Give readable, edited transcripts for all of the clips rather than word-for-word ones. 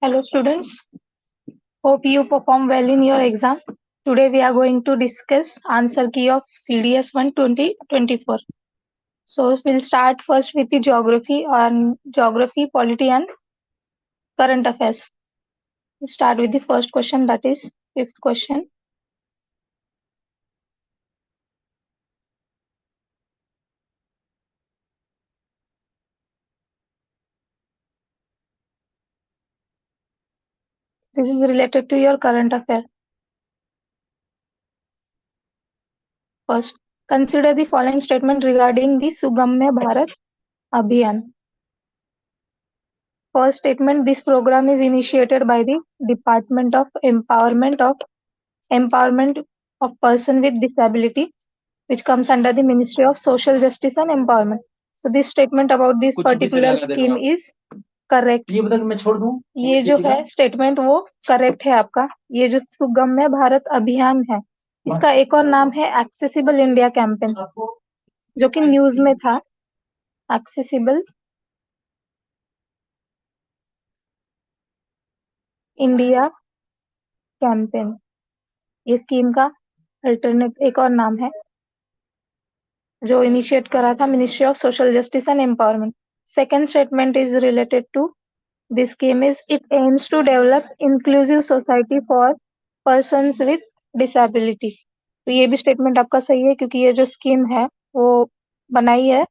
Hello students, hope you perform well in your exam. Today we are going to discuss answer key of CDS 1 2024. So we'll start first with the geography, polity and current affairs. We'll start with the first question, that is fifth question. This is related to your current affair. First, consider the following statement regarding the Sugamya Bharat Abhiyan. First statement, this program is initiated by the Department of Empowerment of Person with Disability, which comes under the Ministry of Social Justice and Empowerment. So this statement about this particular scheme is correct. ये बता कि मैं छोड़ दूं, ये जो है statement वो करेक्ट है आपका। ये जो सुगम्य भारत अभियान है, इसका एक और नाम है एक्सेसिबल इंडिया कैंपेन, जो कि न्यूज में था। एक्सेसिबल इंडिया कैंपेन, ये स्कीम का अल्टरनेट एक और नाम है, जो इनिशिएट करा था ministry of social justice and empowerment. Second statement is related to this scheme is it aims to develop inclusive society for persons with disability. तो ये भी स्टेटमेंट आपका सही है, क्योंकि ये जो स्कीम है वो बनाई है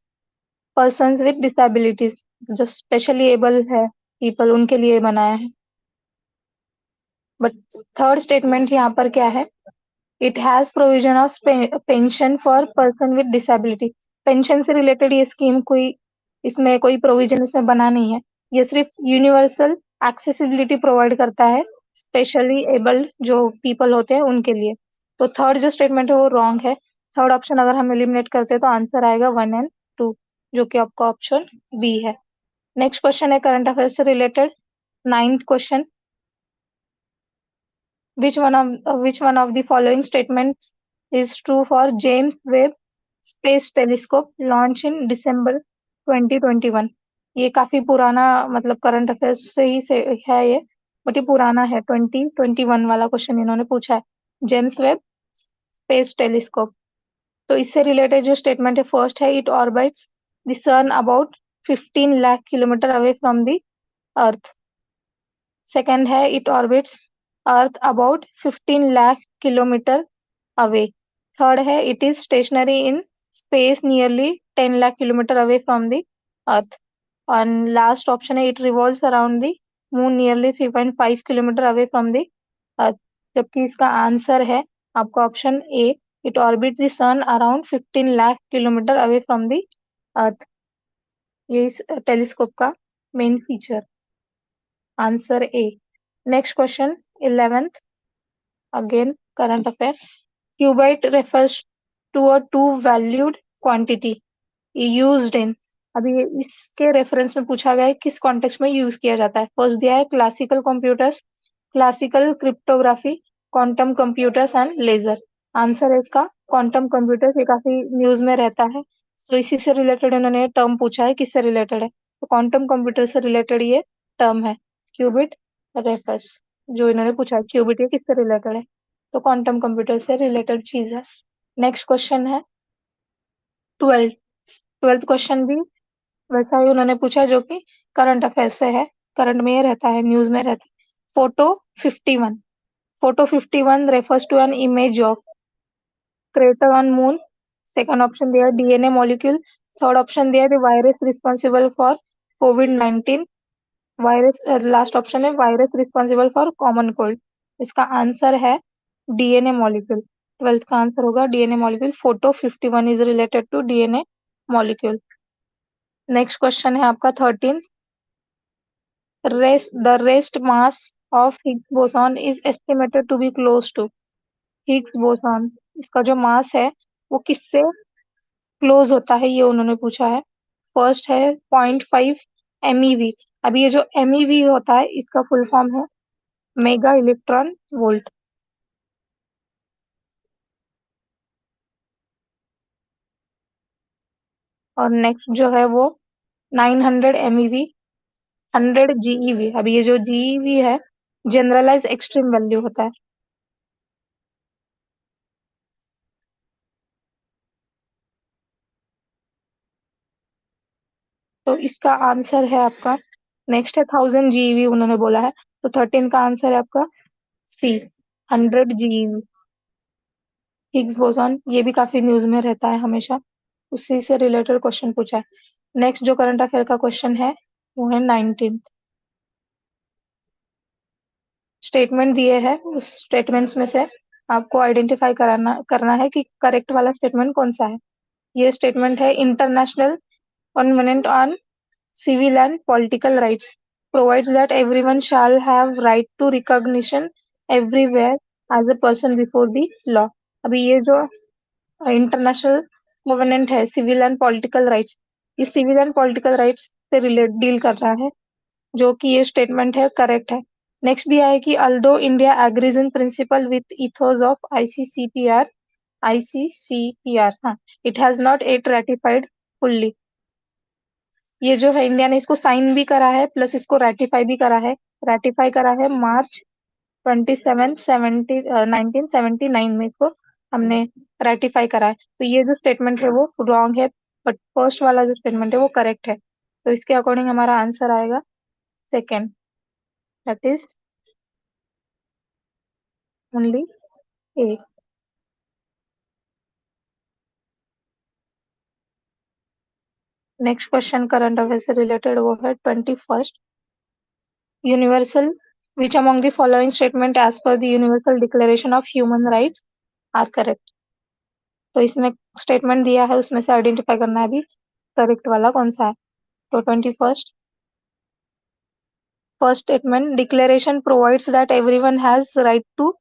पर्सन्स विद डिसेबिलिटीज, जो स्पेशली एबल है पीपल, उनके लिए बनाया है। बट थर्ड स्टेटमेंट यहाँ पर क्या है, it has provision of pension for person with disability. Pension से रिलेटेड ये स्कीम इसमें कोई प्रोविजन इसमें बना नहीं है। ये सिर्फ यूनिवर्सल एक्सेसिबिलिटी प्रोवाइड करता है स्पेशली एबल्ड जो पीपल होते हैं उनके लिए। तो थर्ड जो स्टेटमेंट है वो रॉन्ग है। थर्ड ऑप्शन अगर हम एलिमिनेट करते हैं तो आंसर आएगा 1 एंड 2, जो कि आपका ऑप्शन बी है। नेक्स्ट क्वेश्चन है करंट अफेयर से related, 9th question. Which one of the following statements is true for James Webb Space Telescope launched in December 2021? ये काफी पुराना, मतलब करंट अफेयर्स से है ये, बट ये पुराना है। 2021 वाला क्वेश्चन इन्होंने पूछा है, जेम्स वेब स्पेस टेलीस्कोप। तो इससे रिलेटेड जो स्टेटमेंट है, फर्स्ट है it orbits the sun about 15 lakh kilometre away from the earth. Second है it orbits earth about 15 lakh kilometre away. Third है it is stationary in space nearly 10 lakh kilometre away from the earth. और last option है it revolves around the moon nearly 3.5 kilometre away from the earth. जबकि इसका answer है आपका option A, it orbits the sun around 15 lakh kilometre away from the अर्थ। ये इस telescope का main feature, answer A. Next question 11th, again current affair. Qubit refers to a two valued quantity used in, अभी इसके reference में पूछा गया है किस कॉन्टेक्स्ट में यूज किया जाता है। फर्स्ट दिया है classical computers, classical cryptography, quantum computers and laser. Answer है इसका क्वांटम कंप्यूटर्स, ये काफी न्यूज में रहता है। तो इसी से रिलेटेड इन्होंने टर्म पूछा है, किससे रिलेटेड है, तो क्वांटम कंप्यूटर से रिलेटेड ये टर्म है। क्यूबिट रेफर्स, जो इन्होंने पूछा है क्यूबिट ये किससे रिलेटेड है, तो क्वांटम कंप्यूटर से रिलेटेड चीज है। नेक्स्ट क्वेश्चन है 12th क्वेश्चन भी वैसा ही उन्होंने पूछा, जो कि करंट अफेयर से है, करंट में ये रहता है, न्यूज में रहता है। Photo 51 refers to an image of crater on moon. Second option there DNA molecule. Third option there the virus responsible for COVID-19. Virus last option है virus responsible for common cold. इसका answer है DNA molecule. 12th का answer होगा DNA molecule. Photo 51 is related to DNA molecule. Next question है आपका 13th, the rest mass of Higgs boson is estimated to be close to. Higgs boson, इसका जो मास है वो किससे क्लोज होता है, ये उन्होंने पूछा है। फर्स्ट है 0.5 MeV। अभी ये जो MeV होता है इसका फुल फॉर्म है मेगा इलेक्ट्रॉन वोल्ट। और नेक्स्ट जो है वो 900 MeV, 100 GeV। अब ये जो GeV है, जनरलाइज एक्सट्रीम वैल्यू होता है। तो इसका आंसर है आपका, नेक्स्ट है 1000 GeV उन्होंने बोला है, तो 13 का आंसर है आपका सी, 100 GeV। हिग्स बोसॉन ये भी काफी न्यूज में रहता है हमेशा, उसी से रिलेटेड क्वेश्चन पूछा है। नेक्स्ट जो करंट अफेयर का क्वेश्चन है वो है 19। स्टेटमेंट दिए हैं, उस स्टेटमेंट्स में से आपको आइडेंटिफाई करना है कि करेक्ट वाला स्टेटमेंट कौन सा है। ये स्टेटमेंट है, international covenant on civil and political rights provides that everyone shall have right to recognition everywhere as a person before the law। अभी ये जो इंटरनेशनल कोवेनेंट है सिविल एंड पॉलिटिकल राइट्स, ये सिविल एंड पॉलिटिकल राइट्स से relate deal कर रहा है, जो कि ये स्टेटमेंट है करेक्ट है। नेक्स्ट दिया है कि although India agrees in principle with ethos of ICCPR, हाँ, it has not yet ratified fully. ये जो है इंडिया ने इसको साइन भी करा है प्लस इसको रेटिफाई भी करा है। रेटिफाई करा है मार्च 27 1979 में, इसको हमने रेटिफाई करा है। तो ये जो स्टेटमेंट है वो रॉन्ग है, बट फर्स्ट वाला जो स्टेटमेंट है वो करेक्ट है। तो इसके अकॉर्डिंग हमारा आंसर आएगा second, that is only A. Next question current affair से रिलेटेड वो है 21st। Universal, which among the following statement as per the universal declaration of human rights are correct. तो इसमें स्टेटमेंट दिया है, उसमें से आइडेंटिफाई करना है अभी करेक्ट वाला कौन सा है। तो 21st, first statement, declaration provides that everyone has right to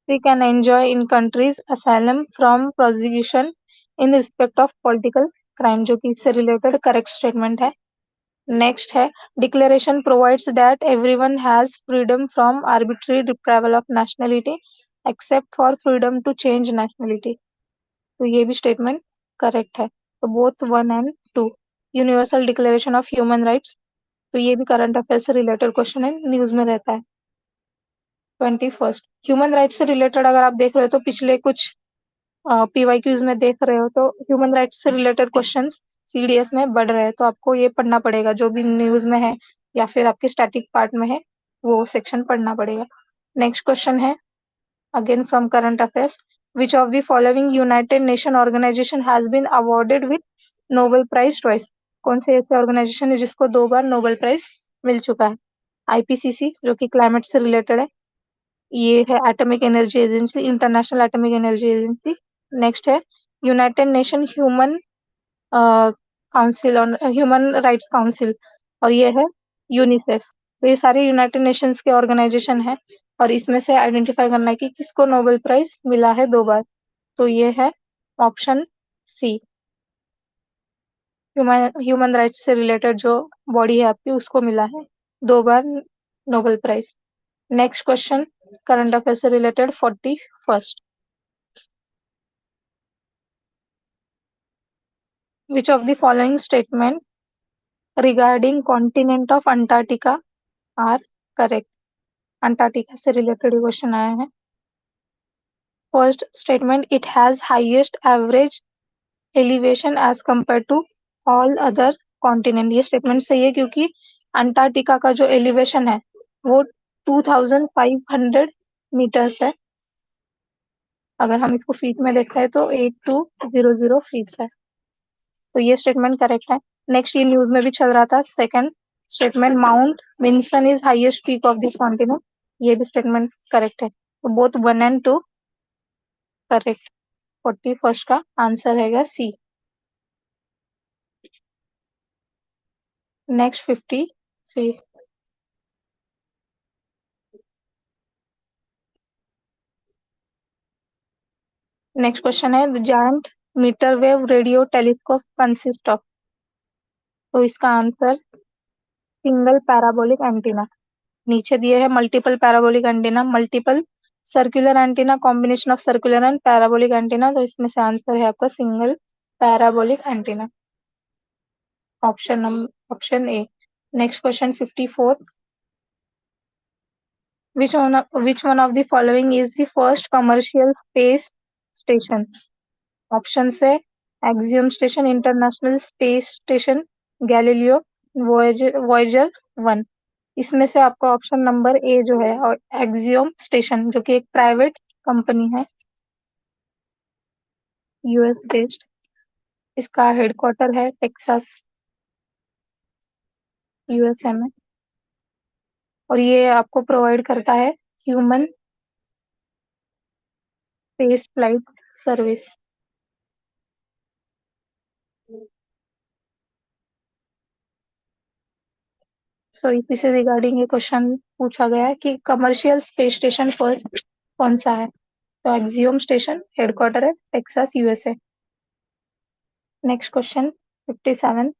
seek and enjoy in countries asylum from prosecution in respect of political crime, जो कि इससे रिलेटेड करेक्ट स्टेटमेंट है। नेक्स्ट है, declaration provides that everyone has freedom from arbitrary retrieval of nationality except for freedom to change nationality. तो ये भी statement correct है। तो both 1 and 2, universal declaration of human rights, तो ये भी करंट अफेयर से रिलेटेड क्वेश्चन है, न्यूज में रहता है। 21st, ह्यूमन राइट्स से रिलेटेड अगर आप देख रहे हो तो पिछले कुछ पीवाईक्यूज में देख रहे हो तो ह्यूमन राइट्स से रिलेटेड क्वेश्चंस सीडीएस में बढ़ रहे हैं, तो आपको ये पढ़ना पड़ेगा, जो भी न्यूज में है या फिर आपके स्टैटिक पार्ट में है वो सेक्शन पढ़ना पड़ेगा। नेक्स्ट क्वेश्चन है again from current affairs, which of the following United Nation Organisation has been awarded with Nobel prize twice. कौन से ऐसे ऑर्गेनाइजेशन है जिसको 2 बार नोबेल प्राइज मिल चुका है। आईपीसीसी जो कि क्लाइमेट से रिलेटेड है, ये है atomic energy agency, international atomic energy agency. Next है United Nation human council on human rights council, और ये है यूनिसेफ। तो ये सारे यूनाइटेड नेशंस के ऑर्गेनाइजेशन है, और इसमें से आइडेंटिफाई करना है कि किसको नोबेल प्राइज मिला है 2 बार। तो ये है option C, human human rights से रिलेटेड जो बॉडी है आपकी उसको मिला है 2 बार Nobel prize. Next question current affair से related 41st, which of the following statement regarding continent of Antarctica are correct। Antarctica से रिलेटेड क्वेश्चन आया है। First statement, it has highest average elevation as compare to all other continent. ये statement सही है क्योंकि Antarctica का जो elevation है वो 2500 मीटर्स है। अगर हम इसको फीट में देखते हैं तो 8200 फीट है। तो ये स्टेटमेंट करेक्ट है। नेक्स्ट ये न्यूज में भी चल रहा था, second statement, Mount Vinson is highest peak of this continent, ये भी स्टेटमेंट करेक्ट है। तो बोथ 1 and 2 करेक्ट। 41st का आंसर है सी। नेक्स्ट 53, नेक्स्ट क्वेश्चन है, the giant metre wave radio telescope consist of. तो इसका आंसर सिंगल पैराबोलिक एंटीना। नीचे दिए है multiple parabolic antenna, multiple circular antenna, combination of circular and parabolic antenna. तो इसमें से आंसर है आपका single parabolic antenna. Option A. Next question 54। Which one of the following is the first commercial space station? Option है Axiom station, international space station, Galileo, Voyager 1। इसमें से आपका option number A जो है, और एक्सियम स्टेशन जो कि एक प्राइवेट कंपनी है, यूएस बेस्ड, इसका हेडक्वार्टर है टेक्सास, यूएसए में, और ये आपको प्रोवाइड करता है ह्यूमन स्पेस फ्लाइट सर्विस। सो इसी से रिगार्डिंग ये क्वेश्चन पूछा गया है कि कमर्शियल स्पेस स्टेशन फर्स्ट कौन सा है। तो एक्सियम स्टेशन हेडक्वार्टर है Texas, USA. Next question 57।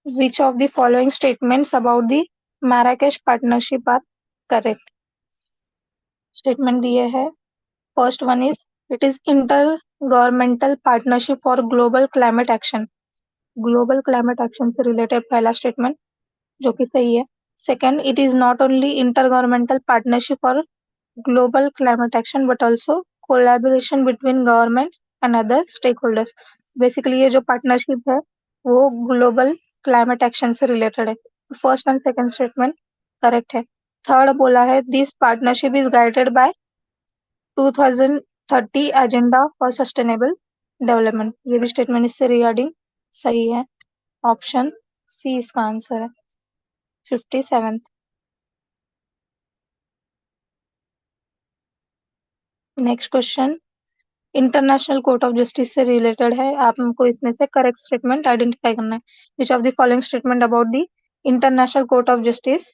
Which of the following statements about the Marrakesh Partnership are correct? Statement दिए है। First one is it is intergovernmental partnership for global climate action. Global climate action से related पहला statement, जो कि सही है। Second, it is not only intergovernmental partnership for global climate action but also collaboration between governments and other stakeholders. Basically ये जो partnership है वो ग्लोबल क्लाइमेट एक्शन से रिलेटेड है। First and second statement correct है। Third बोला है this partnership is guided by 2030 agenda for sustainable development. ये भी स्टेटमेंट इससे रिगार्डिंग सही है। ऑप्शन सी इसका आंसर है। 57। Next question international Court of justice से रिलेटेड है। आप हमको इसमें से करेक्ट स्टेटमेंट आइडेंटिफाई करना है। Which of the following statement about the International Court of Justice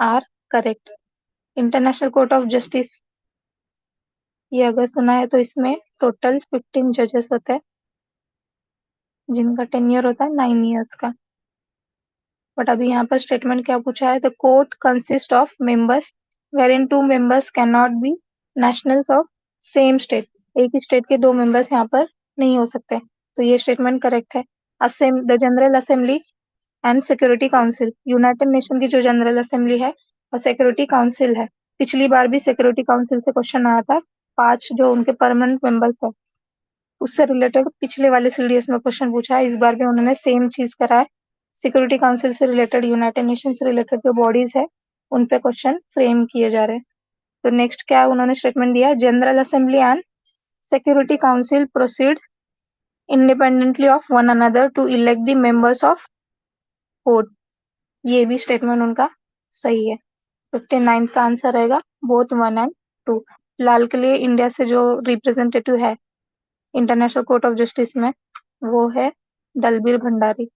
are correct. International Court of Justice, ये अगर सुना है तो इसमें टोटल 15 जजेस होते हैं जिनका टेन्योर होता है 9 ईयर्स का। बट अभी यहाँ पर स्टेटमेंट क्या पूछा है, the court consist of members wherein 2 members cannot be nationals of same state. एक ही स्टेट के 2 मेंबर्स यहाँ पर नहीं हो सकते, तो ये स्टेटमेंट करेक्ट है। असेम the general assembly and security council, United Nation की जो जनरल असेंबली है और सिक्योरिटी काउंसिल है, पिछली बार भी सिक्योरिटी काउंसिल से क्वेश्चन आया था। 5 जो उनके परमानेंट मेंबर्स है उससे रिलेटेड पिछले वाले सीडीएस में क्वेश्चन पूछा है। इस बार भी उन्होंने सेम चीज करा है। सिक्योरिटी काउंसिल से रिलेटेड, यूनाइटेड नेशन से रिलेटेड जो बॉडीज है उन पे क्वेश्चन फ्रेम किए जा रहे हैं। तो नेक्स्ट क्या उन्होंने स्टेटमेंट दिया है, General assembly and security Council proceed independently of one another to elect the members of court. ये भी स्टेटमेंट उनका सही है। 59 का आंसर रहेगा बोथ 1 एंड 2। फिलहाल के लिए इंडिया से जो रिप्रेजेंटेटिव है इंटरनेशनल कोर्ट ऑफ जस्टिस में वो है दलबीर भंडारी,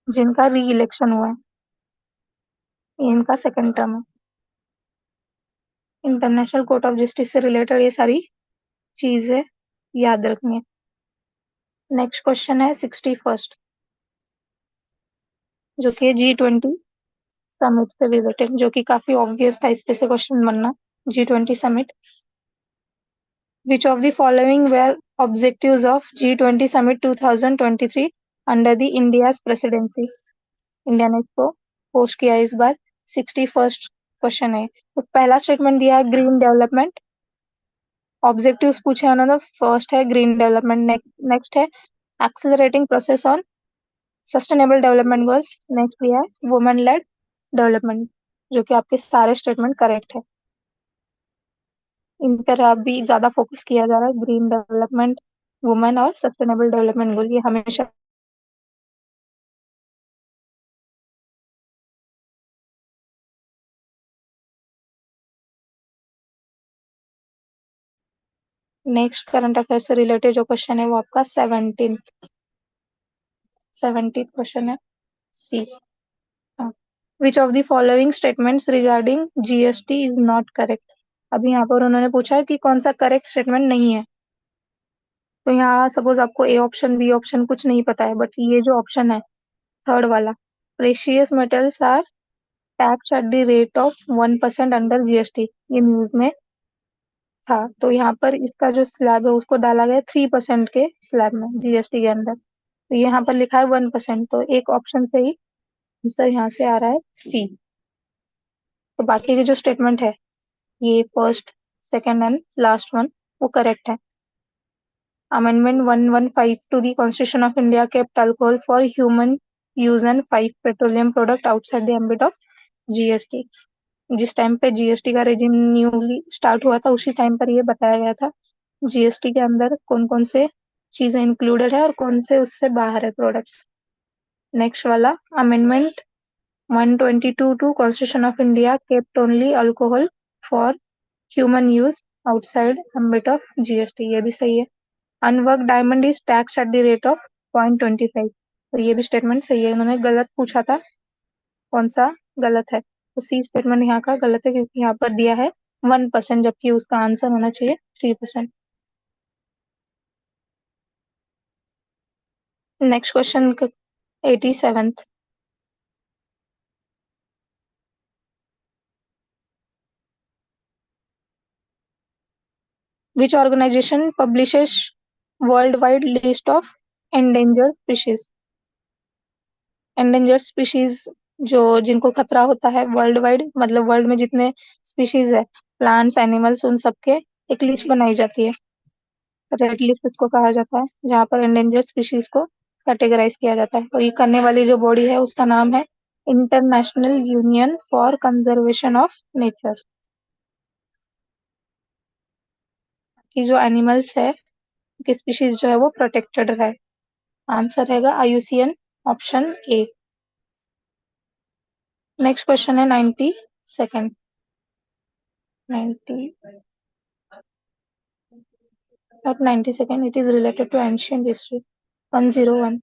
जिनका री इलेक्शन हुआ है। ये इनका सेकंड टर्म है। इंटरनेशनल कोर्ट ऑफ जस्टिस से रिलेटेड ये सारी चीजें याद रखनी है। नेक्स्ट क्वेश्चन है 61st, जो कि G20 समिट से रिलेटेड, जो कि काफी ऑब्वियस था इस पे से क्वेश्चन बनना। G20 summit, which of the following were objectives of G20 summit 2023 under the India's presidency. India ने इसको होस्ट किया इस बार। 61st क्वेश्चन है। तो पहला स्टेटमेंट दिया है ग्रीन डेवलपमेंट। ऑब्जेक्टिव्स पूछे उन्होंने, फर्स्ट है ग्रीन डेवलपमेंट, नेक्स्ट है accelerating process on sustainable development goals, next दिया है वुमेन लेड डेवलपमेंट, जो कि आपके सारे स्टेटमेंट करेक्ट है। इन पर आप भी ज्यादा फोकस किया जा रहा है, ग्रीन डेवलपमेंट, वुमेन और सस्टेनेबल डेवलपमेंट गोल, ये हमेशा। नेक्स्ट करंट अफेयर से रिलेटेड जो क्वेश्चन है वो आपका 70th क्वेश्चन है, C. Which of the following statements regarding GST is not correct. अभी यहाँ पर उन्होंने पूछा है कि कौन सा करेक्ट स्टेटमेंट नहीं है। तो यहाँ सपोज आपको ए ऑप्शन बी ऑप्शन कुछ नहीं पता है, बट ये जो ऑप्शन है थर्ड वाला, precious metals are tax at the rate of 1% under GST, ये न्यूज में था, तो यहाँ पर इसका जो स्लैब है उसको डाला गया 3% के स्लैब में जीएसटी के अंदर। तो यहाँ पर लिखा है 1%, तो एक ऑप्शन से ही आंसर यहाँ से आ रहा है सी। तो बाकी के जो स्टेटमेंट है, ये first, second and last one, वो करेक्ट है। Amendment 115 to the constitution of India kept alcohol for human use and 5 petroleum product outside the ambit of GST. जिस टाइम पे जीएसटी का रेजिम न्यूली स्टार्ट हुआ था, उसी टाइम पर ये बताया गया था जीएसटी के अंदर कौन कौन से चीजें इंक्लूडेड है और कौन से उससे बाहर है प्रोडक्ट्स। नेक्स्ट वाला, amendment 122 to constitution of India kept only alcohol for human use outside ambit of GST, ये भी सही है। Unworked diamond is tax at the rate of 0.25, तो ये भी स्टेटमेंट सही है। उन्होंने गलत पूछा था, कौन सा गलत है, तो सी स्टेटमेंट यहाँ का गलत है, क्योंकि यहाँ पर दिया है 1%, जबकि उसका आंसर होना चाहिए 3%। Next question 87th। Which organisation publishes world wide list of endangered species. Endangered species जो जिनको खतरा होता है वर्ल्ड वाइड, मतलब वर्ल्ड में जितने स्पीशीज है, प्लांट्स एनिमल्स, उन सबके एक लिस्ट बनाई जाती है। रेड लिस्ट उसको कहा जाता है, जहाँ पर एंडेंजर्ड स्पीशीज को कैटेगराइज किया जाता है। और ये करने वाली जो बॉडी है उसका नाम है international union for conservation of nature. की जो एनिमल्स है, की स्पीशीज जो है वो प्रोटेक्टेड है। आंसर रहेगा IUCN, option A. Next question है 92nd। 90, not 92nd, it is related to ancient history। 101।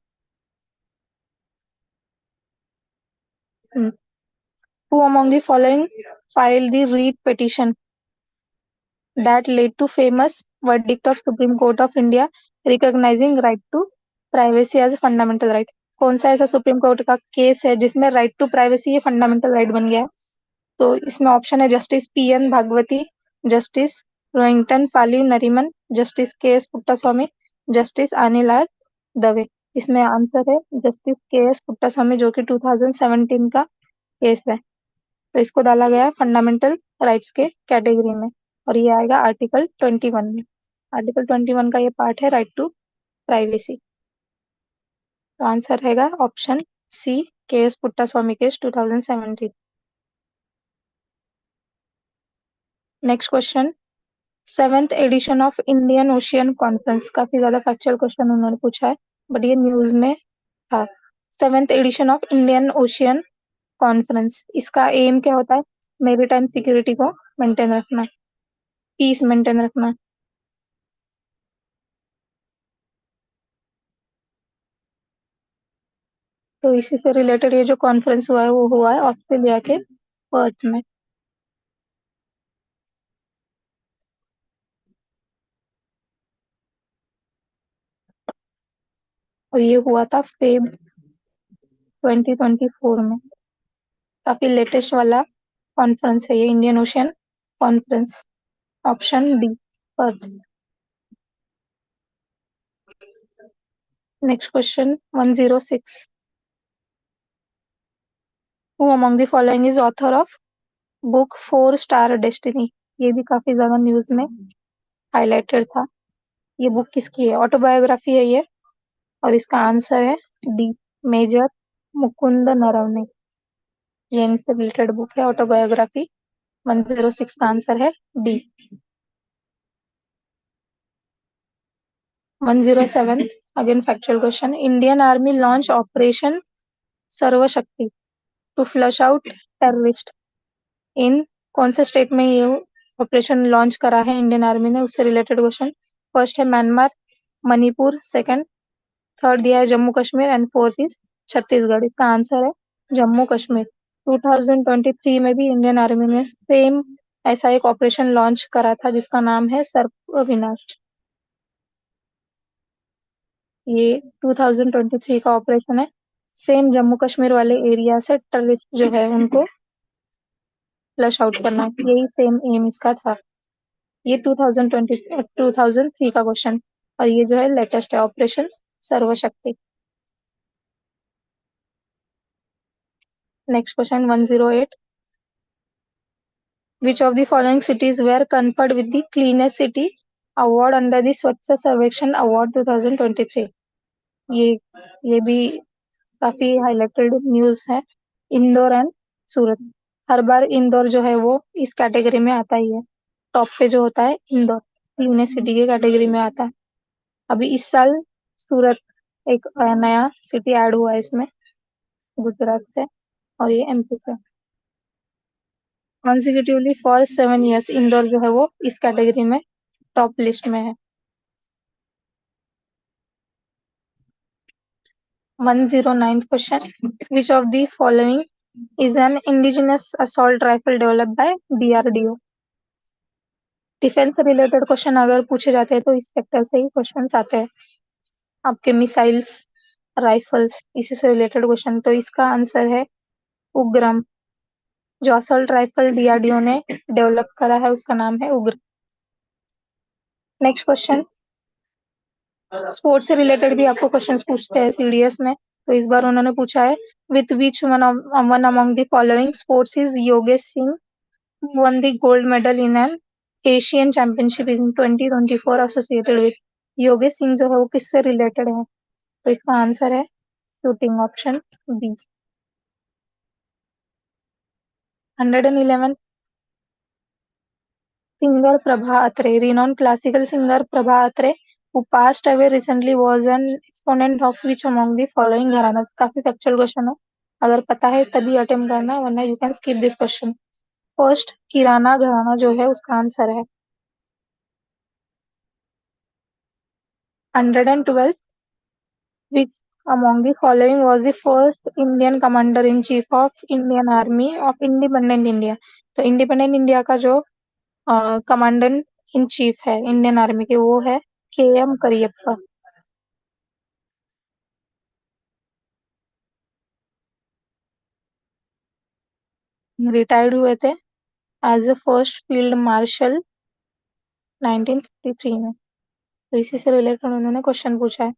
Who among the following filed the writ petition that led to famous verdict of Supreme Court of India recognizing right to privacy as a fundamental right। कौन सा ऐसा supreme court का case है जिसमें right to privacy ये fundamental right बन गया है? तो इसमें ऑप्शन है जस्टिस पीएन भागवती, जस्टिस रोहिंटन फाली नरीमन, जस्टिस के एस पुट्टास्वामी, जस्टिस आनीलाल दवे। इसमें आंसर है जस्टिस के एस पुट्टास्वामी, जो कि 2017 का केस है। तो इसको डाला गया है फंडामेंटल राइट्स के कैटेगरी में, और ये आएगा आर्टिकल 21 में। आर्टिकल 21 का ये पार्ट है राइट टू प्राइवेसी। तो आंसर रहेगा option C, K S Puttaswamy case 2017। Next question, 7th edition of Indian Ocean conference. काफी ज्यादा फैक्चुअल क्वेश्चन उन्होंने पूछा है, बट ये न्यूज में था। 7th edition of Indian Ocean conference, इसका एम क्या होता है? मेरीटाइम सिक्योरिटी को मेंटेन रखना, पीस मेंटेन रखना। तो इसी से रिलेटेड ये जो कॉन्फ्रेंस हुआ है वो हुआ है ऑस्ट्रेलिया के पर्थ में। और ये हुआ था फेब 2024 में। काफी लेटेस्ट वाला कॉन्फ्रेंस है ये, Indian Ocean conference. Option D, Perth. Next question 106। Who among the following is author of book 4 star destiny. ये भी काफी ज्यादा न्यूज में हाईलाइटेड था। ये बुक किसकी है? ऑटोबायोग्राफी है ये, और इसका आंसर है डी, मेजर मुकुंद नरवणे। ये इनसे रिलेटेड बुक है, ऑटोबायोग्राफी। 106 का आंसर है D. 107, again factual question. Indian army launch operation Sarvashakti to flush out terrorist in, कौन से स्टेट में ये ऑपरेशन लॉन्च करा है इंडियन आर्मी ने? उससे रिलेटेड क्वेश्चन। फर्स्ट है म्यांमार, मणिपुर, सेकंड, थर्ड दिया है Jammu Kashmir, and fourth is Chhattisgarh. इसका आंसर है जम्मू कश्मीर। 2023 में भी इंडियन आर्मी ने सेम ऐसा एक ऑपरेशन लॉन्च करा था जिसका नाम है सर्प विनाश। ये 2023 का ऑपरेशन है। सेम जम्मू कश्मीर वाले एरिया से टेररिस्ट जो है उनको फ्लश आउट करना, यही सेम एम इसका था। ये 2003 का क्वेश्चन। और ये जो है लेटेस्ट है, operation Sarvashakti. Next question 108। Which of the following cities were conferred with the cleanest city award under the Swachh Sarvekshan award 2023? ये ये भी काफी हाईलाइटेड न्यूज है। इंदौर एंड सूरत। हर बार इंदौर जो है वो इस कैटेगरी में आता ही है। टॉप पे जो होता है इंदौर क्लीनेस्ट सिटी की कैटेगरी में आता है। अभी इस साल सूरत एक नया सिटी ऐड हुआ है इसमें, गुजरात से, और ये एमपी से। कॉन्जिक्यूटिवली फॉर 7 years इंदौर जो है वो इस कैटेगरी में टॉप लिस्ट में है। 109 question. Which of the following is N indigenous assault rifle developed by DRDO? Defence related question अगर पूछे जाते हैं तो इस सेक्टर से ही क्वेश्चन आते हैं, आपके मिसाइल्स, राइफल्स, इसी से रिलेटेड क्वेश्चन। तो इसका आंसर है उग्रम। जो असॉल्ट राइफल डीआरडीओ ने डेवलप करा है उसका नाम है उग्र। Next question. स्पोर्ट्स से रिलेटेड भी आपको क्वेश्चंस पूछते हैं सीडीएस में। तो इस बार उन्होंने पूछा है, with which one among the following sports is Yogesh Singh one the gold medal in an Asian championship in 2024 associated with? Yogesh Singh जो है वो किससे रिलेटेड है? तो इसका आंसर है shooting, option B. 111। Singer Prabha Atre, renowned classical singer Prabha Atre, who passed away recently, was an exponent of which among the following घराना? काफी फैक्चुअल क्वेश्चन है, अगर पता है तभी अटेम्प्ट करना, वरना you can skip this question. First Kirana Gharana जो है उसका आंसर है 112। Which among the following was the first Indian commander in chief of Indian Army of Independent India? तो इंडिपेंडेंट इंडिया का जो कमांडेंट इन चीफ है इंडियन आर्मी के, वो है के एम करियप्पा। रिटायर्ड हुए थे as a first field marshal 1953 में। तो इसी से रिलेटेड उन्होंने क्वेश्चन पूछा है।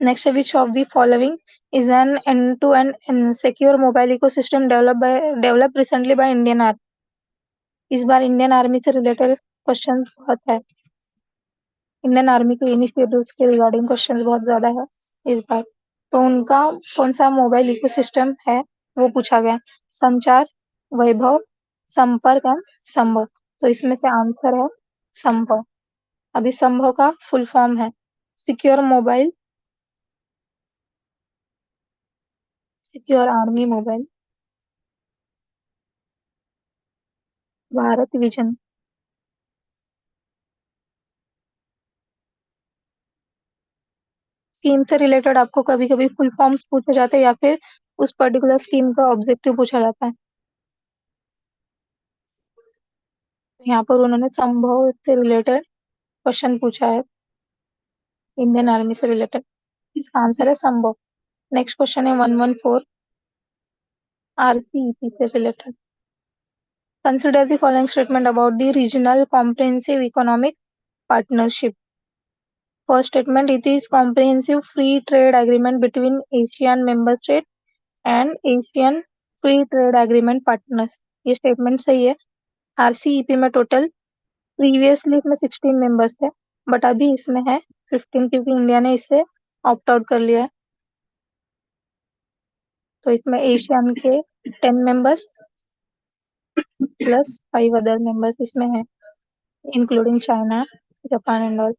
Next, which of the following is an end to end secure mobile ecosystem develop recently by Indian army? इस बार इंडियन आर्मी से रिलेटेड क्वेश्चन बहुत है। इंडियन आर्मी के इनिशिएटिव्स के रिगार्डिंग क्वेश्चंस बहुत ज्यादा है इस बार। तो उनका कौन सा मोबाइल इकोसिस्टम है वो पूछा गया। संचार, वैभव, संपर्क एंड संभव। तो इसमें से आंसर है संभव। अभी संभव का फुल फॉर्म है secure mobile, secure army mobile, Bharat vision. Scheme से रिलेटेड आपको कभी कभी फुल फॉर्म्स पूछे जाते हैं या फिर उस पर्टिकुलर स्कीम का ऑब्जेक्टिव पूछा जाता है। यहाँ पर उन्होंने संभव से रिलेटेड क्वेश्चन पूछा है, इंडियन आर्मी से रिलेटेड। इसका आंसर है संभव। नेक्स्ट क्वेश्चन है 114, आरसीईपी से related. Consider the following statement about the regional comprehensive economic partnership. First statement, it is comprehensive free trade agreement between Asian member state and Asian free trade agreement partners. ये statement सही है। RCEP में total previously इसमें 16 members थे, but अभी इसमें है 15 क्योंकि इंडिया ने इससे ऑप्ट आउट कर लिया है। तो इसमें एशियन के 10 मेंबर्स प्लस 5 अदर मेंबर्स इसमें है, including China, Japan and all.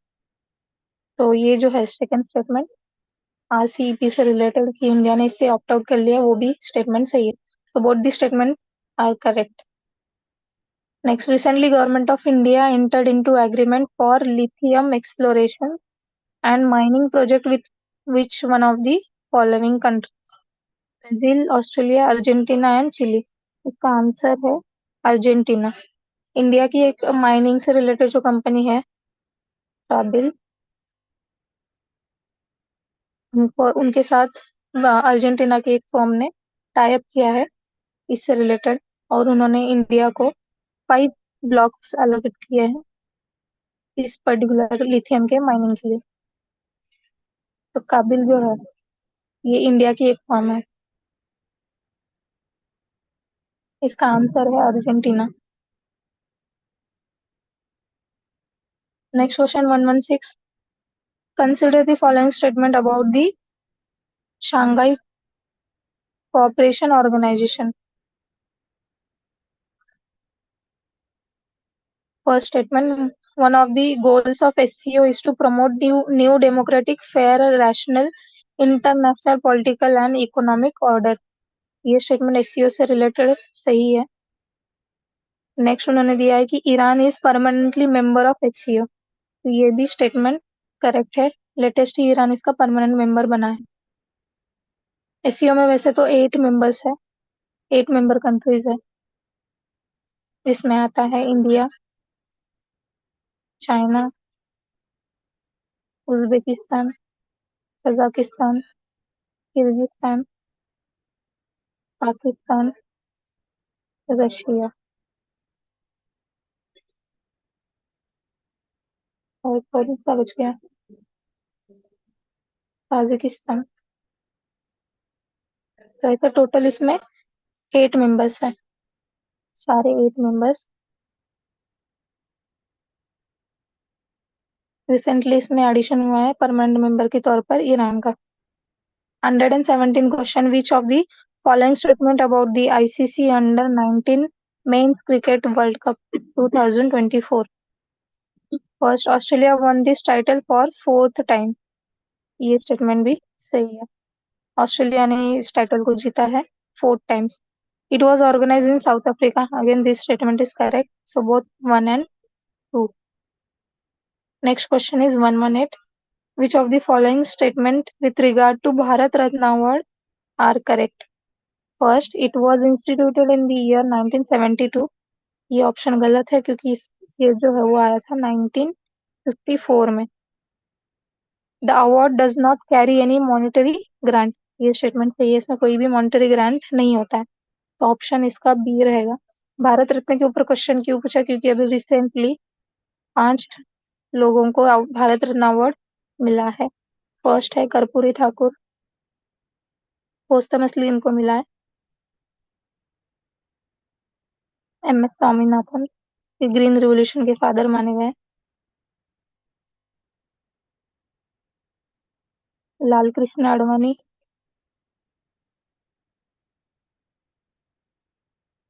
तो ये जो है सेकंड स्टेटमेंट आरसीईपी से रिलेटेड कि इंडिया ने इससे ऑप्ट आउट कर लिया, वो भी स्टेटमेंट सही है। तो both the statement are correct. Next, recently government of India entered into agreement for lithium exploration and mining project with which one of the following countries? Brazil, Australia, Argentina and Chile. इसका answer है Argentina. India की एक mining से related जो company है काबिल, उनको उनके साथ अर्जेंटीना के एक फर्म ने टाई अप किया है इससे रिलेटेड, और उन्होंने इंडिया को 5 ब्लॉक्स एलोकेट किए हैं इस पर्टिकुलर लिथियम के माइनिंग के लिए। तो काबिल जो है ये इंडिया की एक फॉर्म है। इसका आंसर है Argentina. Next question 116। Consider the following statement about the Shanghai Cooperation Organization. First statement, one of the goals of SCO is to promote new democratic, fair, rational, international political and economic order. ये statement SCO से related सही है। Next उन्होंने दिया है कि Iran is permanently member of HCO. तो ये भी स्टेटमेंट करेक्ट है। लेटेस्ट ही ईरान इसका परमानेंट मेंबर बना है। एससीओ में वैसे तो 8 मेंबर्स है, 8 मेंबर कंट्रीज है। इसमें आता है India, China, Uzbekistan, Kazakhstan, Kyrgyzstan, Pakistan, Russia और कौन सा बच गया, ताजिकिस्तान। तो ऐसा टोटल इसमें 8 मेंबर्स है, सारे 8 मेंबर्स। रिसेंटली इसमें एडिशन हुआ है परमानेंट मेंबर के तौर पर ईरान का। 117 question, which of the following statement about the ICC under 19 men's cricket world cup 2024। First, Australia won this title for 4th time. ये स्टेटमेंट भी सही है। ऑस्ट्रेलिया ने इस टाइटल को जीता है 4 times. It was organise in South Africa. Again this statement is correct, so both 1 and 2। Next question is 118। Which of the following statement with regard to Bharat Ratna award are correct. First, it was instituted in the year 1972। ये option गलत है क्योंकि ये जो है वो आया था 1954 में। The award does not carry any monetary grant. ये स्टेटमेंट सही है, इसमें कोई भी मॉनेटरी ग्रांट नहीं होता है। तो ऑप्शन इसका बी रहेगा। भारत रत्न के ऊपर क्वेश्चन क्यों पूछा, क्योंकि अभी रिसेंटली 5 लोगों को भारत रत्न अवार्ड मिला है। फर्स्ट है कर्पूरी ठाकुर, पोस्टमसली इनको मिला है। एम एस स्वामीनाथन, ये ग्रीन रिवोल्यूशन के फादर माने गए। लाल कृष्ण आडवाणी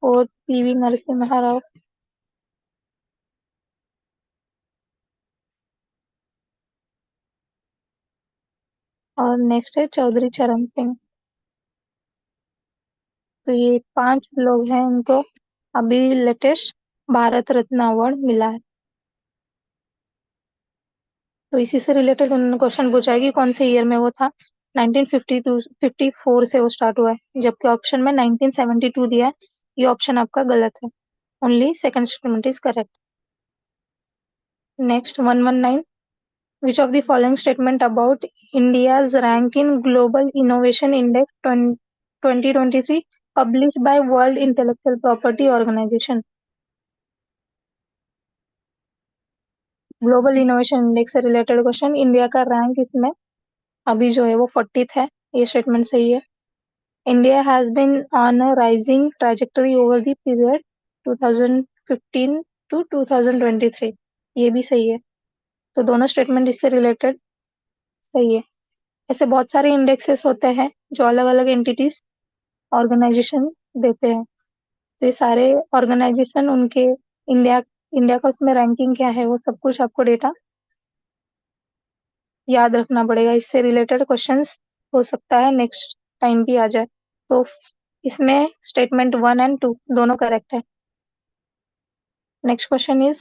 और पीवी नरसिम्हा राव। और नेक्स्ट है चौधरी चरण सिंह। तो ये 5 लोग हैं, इनको अभी लेटेस्ट भारत रत्न अवार्ड मिला है। तो इसी से रिलेटेड उन्होंने क्वेश्चन पूछा है कि कौन से ईयर में वो था। 1952 54 से वो स्टार्ट हुआ है, जबकि ऑप्शन में 1972 दिया है। ये ऑप्शन आपका गलत है। Only second statement is correct. Next 119। Which of the following statement about India's rank in global innovation index 2023 publish by world intellectual property organisation. Global innovation index से रिलेटेड क्वेश्चन। इंडिया का rank इसमें अभी जो है वो 40th है। ये statement सही है। India has been on a rising trajectory over the period 2015 to 2023। ये भी सही है। तो दोनों स्टेटमेंट इससे रिलेटेड सही है। ऐसे बहुत सारे इंडेक्सेस होते हैं जो अलग अलग एंटिटीज ऑर्गेनाइजेशन देते हैं। तो ये सारे ऑर्गेनाइजेशन उनके इंडिया इंडिया का उसमें रैंकिंग क्या है वो सब कुछ आपको डेटा याद रखना पड़ेगा। इससे रिलेटेड क्वेश्चंस हो सकता है नेक्स्ट टाइम भी आ जाए। तो इसमें स्टेटमेंट 1 and 2 दोनों करेक्ट है। Next question is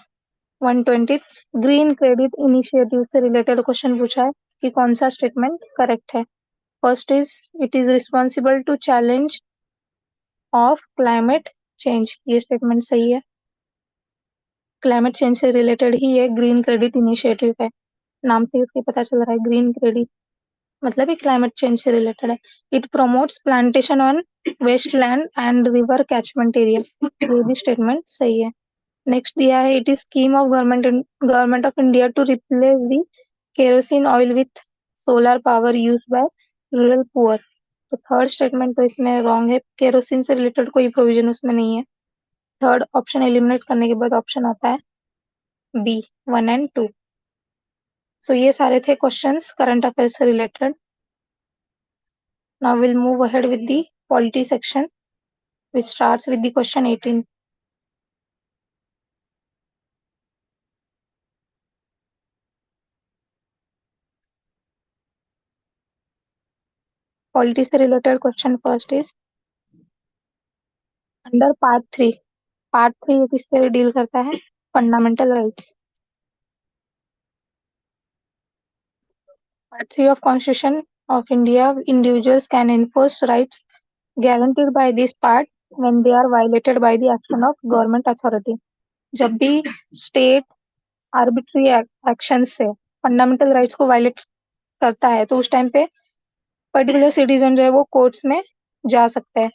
120। Green credit initiative से रिलेटेड क्वेश्चन पूछा है कि कौन सा स्टेटमेंट करेक्ट है। First is, it is responsible to challenge of climate change. ये स्टेटमेंट सही है। क्लाइमेट चेंज से रिलेटेड ही ये ग्रीन क्रेडिट इनिशिएटिव है। नाम से इसके पता चल रहा है ग्रीन क्रेडिट मतलब ही क्लाइमेट चेंज से रिलेटेड है। It promotes plantation on wasteland and river catchment area. ये भी स्टेटमेंट सही है। नेक्स्ट दिया है, it is scheme of government of India to replace the kerosene oil with solar power use by rural poor. तो third statement तो इसमें wrong है, केरोसिन से रिलेटेड कोई प्रोविजन उसमें नहीं है। थर्ड ऑप्शन एलिमिनेट करने के बाद ऑप्शन आता है बी, 1 एंड 2। सो ये सारे थे क्वेश्चंस करंट अफेयर से related. Now will move ahead with the polity section which starts with the question 18. Polity से related question first is under part 3। Part 3 किससे डील करता है? Fundamental rights. Part 3 of constitution of India, individuals can enforce rights guaranteed by this part when they are violated by the action of government authority। जब भी state arbitrary action से fundamental rights को violet करता है तो उस time पे particular citizen जो है वो कोर्ट्स में जा सकता है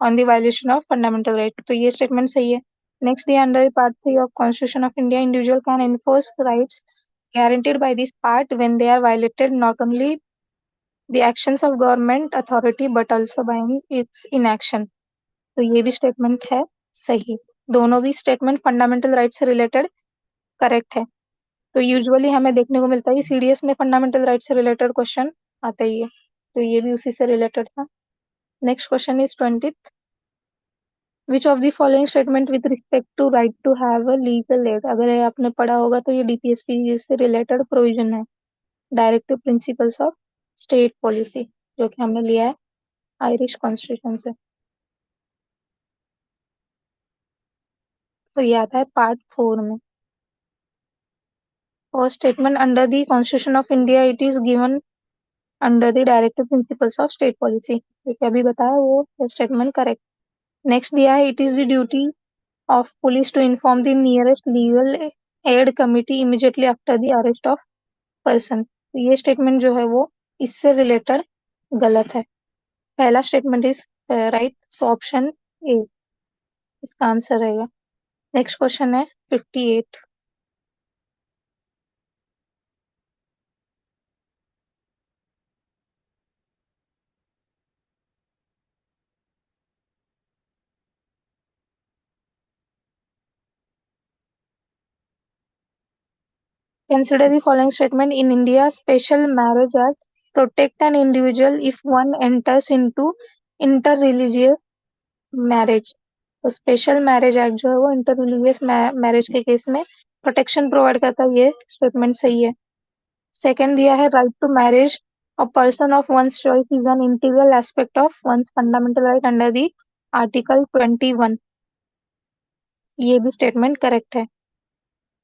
on the violation of fundamental right. तो ये स्टेटमेंट सही है। Next, the under part 3 of constitution of India, individual can enforce rights guaranteed by this part when they are violated not only the actions of government authority but also by its inaction। तो ये भी statement है सही। दोनों भी statement fundamental right से related correct है। तो यूजुअली हमें देखने को मिलता है सीडीएस में फंडामेंटल राइट से रिलेटेड क्वेश्चन आता ही है, तो ये भी उसी से रिलेटेड था। Next question is 20। Which of the following statement with respect to right to have a legal aid, अगर ये आपने पढ़ा होगा तो ये डीपीएसपी से रिलेटेड प्रोविजन है। Directive principles of state policy, जो कि हमने लिया है आयरिश कॉन्स्टिट्यूशन से। तो ये आता है पार्ट 4 में। First statement, under the constitution of India it is given under the directive principles of state policy. जो कि अभी बताया वो स्टेटमेंट करेक्ट। नेक्स्ट दिया है, it is the duty of police to inform the nearest legal aid committee immediately after the arrest of person। तो ये statement जो है वो इससे रिलेटेड गलत है। पहला statement is right, so option A इसका आंसर रहेगा। नेक्स्ट क्वेश्चन है 58। Consider the following statement in India, special marriage act protect an individual if one enters into interreligious marriage. तो स्पेशल मैरिज एक्ट जो है वो इंटर रिलीजियस मैरिज के case में protection provide करता है, ये स्टेटमेंट सही है। सेकंड दिया है, right to marriage a person of one's choice is an integral aspect of one's fundamental right under the article 21। ये भी स्टेटमेंट करेक्ट है।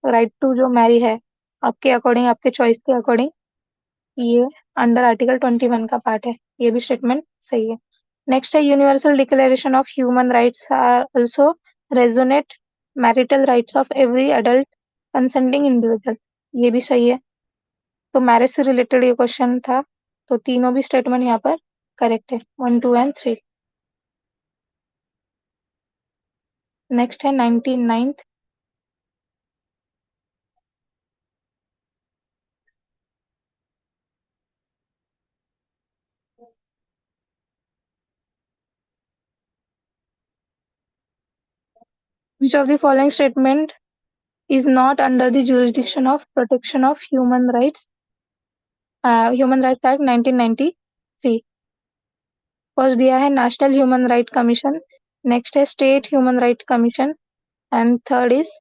राइट टू जो मैरी है आपके अकॉर्डिंग, आपके चॉइस के अकॉर्डिंग, ये अंडर आर्टिकल 21 का पार्ट है। ये भी स्टेटमेंट सही है। नेक्स्ट है, universal declaration of human rights are also resonate marital rights of every adult consenting individual. ये भी सही है। तो मैरिज से रिलेटेड ये क्वेश्चन था, तो तीनों भी स्टेटमेंट यहाँ पर करेक्ट है, 1, 2 एंड 3। नेक्स्ट है 99th। Which of the following statement is not under the jurisdiction of protection of human rights act 1993। First दिया है national human right commission, next है state human right commission, and third is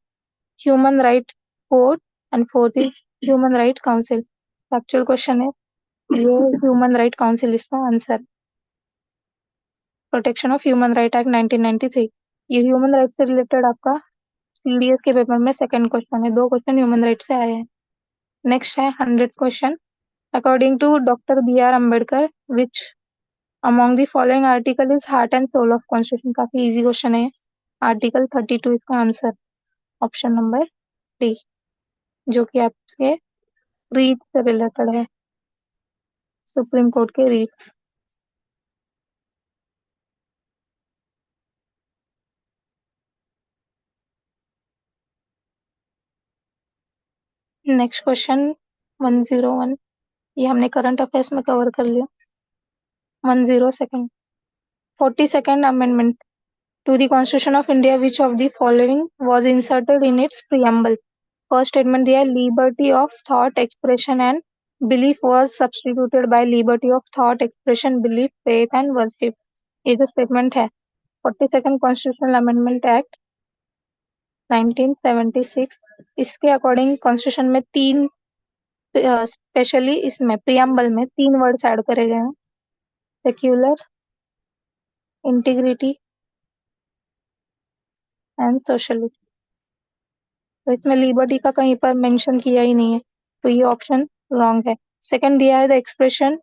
human right court, and fourth is human right council. Actual question है ये human right council इसका answer. Protection of human right act 1993, ये human right से related आपका CDS के paper में second question है। दो क्वेश्चन ह्यूमन राइट से आए हैं। नेक्स्ट है 100th question, according to doctor B R Ambedkar which among the following article is heart and soul of constitution. काफी इजी क्वेश्चन है। आर्टिकल 32 इसका आंसर, ऑप्शन नंबर डी, जो कि आपके रीट से रिलेटेड है, सुप्रीम कोर्ट के रीट। नेक्स्ट क्वेश्चन 101, ये हमने करंट अफेयर्स में कवर कर लिया। 102, 42nd amendment to the Constitution of India, which of the following was inserted in its preamble? First statement दिया है, liberty of thought, expression and belief was substituted by liberty of thought, expression, belief, faith and worship. ये जो statement है 42nd constitutional amendment act 1976, इसके according constitution में तीन, specially इसमें preamble में तीन वर्ड्स ऐड करे गए हैं, सेक्युलर, इंटीग्रिटी एंड सोशलिस्ट। तो इसमें लिबर्टी का कहीं पर मेंशन किया ही नहीं है, तो ये ऑप्शन रॉन्ग है। सेकंड दिया है the expression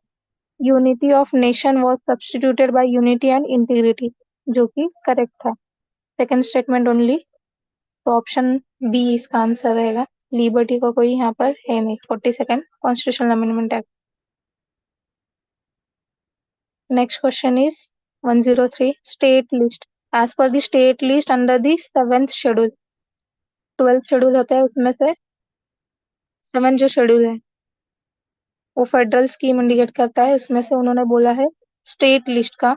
unity of nation was substituted by unity and integrity, जो कि करेक्ट था, सेकंड स्टेटमेंट ओनली। तो ऑप्शन बी इसका आंसर रहेगा, लिबर्टी का कोई यहाँ पर है नहीं 42nd constitutional amendment act. Next question is 103, state list as per the state list under the 7th schedule. 12th schedule होता है, उसमें से 7 जो शेड्यूल है वो फेडरल स्कीम इंडिकेट करता है, उसमें से उन्होंने बोला है स्टेट लिस्ट का।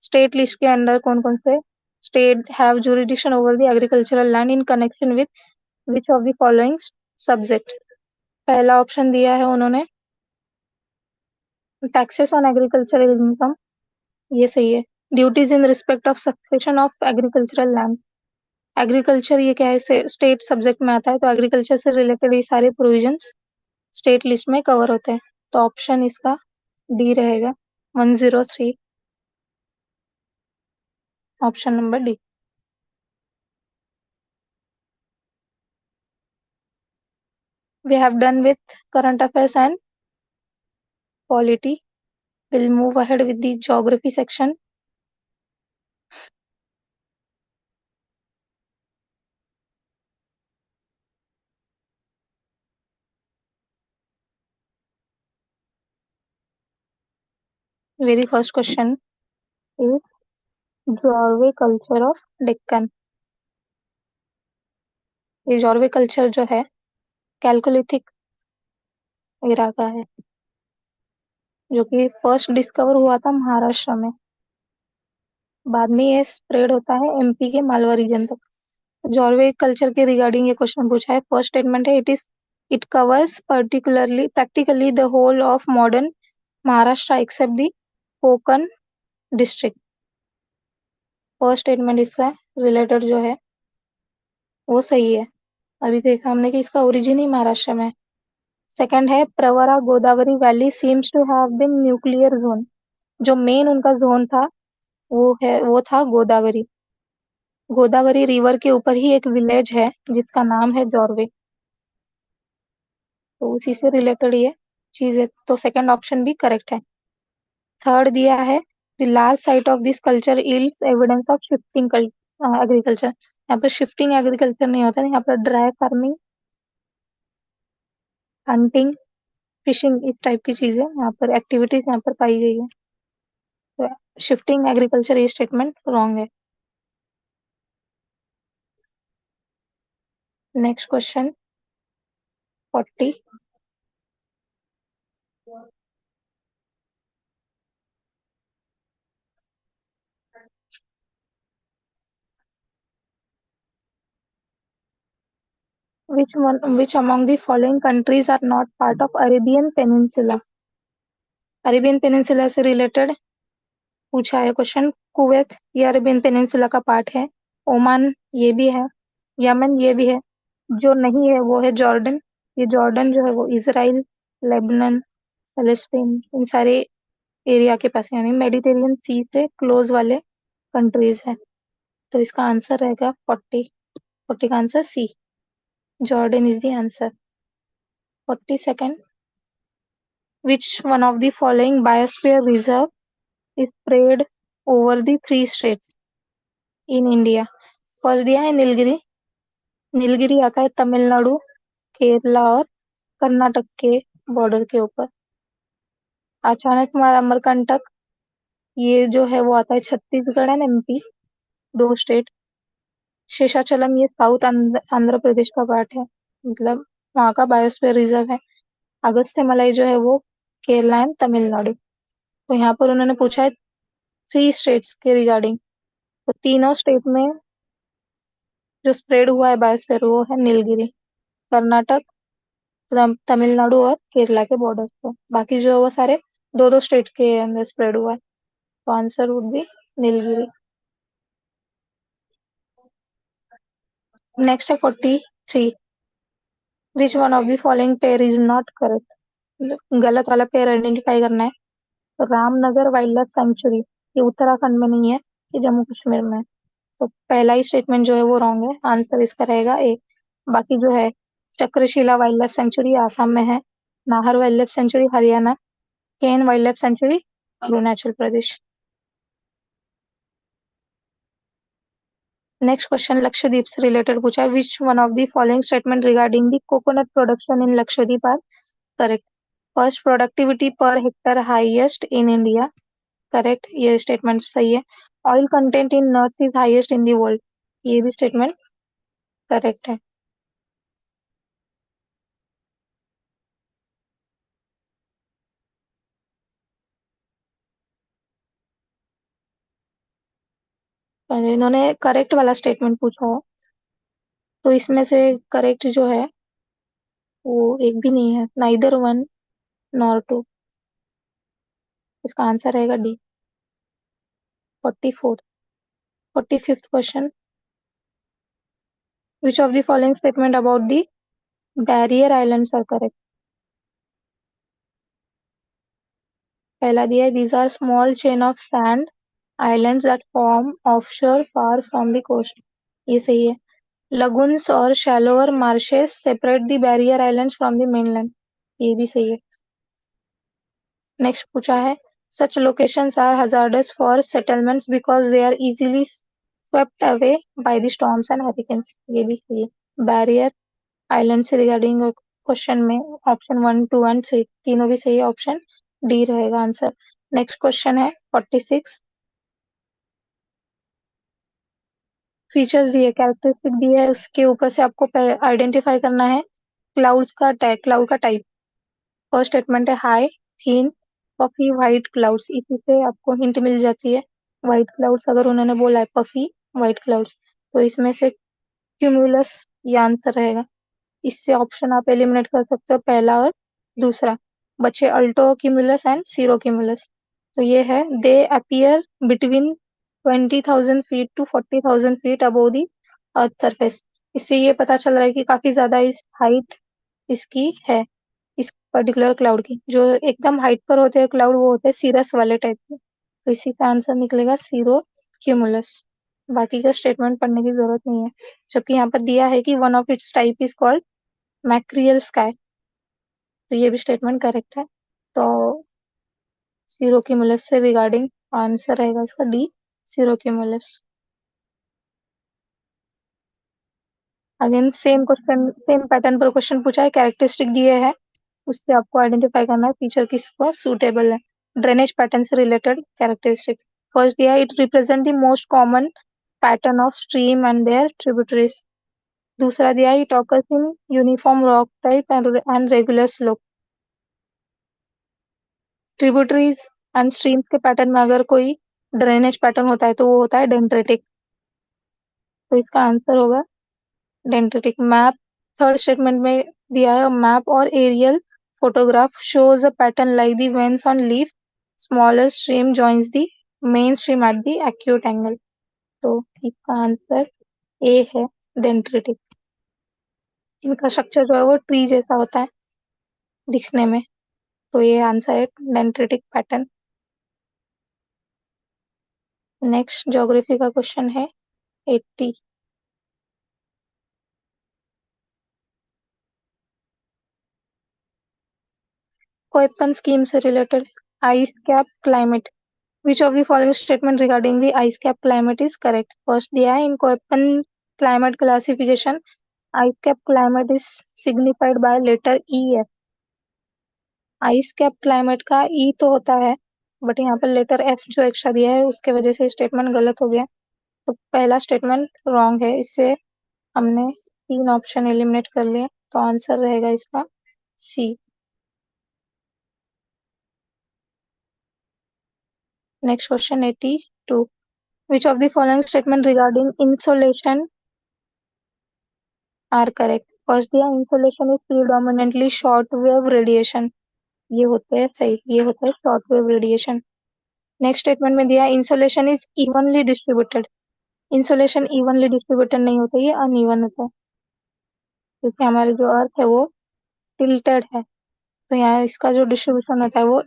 स्टेट लिस्ट के अंदर कौन कौन से state have jurisdiction over the agricultural land in connection with which of the following subject. पहला ऑप्शन दिया है उन्होंने टैक्सेस ऑन एग्रीकल्चरल इनकम, ये सही है। Duties in respect of succession of agricultural land, agriculture ये क्या है, स्टेट सब्जेक्ट में आता है, तो एग्रीकल्चर से रिलेटेड ये सारे प्रोविजंस स्टेट लिस्ट में कवर होते हैं, तो ऑप्शन इसका डी रहेगा 103, option number D. We have done with current affairs and polity. We'll move ahead with the geography section. Very first question is Jorwe culture of Deccan. ये Jorwe culture जो है chalcolithic era का है, जो कि फर्स्ट डिस्कवर हुआ था महाराष्ट्र में, बाद में ये स्प्रेड होता है एमपी के मालवा रीजन तक। जॉर्वे कल्चर के रिगार्डिंग ये क्वेश्चन पूछा है। फर्स्ट स्टेटमेंट है it covers particularly practically the whole of modern Maharashtra except the Konkan district. First statement इसका रिलेटेड जो है वो सही है, अभी देखा हमने कि इसका ओरिजिन ही महाराष्ट्र में है। सेकंड है Pravara Godavari valley seems to have been nuclear zone, जो मेन उनका जोन था वो था गोदावरी। गोदावरी रिवर के ऊपर ही एक विलेज है जिसका नाम है जॉर्वे, तो उसी से रिलेटेड ये चीज है, तो सेकंड ऑप्शन भी करेक्ट है। थर्ड दिया है the large site of this culture ills evidence of shifting agriculture. यहाँ पर शिफ्टिंग एग्रीकल्चर नहीं होता है, यहाँ पर ड्राई फार्मिंग, हंटिंग, फिशिंग, इस टाइप की चीजें यहाँ पर एक्टिविटीज यहाँ पर पाई गई है, तो शिफ्टिंग एग्रीकल्चर ये स्टेटमेंट रॉन्ग है। Next question 40, which among the following countries are not part of Arabian Peninsula? Arabian peninsula से रिलेटेड पूछा है क्वेश्चन। कुवैत ये अरेबियन पेनिनसुला का पार्ट है, ओमान ये भी है, यमन ये भी है, जो नहीं है वो है जॉर्डन। ये जॉर्डन जो है वो इजराइल, लेबनान, फलस्तीन, इन सारे एरिया के पास, यानी मेडिटेरियन सी से क्लोज वाले कंट्रीज है, तो इसका आंसर रहेगा 40। 40 का answer C, Jordan is the answer. 42nd, which one of the following biosphere reserve is spread over the 3 states in India? First दिया है नीलगिरी। नीलगिरी आता है तमिलनाडु, केरला और कर्नाटक के बॉर्डर के ऊपर। अचानक अमरकंटक ये जो है वो आता है Chhattisgarh and MP, 2 state. Seshachalam ये साउथ आंध्र प्रदेश का पार्ट है, मतलब वहाँ का बायोस्फीयर रिजर्व है। अगस्त्य मलाई जो है वो केरला एंड तमिलनाडु। तो यहाँ पर उन्होंने पूछा है 3 स्टेट्स के रिगार्डिंग। तो तीनों स्टेट में जो स्प्रेड हुआ है बायोस्फीयर वो है नीलगिरी, कर्नाटक, तमिलनाडु और केरला के बॉर्डर पे। बाकी जो है वो सारे दो दो स्टेट के अंदर स्प्रेड हुआ है। तो answer would be Nilgiri. Next है 43। विच one of the following pair is not correct. गलत वाला पेयर आइडेंटिफाई करना है। तो रामनगर वाइल्ड लाइफ सेंचुरी ये उत्तराखंड में नहीं है, ये जम्मू कश्मीर में है। तो पहला ही स्टेटमेंट जो है वो रॉन्ग है, आंसर इसका रहेगा ए। बाकी जो है Chakrashila wild life sanctuary Assam में है, Nahar wild life sanctuary Haryana, Kane wild life sanctuary Arunachal Pradesh. Next question Lakshadweep से रिलेटेड पूछा है। Which one of the following statement regarding the coconut production in Lakshadweep are correct. First, productivity per hectare highest in India. Correct, ये statement सही है। Oil content in nuts is highest in the world. ये भी statement correct है। और इन्होंने correct वाला statement पूछा है, तो इसमें से करेक्ट जो है वो एक भी नहीं है, नाइदर वन नॉर टू। इसका आंसर रहेगा D, 44। 45th question. Which of the following statement about the barrier islands are correct. पहला दिया है these are small chain of sand islands that form offshore far from the coast. ये सही है। Lagoons और shallower marshes separate the barrier islands from the mainland. ये भी सही है। नेक्स्ट पूछा है such locations are hazardous for settlements because they are easily swept away by the storms and hurricanes। ये भी सही है। बैरियर आइलैंड से रिगार्डिंग क्वेश्चन में ऑप्शन 1, 2 एंड 3 तीनों भी सही है, ऑप्शन डी रहेगा आंसर। नेक्स्ट क्वेश्चन है 46। फीचर्स दिए, कैरेक्टरिस्टिक दिए है, उसके ऊपर से आपको आइडेंटिफाई करना है क्लाउड्स का टैग, क्लाउड का टाइप। फर्स्ट स्टेटमेंट है हाई, थीन, पफी, व्हाइट क्लाउड्स। इसी से आपको हिंट मिल जाती है। व्हाइट क्लाउड्स अगर उन्होंने बोला है पफी व्हाइट क्लाउड्स, तो इसमें से क्यूमुलस ये आंसर रहेगा। इससे ऑप्शन आप एलिमिनेट कर सकते हो, पहला और दूसरा। बचे altocumulus and cirrocumulus. तो ये है they appear between 20,000 feet to 40,000 feet above the earth surface. इससे ये पता चल रहा है कि काफी ज्यादा इस हाइट इसकी है, इस पर्टिकुलर क्लाउड की। जो एकदम हाइट पर होते हैं क्लाउड वो होते हैं सीरस वाले टाइप के। तो इसी का आंसर निकलेगा सीरो क्यूमुलस। बाकी का स्टेटमेंट पढ़ने की जरूरत नहीं है। जबकि यहाँ पर दिया है कि one of its type is called mackerel sky. तो ये भी स्टेटमेंट करेक्ट है। तो सीरो क्यूमुलस से रिगार्डिंग आंसर रहेगा इसका D, cirrocumulus. Again same question, same pattern पर क्वेश्चन पूछा है, कैरेक्टरिस्टिक दिए है, उससे आपको आइडेंटिफाई करना है फीचर किसको सूटेबल है। ड्रेनेज पैटर्न से रिलेटेड कैरेक्टरिस्टिक्स। फर्स्ट दिया है it represent the most common pattern of stream and their tributaries. दूसरा दिया है it occurs in uniform rock type and regular slope. Tributaries and streams के पैटर्न में अगर कोई ड्रेनेज पैटर्न होता है तो वो होता है डेंड्रेटिक। तो इसका आंसर होगा डेंड्रेटिक। मैप, थर्ड स्टेटमेंट में दिया है मैप और aerial photograph shows a pattern like the veins on leaf, smaller stream joins the main stream at the acute angle। तो इसका आंसर ए है, डेंड्रिटिक। इनका स्ट्रक्चर जो है वो ट्री जैसा होता है दिखने में। तो ये आंसर है डेंड्रिटिक पैटर्न। नेक्स्ट ज्योग्राफी का क्वेश्चन है 80। कोयपन स्कीम से related ice cap climate. Which of the following statement regarding the ice cap climate is correct? First दिया है in Köppen climate classification, ice cap climate is signified by letter E है। ice cap climate का E तो होता है, but यहाँ पर letter F जो एक्स्ट्रा दिया है उसके वजह से स्टेटमेंट गलत हो गया। तो पहला स्टेटमेंट रॉन्ग है, इससे हमने 3 ऑप्शन एलिमिनेट कर लिए। तो आंसर रहेगा इसका C. Next question 82, which of the following statement regarding insolation are correct? First दिया insolation is predominantly short wave radiation, ये होते हैं सही, ये होता है short wave radiation. Next statement में दिया insolation is evenly distributed, insolation evenly distributed नहीं होता, ये अनइवन होता है, क्योंकि हमारे जो अर्थ है वो टिल्टेड है, तो यहाँ इसका जो डिस्ट्रीब्यूशन होता है वो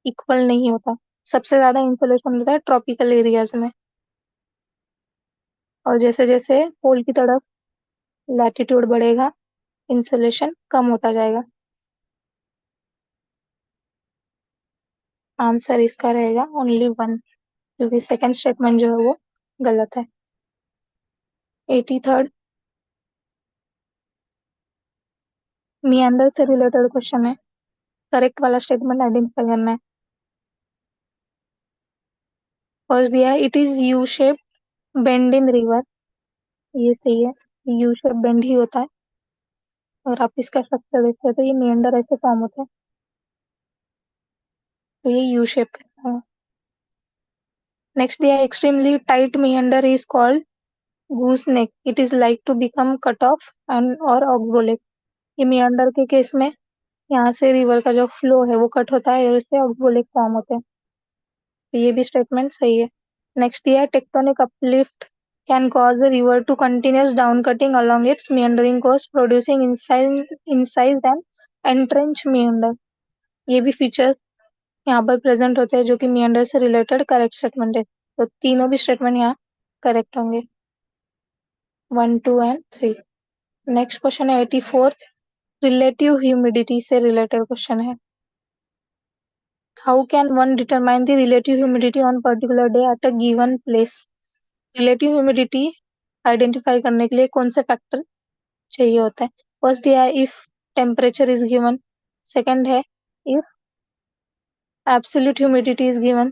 इक्वल नहीं होता। सबसे ज्यादा इंसोलेशन होता है ट्रॉपिकल एरियाज में, और जैसे जैसे पोल की तरफ लैटिट्यूड बढ़ेगा इंसोलेशन कम होता जाएगा। आंसर इसका रहेगा ओनली वन, क्योंकि सेकंड स्टेटमेंट जो है वो गलत है। 83rd मियांडर से रिलेटेड क्वेश्चन है, करेक्ट वाला स्टेटमेंट आइडेंटिफाई करना है। फर्स्ट दिया है it is U shape bend in river, ये सही है, यू शेप बेंड ही होता है। अगर आप इसका स्ट्रक्चर देखते हैं तो ये मियांडर ऐसे फॉर्म होता है, तो ये यू शेप का है। नेक्स्ट दिया है extremely tight meander is called goose neck, it is like to become cut off and और ऑक्सबोलेक, ये मियांडर के केस में यहाँ से रिवर का जो फ्लो है वो कट होता है और इससे ऑक्सबोलेक फॉर्म होते हैं, तो ये भी स्टेटमेंट सही है। नेक्स्ट दिया है tectonic uplift can cause a river to continuous downcutting along its meandering course, producing incised and entrenched meander, ये भी फीचर्स यहाँ पर प्रेजेंट होते हैं जो कि meander से रिलेटेड करेक्ट स्टेटमेंट है, तो तीनों भी स्टेटमेंट यहाँ करेक्ट होंगे, 1, 2 एंड 3। नेक्स्ट क्वेश्चन है 84th, रिलेटिव ह्यूमिडिटी से रिलेटेड क्वेश्चन है। How can one determine the relative humidity on particular day at a given place? Relative humidity identify करने के लिए कौन से फैक्टर चाहिए होता है? फर्स्ट दिया है if temperature is given, second है if absolute humidity is given,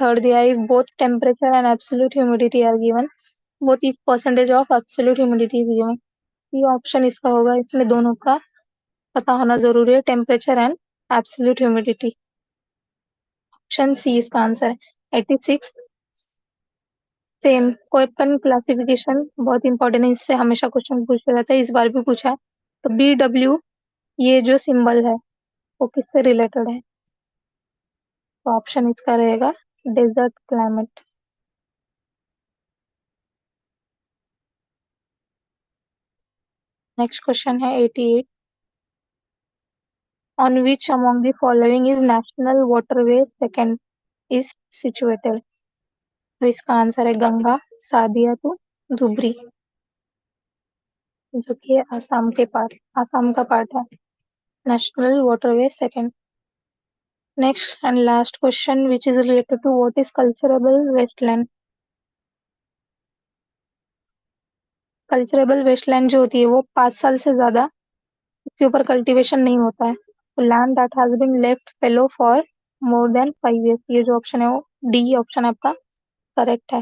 third दिया है if both temperature and absolute humidity are given, fourth if percentage of absolute humidity is given. ये ऑप्शन इसका होगा, इसमें दोनों का पता होना जरूरी है, temperature and absolute humidity. Option C इसका आंसर है। 86 सेम कोएपन क्लासिफिकेशन बहुत इंपॉर्टेंट है, इससे हमेशा क्वेश्चन पूछा जाता है, इस बार भी पूछा है। तो BW ये जो सिंबल है वो किससे रिलेटेड है? तो ऑप्शन इसका रहेगा डेजर्ट क्लाइमेट। नेक्स्ट क्वेश्चन है 88, on which among the following is national waterway second is situated? तो इसका आंसर है गंगा, सादिया टू धुबरी, जो कि आसाम के पार्ट, आसाम का पार्ट है, national waterway second. Next and last question which is related to what is culturable wasteland? Culturable wasteland जो होती है वो 5 साल से ज्यादा उसके ऊपर कल्टीवेशन नहीं होता है, तो land that has been left fallow for more than 5 years, ये जो ऑप्शन है वो डी ऑप्शन आपका करेक्ट है।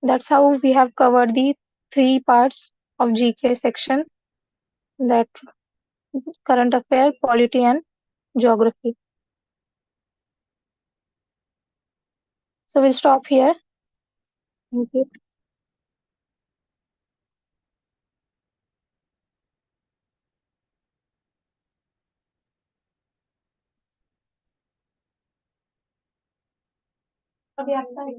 That's how we have covered the 3 parts of GK section, that current affair, polity and geography. So we'll stop here. Thank you. अभी आता है।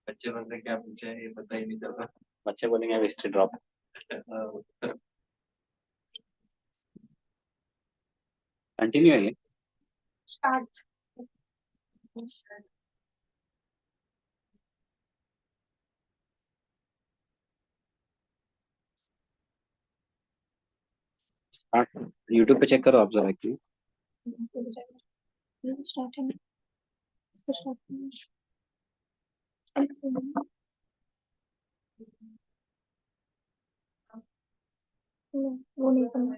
बच्चे बोल रहे क्या पूछा है ये पता ही नहीं चल रहा। बच्चे बोलेंगे अब हिस्ट्री ड्रॉप। कंटिन्यू है ये। स्टार्ट। यूट्यूब पे चेक करो आप जरा एक्चुअली। स्टार्टिंग। वो नहीं करना।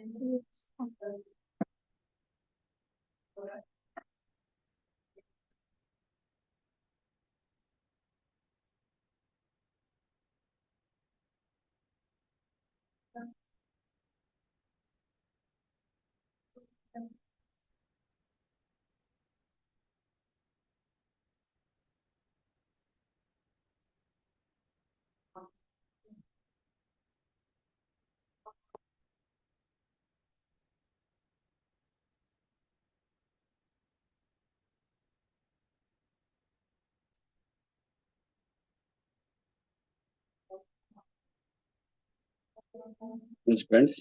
फ्रेंड्स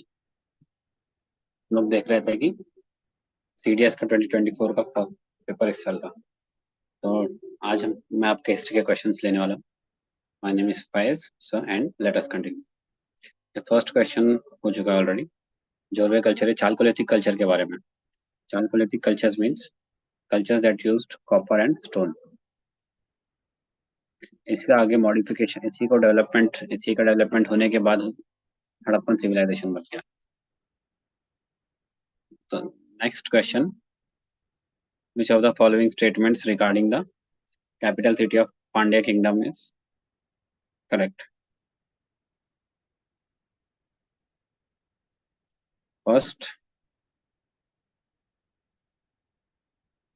लोग देख रहे थे कि सीडीएस का 2024 का पेपर इस साल का। तो आज मैं आपके हिस्ट्री के क्वेश्चंस लेने वाला हूँ। My name is Faiz sir and let us continue. First question हो चुका है ऑलरेडी। जोरवे कल्चर है चालकोलिथिक कल्चर के बारे में। Chalcolithic cultures means cultures that used copper and stone. इसका आगे मॉडिफिकेशन इसी का डेवलपमेंट होने के बाद हड़प्पन सिविलाइजेशन बन गया। तो next question, which of the following statements regarding the capital city of Pandya kingdom is correct? First,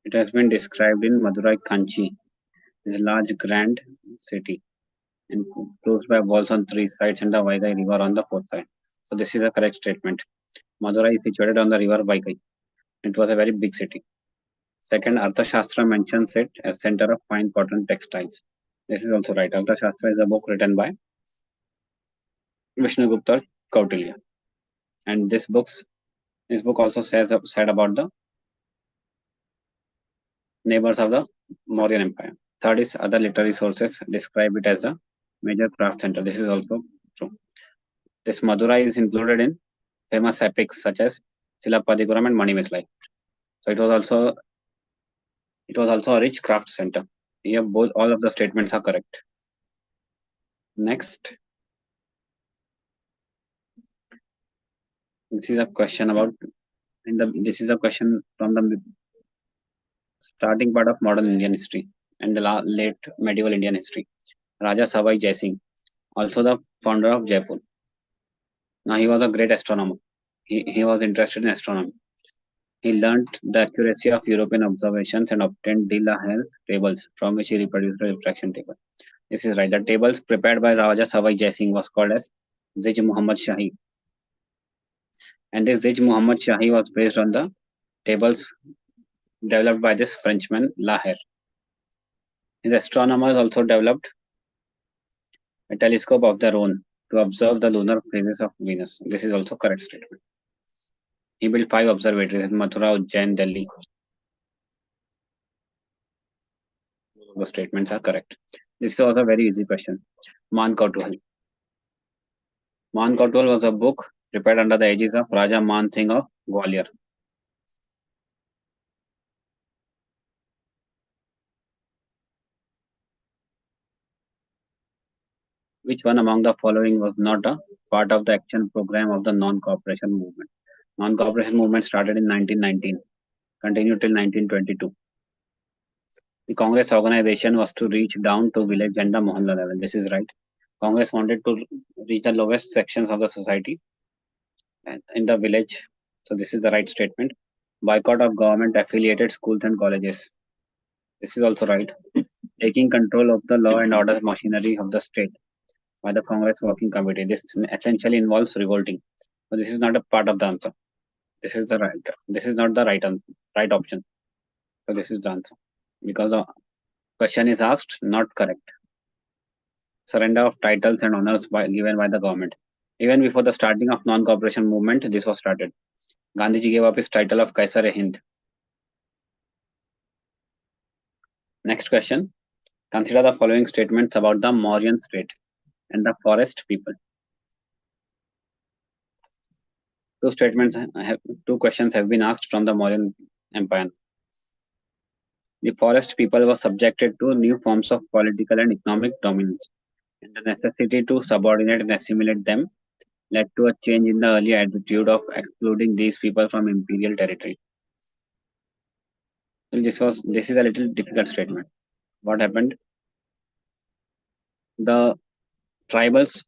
it has been described in Madurai Kanchi as a large grand city and closed by walls on three sides and the Vaigai river on the fourth side. So this is a correct statement. Madurai is situated on the river Vaigai. It was a very big city. Second, Arthashastra mentions it as center of fine cotton textiles. This is also right. Arthashastra is a book written by Vishnugupta Kautilya, and this book also said about the neighbors of the Mauryan Empire. Third is other literary sources describe it as a major craft center. This is also true. This Madurai is included in famous epics such as Silappatikuram and Manimekalai. So it was also a rich craft center. Here all of the statements are correct. Next, this is a question from the starting part of modern Indian history and the late medieval Indian history. Raja Savai Jai Singh, also the founder of Jaipur. Now he was a great astronomer. He was interested in astronomy. He learnt the accuracy of European observations and obtained de la Hale tables, from which he reproduced a refraction table. This is right. The tables prepared by Raja Savai Jai Singh was called as Zij Muhammad Shahi. And this Zij Muhammad Shahi was based on the tables developed by this Frenchman Laher. His astronomers also developed a telescope of their own to observe the lunar phases of Venus. This is also correct statement. He built 5 observatories in Mathura, Ujjain, Delhi. The statements are correct. This was a very easy question. Man Kautuhal. Man Kautuhal was a book prepared under the aegis of Raja Man Singh of Gwalior. Which one among the following was not a part of the action program of the non-cooperation movement? Non-cooperation movement started in 1919, continued till 1922. The Congress organization was to reach down to village and the mohalla level. This is right. Congress wanted to reach the lowest sections of the society and in the village. So this is the right statement. Boycott of government affiliated schools and colleges. This is also right. Taking control of the law and order machinery of the state by the Congress Working Committee. This essentially involves revolting. But this is not a part of the answer. This is the right. This is not the right option. So this is the answer because the question is asked, not correct. Surrender of titles and honors given by the government. Even before the starting of non-cooperation movement, this was started. Gandhiji gave up his title of Kaisar-e-Hind. Next question. Consider the following statements about the Mauryan state and the forest people. Two statements have, two questions have been asked from the Mauryan Empire. The forest people were subjected to new forms of political and economic dominance, and the necessity to subordinate and assimilate them led to a change in the early attitude of excluding these people from imperial territory. Well, this is a little difficult statement. What happened? The tribals,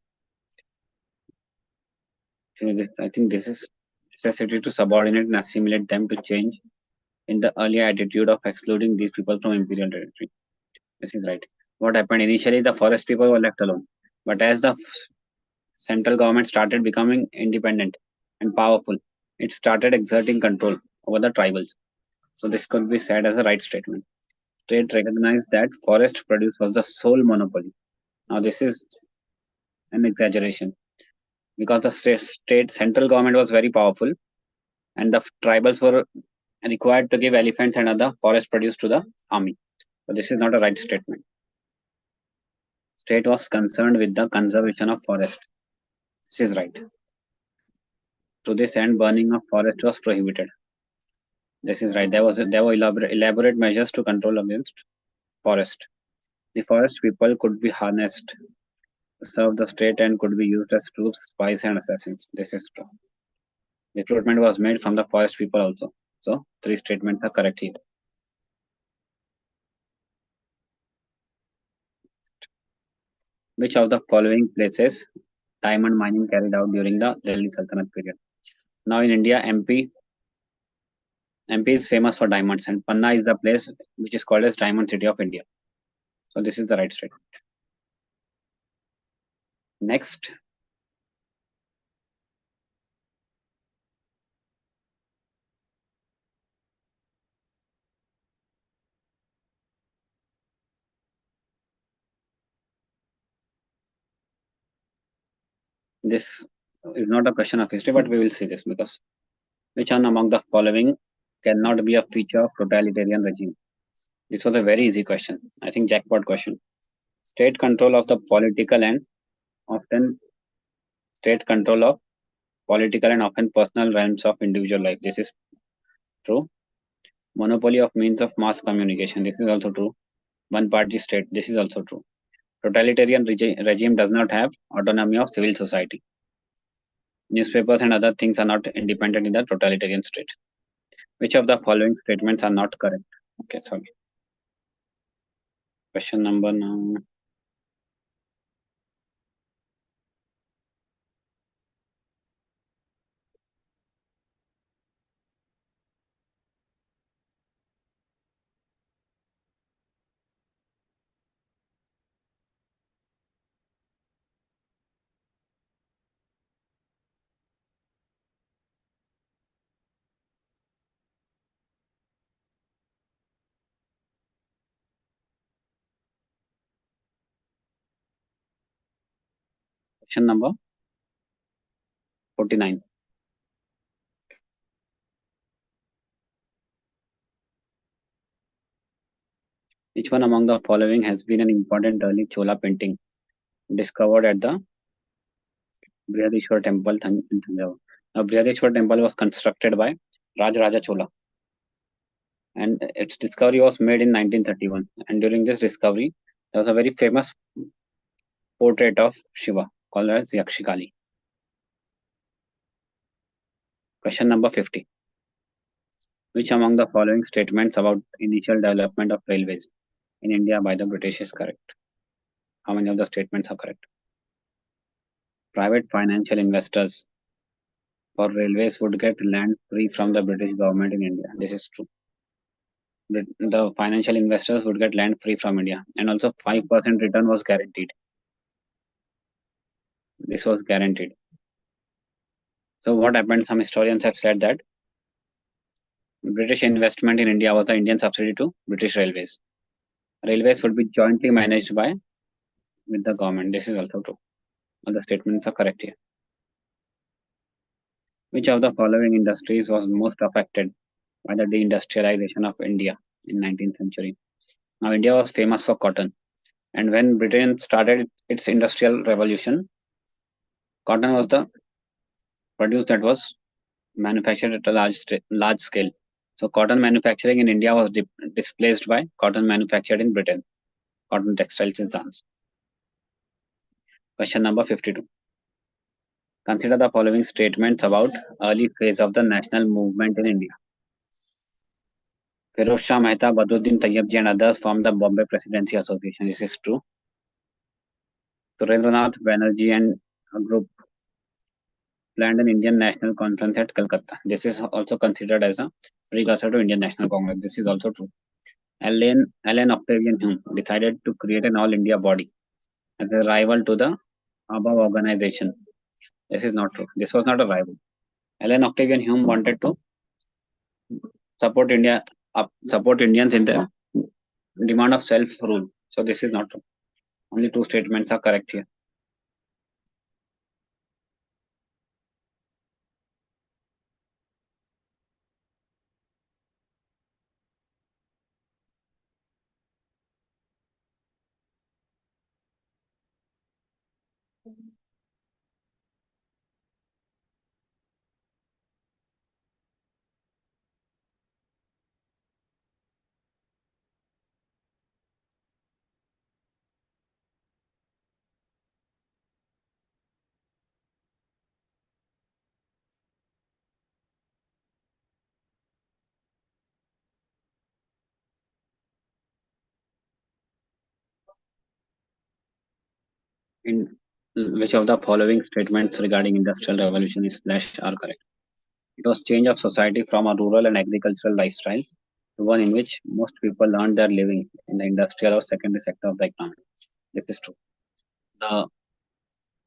I think this is necessity to subordinate and assimilate them to change in the early attitude of excluding these people from imperial territory. This is right. What happened initially? The forest people were left alone, but as the central government started becoming independent and powerful, it started exerting control over the tribals. So this could be said as a right statement. State recognized that forest produce was the sole monopoly. Now this is an exaggeration because the state central government was very powerful and the tribals were required to give elephants and other forest produce to the army. So this is not a right statement. State was concerned with the conservation of forest. This is right. To this end, burning of forest was prohibited. This is right. There were elaborate measures to control against forest. The forest people could be harnessed to serve the state and could be used as troops, spies, and assassins. This is true. Recruitment was made from the forest people also. So three statements are correct here. Which of the following places diamond mining carried out during the Delhi Sultanate period? Now in India, MP is famous for diamonds, and Panna is the place which is called as Diamond City of India. So this is the right statement. Next, this is not a question of history, but we will see this because which one among the following cannot be a feature of totalitarian regime? This was a very easy question. I think jackpot question. State control of the political and often state control of political and often personal realms of individual life. This is true. Monopoly of means of mass communication. This is also true. One party state. This is also true. Totalitarian regime does not have autonomy of civil society. Newspapers and other things are not independent in the totalitarian state. Which of the following statements are not correct? Okay, sorry. Question number now. Question number 49. Which one among the following has been an important early Chola painting discovered at the Brihadishwar temple in Tanjavur? Now, Brihadishwar temple was constructed by Rajaraja Chola, and its discovery was made in 1931. And during this discovery, there was a very famous portrait of Shiva called as Yakshikali. Question number 50. Which among the following statements about initial development of railways in India by the British is correct? How many of the statements are correct? Private financial investors for railways would get land free from the British government in India. This is true. The financial investors would get land free from India, and also 5% return was guaranteed. This was guaranteed. So what happened? Some historians have said that British investment in India was the Indian subsidy to British Railways. Railways would be jointly managed by with the government. This is also true. All the statements are correct here. Which of the following industries was most affected by the deindustrialization of India in 19th century? Now, India was famous for cotton, and when Britain started its industrial revolution, cotton was the produce that was manufactured at a large scale. So, cotton manufacturing in India was displaced by cotton manufactured in Britain. Cotton textiles is the answer. Question number 52. Consider the following statements about early phase of the national movement in India. Firoz Shah Mehta, Badruddin Tayyabji and others formed the Bombay Presidency Association. This is true. Surendranath Banerjee and a group planned an Indian National Conference at Calcutta. This is also considered as a precursor to Indian National Congress. This is also true. Allen Octavian Hume decided to create an all India body as a rival to the above organization. This is not true. This was not a rival. Allen Octavian Hume wanted to support support Indians in the demand of self-rule. So this is not true. Only two statements are correct here. In which of the following statements regarding industrial revolution is slash are correct? It was change of society from a rural and agricultural lifestyle to one in which most people earned their living in the industrial or secondary sector of the economy. This is true. The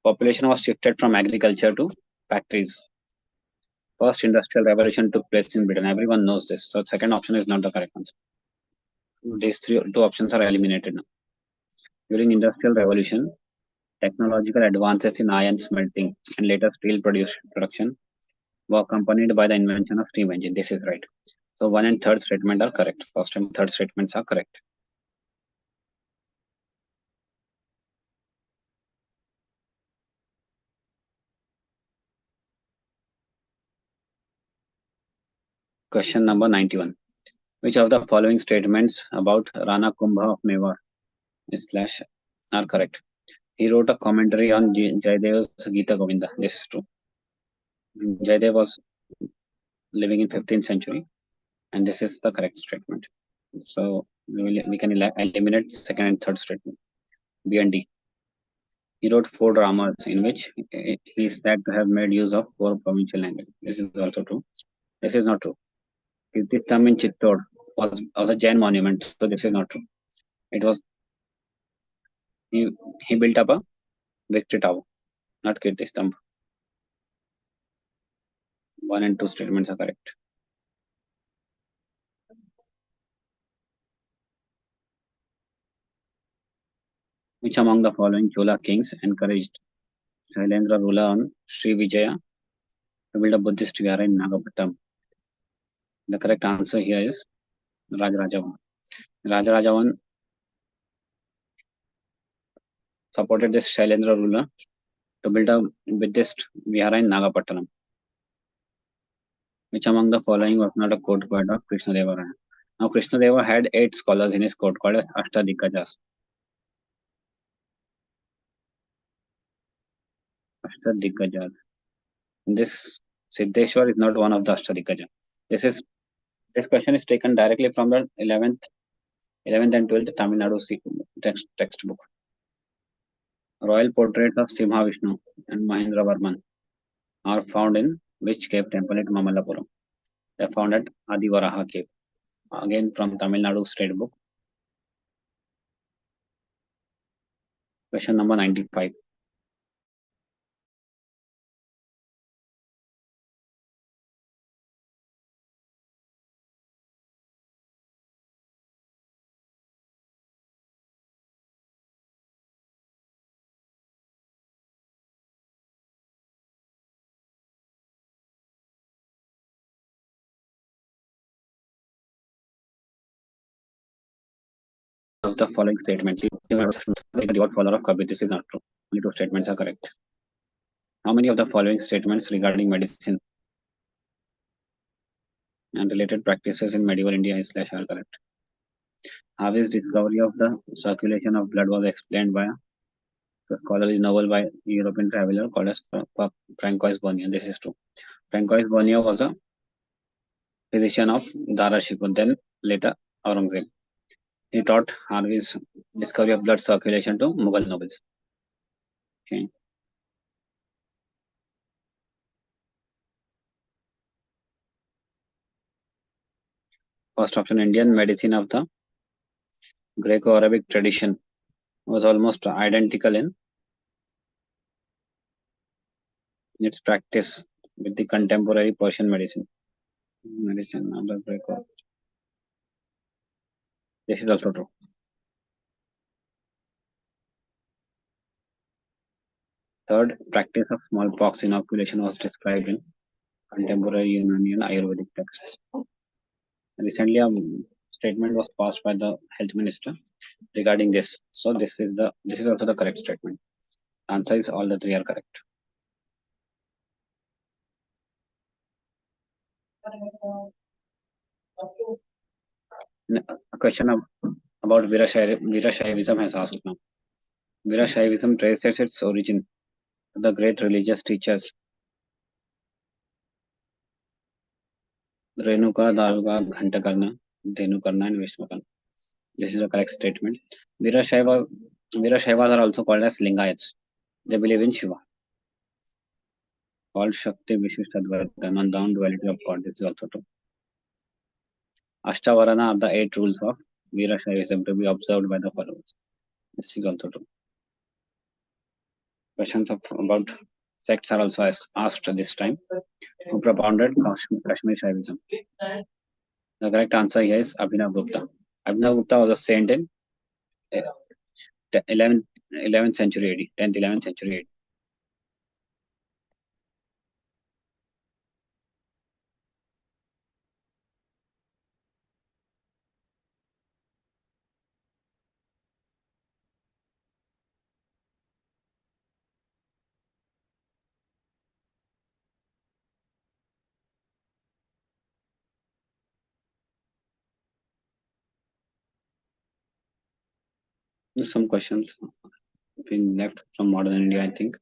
population was shifted from agriculture to factories. First industrial revolution took place in Britain. Everyone knows this. So second option is not the correct answer. These two options are eliminated now. During industrial revolution, technological advances in iron smelting and later steel production were accompanied by the invention of steam engine. This is right. So one and third statement are correct. First and third statements are correct. Question number 91. Which of the following statements about Rana Kumbha of Mewar is slash are correct? He wrote a commentary on Jayadev's Gita Govinda. This is true. Jayadev was living in 15th century, and this is the correct statement. So we can eliminate second and third statement. B and D. He wrote four dramas in which he is said to have made use of four provincial languages. This is also true. This is not true. Kirtistam in Chittor was a Jain monument, so this is not true. It was he, he built up a victory tower, not Kirtistam. One and two statements are correct. Which among the following Chola kings encouraged Shailendra ruler on Sri Vijaya to build a Buddhist vihara in Nagapattinam? The correct answer here is Rajarajavan. Rajarajavan supported this Shailendra ruler to build a Buddhist vihara in Nagapattinam. Which among the following was not a court poet of Krishnadeva Raya? Now, Krishnadeva had 8 scholars in his court called as Ashtadikkajas. Ashtadikkajas. This Siddheshwar is not one of the Ashtadikkajas. This question is taken directly from the 11th and 12th Tamil Nadu textbook. Royal portraits of Simha Vishnu and Mahendra Varman are found in which cave temple at Mamallapuram? They are found at Adivaraha cave. Again from Tamil Nadu state book. Question number 95. of the following statements? The devout follower of Kabir. This is not true. Only two statements are correct. How many of the following statements regarding medicine and related practices in medieval India is slash are correct? Harvey's discovery of the circulation of blood was explained by a scholarly novel by European traveler called as Francois Bonnier. This is true. Francois Bonnier was a physician of Dara Shikoh, then later Aurangzeb. He taught Harvey's discovery of blood circulation to Mughal nobles. Okay. First option, Indian medicine of the Greco-Arabic tradition was almost identical in its practice with the contemporary Persian medicine. Medicine of the Greco. This is also true. Third, practice of smallpox inoculation was described in contemporary Unani and Ayurvedic texts. Recently, a statement was passed by the health minister regarding this. So this is also the correct statement. Answer is all the three are correct. A question about Virashaivism has asked now. Virashaivism traces its origin to the great religious teachers Renuka, Daruka, Ghantakarna, Dhenukarna, and Vishnukarna. This is a correct statement. Virashaivas are also called as Lingayats. They believe in Shiva. Called Shakti Vishishtadvaita, non duality of God. This is also true. Ashtavarana are the 8 rules of Virashaivism to be observed by the followers. This is also true. Questions about sects are also asked this time. Who propounded Kashmir Shaivism? The correct answer here is Abhinav Gupta. Abhinav Gupta was a saint in 11th century AD, 10th, 11th century AD. Some questions been left from modern India, I think.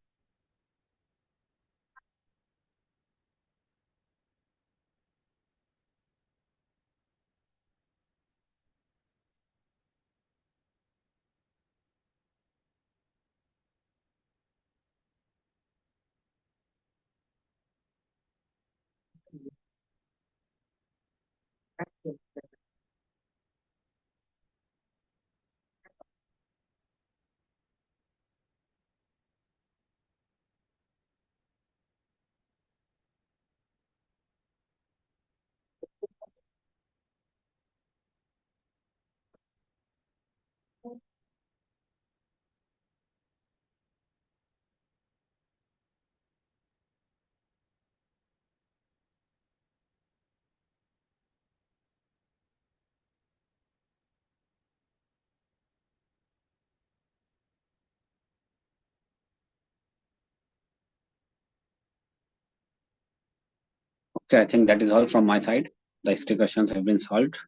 Okay, I think that is all from my side. The history questions have been solved.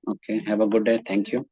Okay, have a good day. Thank you.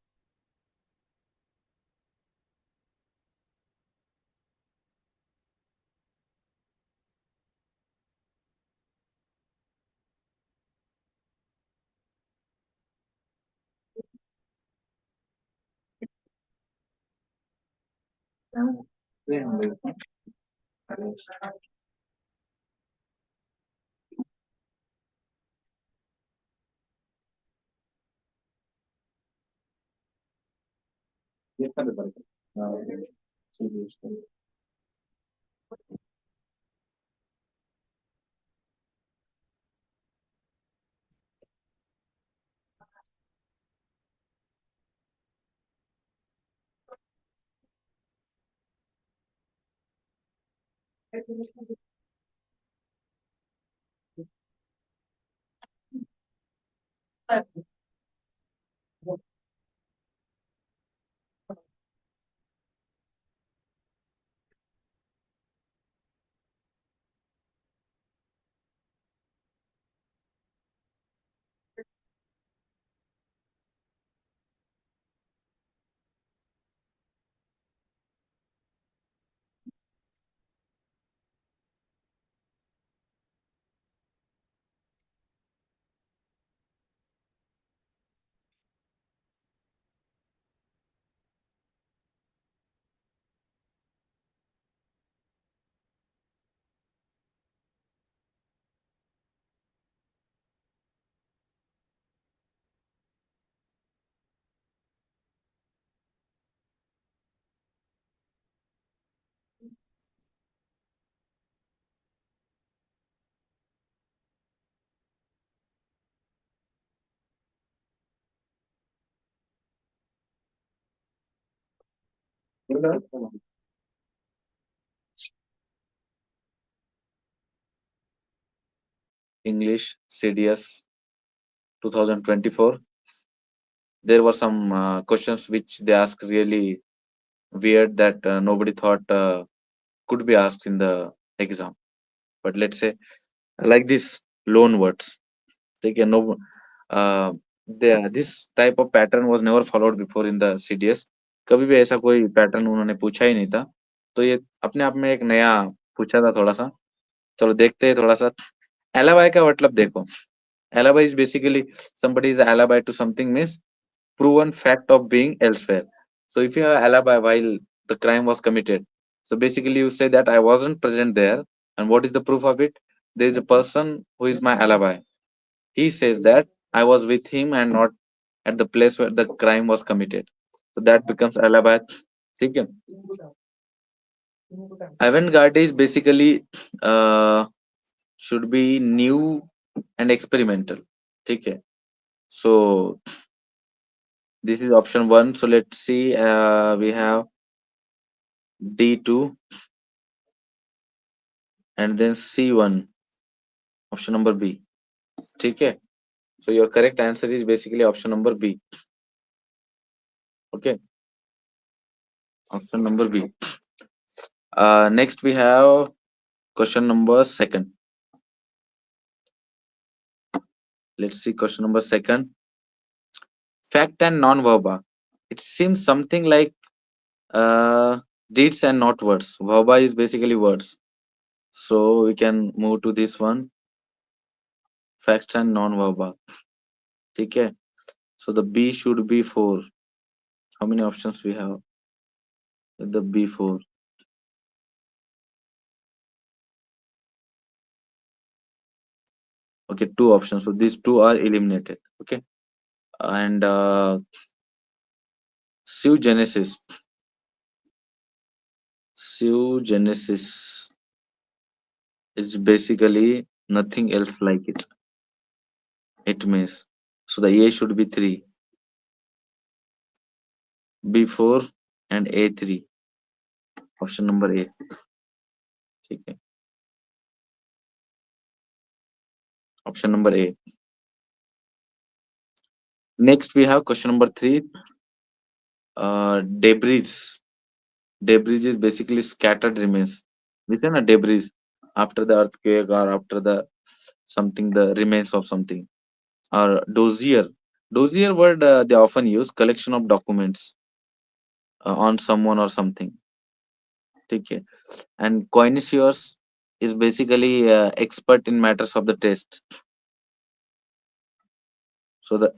English CDS 2024. There were some questions which they asked really weird that nobody thought could be asked in the exam. But let's say like this loan words. They can no this type of pattern was never followed before in the CDS. कभी भी ऐसा कोई pattern उन्होंने पूछा ही नहीं था, तो ये अपने आप में एक नया पूछा था थोड़ा सा। चलो देखते हैं थोड़ा सा। एलाबाई का मतलब देखो, alibi is basically somebody is alibi to something means proven fact of being elsewhere. So if you have alibi while the crime was committed, so basically you say that I wasn't present there, and what is the proof of it? There is a person who is my alibi. He says that I was with him and not at the place where the crime was committed. So that becomes alibi. ठीक है? Avant-garde is basically should be new and experimental. ठीक है? So this is option one. So let's see. We have D2 and then C1. Option number B. Okay. So your correct answer is basically option number B. Okay. Option number B. Next we have question number second. Let's see question number second. Fact and non-verba. It seems something like deeds and not words. Verba is basically words. So we can move to this one. Facts and non-verba. Okay. So the B should be 4. How many options we have? The B4. Okay, 2 options. So these two are eliminated. Okay. And Genesis. Genesis is basically nothing else like it. It means so the A should be 3, B4 and A3. Option number A. Okay. Option number A. Next we have question number 3. Debris. Debris is basically scattered remains. We say na debris after the earthquake or after the something, the remains of something. Or dossier. Dossier word they often use collection of documents on someone or something. Okay. And connoisseurs is basically expert in matters of the taste. So the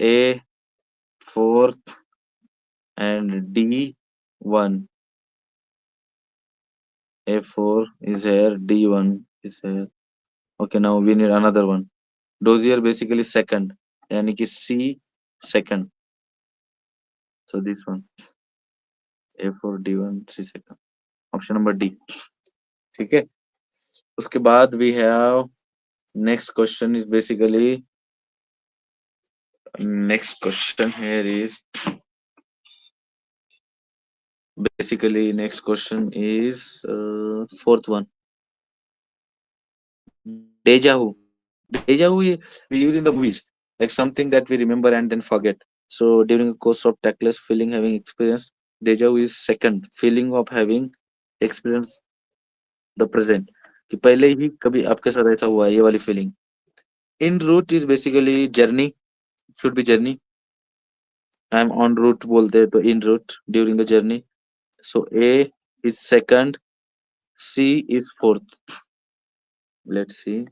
A4 and D1. A4 is here, D1 is here. Okay, now we need another one. Dozier basically second, yani ki C second. So this one, A4 D1 C second. Option number D. ठीक है. उसके बाद we have next question is basically next question here is basically next question is fourth one. Deja vu. Deja vu we use in the movies. like something that we remember and then forget. So during a course of tactless feeling having experienced, deja vu is second feeling of having experienced the present, कि पहले ही कभी आपके साथ ऐसा हुआ है, ये वाली feeling. In route is basically journey, should be journey. I'm on route बोलते हैं तो in route during the journey. So A is second, C is fourth. Let's see.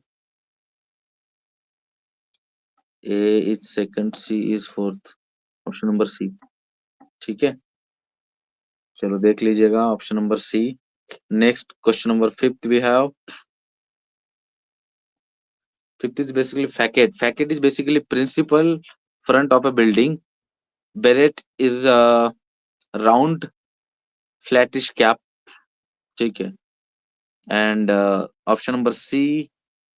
A is second, C is fourth. Option number C. ठीक है, चलो देख लीजिएगा option number C. Next question number fifth we have. Fifth is basically facade. Facade is basically principal front of a building. Beret is a round flattish cap. ठीक है. And option number C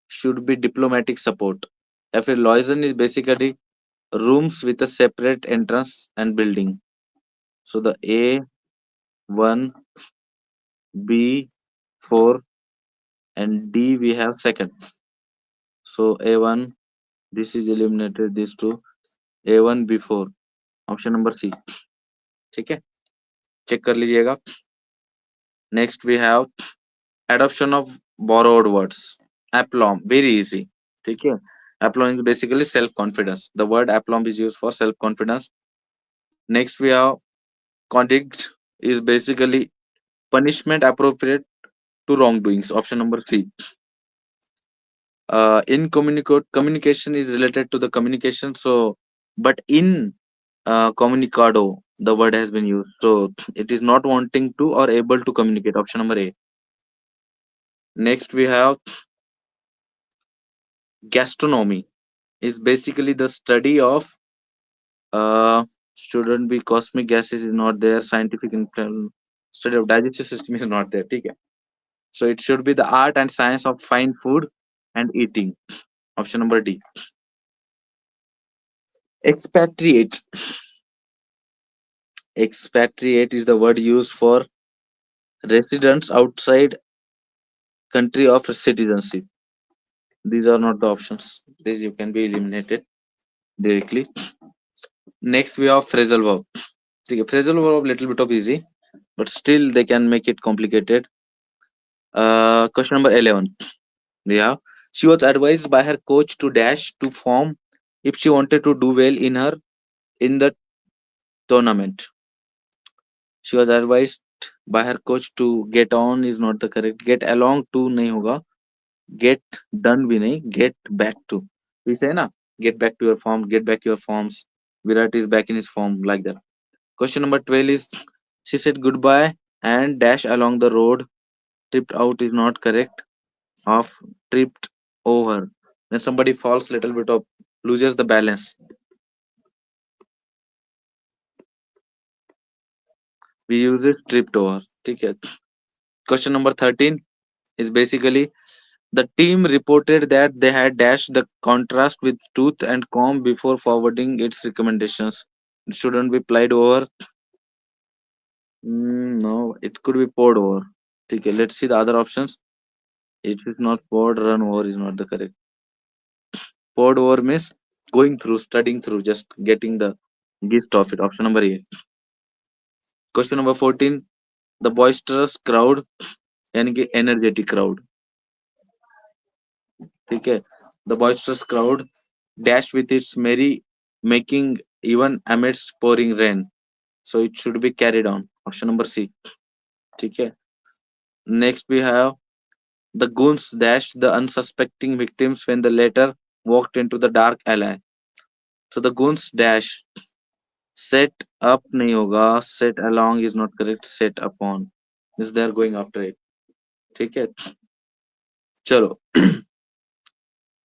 should be diplomatic support. या फिर Loison is basically rooms with a separate entrance and building. So the A1, B4 and D we have second. So A1, this is eliminated, these two. A1, B4. Option number C. ठीक है, check कर लीजिएगा. Next we have adoption of borrowed words. Aplomb, very easy. ठीक है, aplomb is basically self confidence. The word aplomb is used for self confidence. Next we have conduct is basically punishment appropriate to wrongdoings. Option number C. Communication is related to the communication, so but in communicado the word has been used, so it is not wanting to or able to communicate. Option number A. Next we have gastronomy is basically the study of shouldn't be cosmic gases is not there, scientific study of digestive system is not there. ठीक है, so it should be the art and science of fine food and eating. Option number D. Expatriate. Expatriate is the word used for residents outside country of citizenship. These are not the options. These you can be eliminated directly. Next we have phrasal verb. Okay, phrasal verb little bit of easy, but still they can make it complicated. Question number 11. Yeah, she was advised by her coach to dash to form if she wanted to do well in the tournament. She was advised by her coach to get on is not the correct. Get along to नहीं होगा. Get done भी नहीं. Get back to. We say na, get back to your form. Get back your forms. Virat is back in his form like that. Question number 12 is she said goodbye and dash along the road. Tripped out is not correct. Of tripped over. When somebody falls little bit of loses the balance. We use it tripped over. ठीक है. Question number 13 is basically the team reported that they had dashed the contrast with tooth and comb before forwarding its recommendations. It shouldn't be plied over. No, it could be poured over. Okay, let's see the other options. It is not poured, run over is not the correct. Poured over means going through, studying through, just getting the gist of it. Option number A. Question number 14. The boisterous crowd, यानी कि energetic crowd. ठीक है, the boisterous crowd dash with its merry making even amidst pouring rain. So it should be carried on. Option number C. ठीक है. Next we have the goons dashed the unsuspecting victims when the latter walked into the dark alley. So the goons dash. Set up नहीं होगा. Set along is not correct. Set upon is they are going after it. ठीक है. चलो.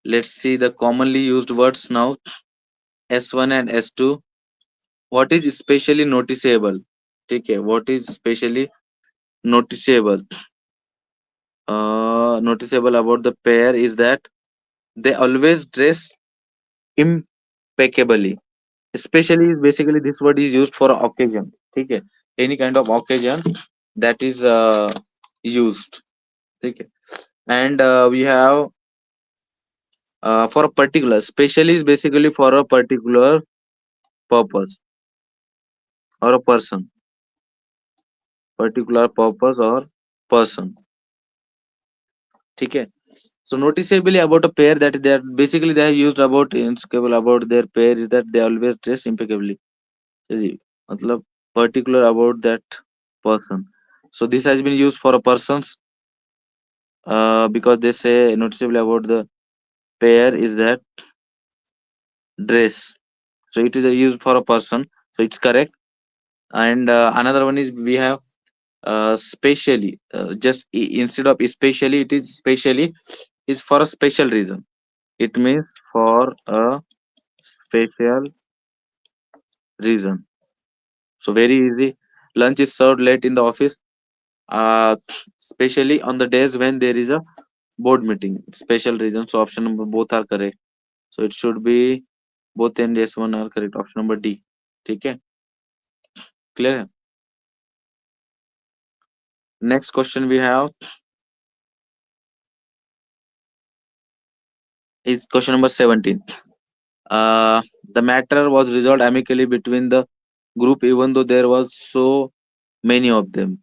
Let's see the commonly used words now. S1 and S2. What is especially noticeable? ठीक है. What is especially noticeable? Noticeable about the pair is that they always dress impeccably. Especially is basically this word is used for occasion. ठीक है. Any kind of occasion that is used. ठीक है. And we have For a particular, specially is basically for a particular purpose or a person, particular purpose or person. ठीक है. So noticeably about a pair that they are basically they are used about inscrutable about their pair is that they always dress impeccably. चलिए, मतलब particular about that person. So this has been used for a person's because they say noticeably about the pair is that dress. So it is a used for a person. So it's correct. And another one is we have specially instead of especially it is specially is for a special reason. It means for a special reason. So very easy. Lunch is served late in the office, uh, especially on the days when there is a board meeting. Special reason. So option number both are correct. So it should be both and yes one are correct. Option number D. ठीक है, clear है. Next question we have is question number 17. Uh, the matter was resolved amicably between the group even though there was so many of them.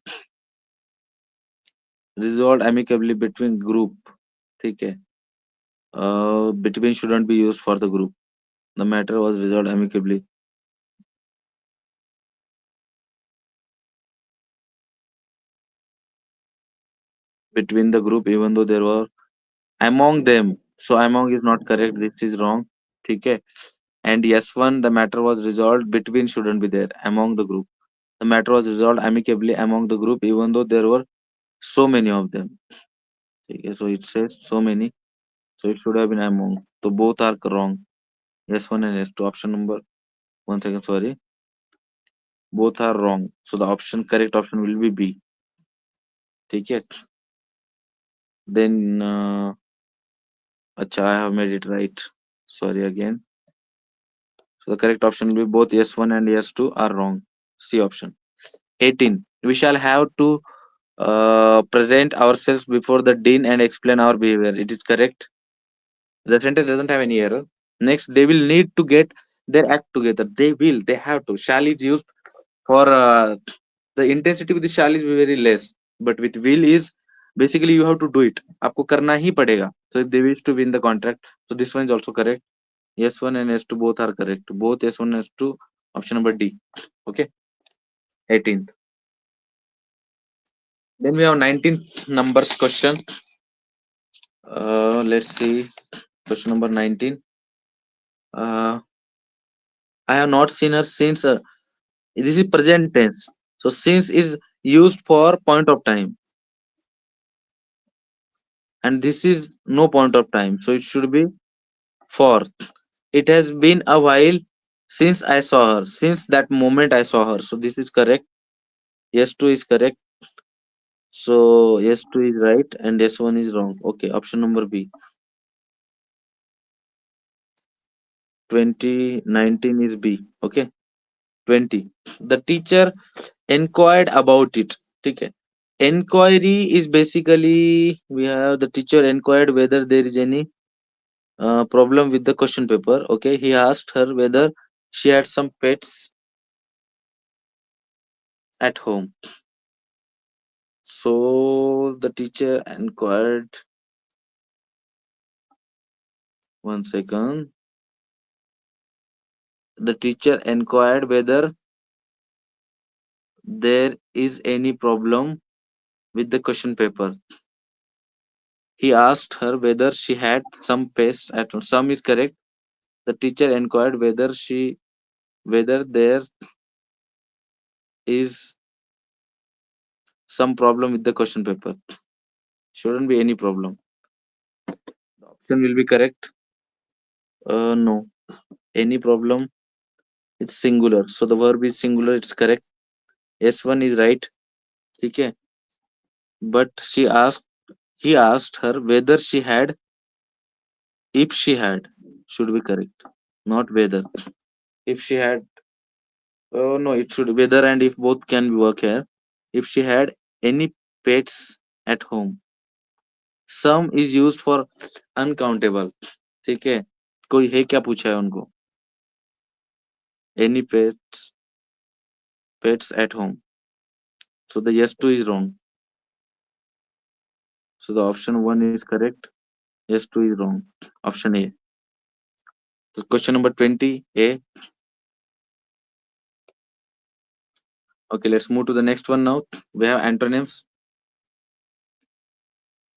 Resolved amicably between group. ठीक है. Between shouldn't be used for the group. The matter was resolved amicably between the group even though there were among them. So among is not correct. This is wrong. ठीक है. And yes one the matter was resolved between shouldn't be there among the group. The matter was resolved amicably among the group even though there were so many of them. ठीक है. So it says so many. So it should have been among. So both are wrong. Yes one and yes two. Option number one second. Sorry, both are wrong. So the option correct option will be B. ठीक है. Then acha, I have made it right. Sorry again. So the correct option will be both yes one and yes two are wrong. C option. 18. We shall have to present ourselves before the dean and explain our behavior. It is correct. The sentence doesn't have any error. Next, they will need to get their act together. They have to. Shall is used for the intensity with the shall is very less, but with will is basically you have to do it. आपको करना ही पड़ेगा. So if they wish to win the contract, so this one is also correct. Yes one and yes two both are correct. Both yes one and yes two. Option number D. Okay. 18th. Then we have 19th numbers question. Let's see. Question number 19. Uh, I have not seen her since. This is present tense. So since is used for point of time, and this is no point of time. So it should be for. It has been a while since I saw her. Since that moment I saw her. So this is correct. Yes two is correct. So yes two is right and yes one is wrong. Okay. Option number B. 2019 is B. Okay. 20. The teacher inquired about it. Okay. Enquiry is basically we have the teacher inquired whether there is any problem with the question paper. Okay. He asked her whether she had some pets at home. So the teacher inquired. One second. The teacher inquired whether there is any problem with the question paper. He asked her whether she had some pets at home. Some is correct. The teacher inquired whether there is some problem with the question paper. Shouldn't be any problem. The option will be correct. No. Any problem? It's singular. So the verb is singular. It's correct. S one is right. Okay. But he asked her whether she had, if she had, should be correct. Not whether. If she had, oh no, it should whether and if both can work here. If she had any pets at home. Some is used for uncountable. ठीक है, कोई है क्या पूछा है उनको? Any pets at home? So the yes two is wrong. So the option 1 is correct. Yes two is wrong. Option A. So question number 20 A. Okay, let's move to the next one now. We have antonyms.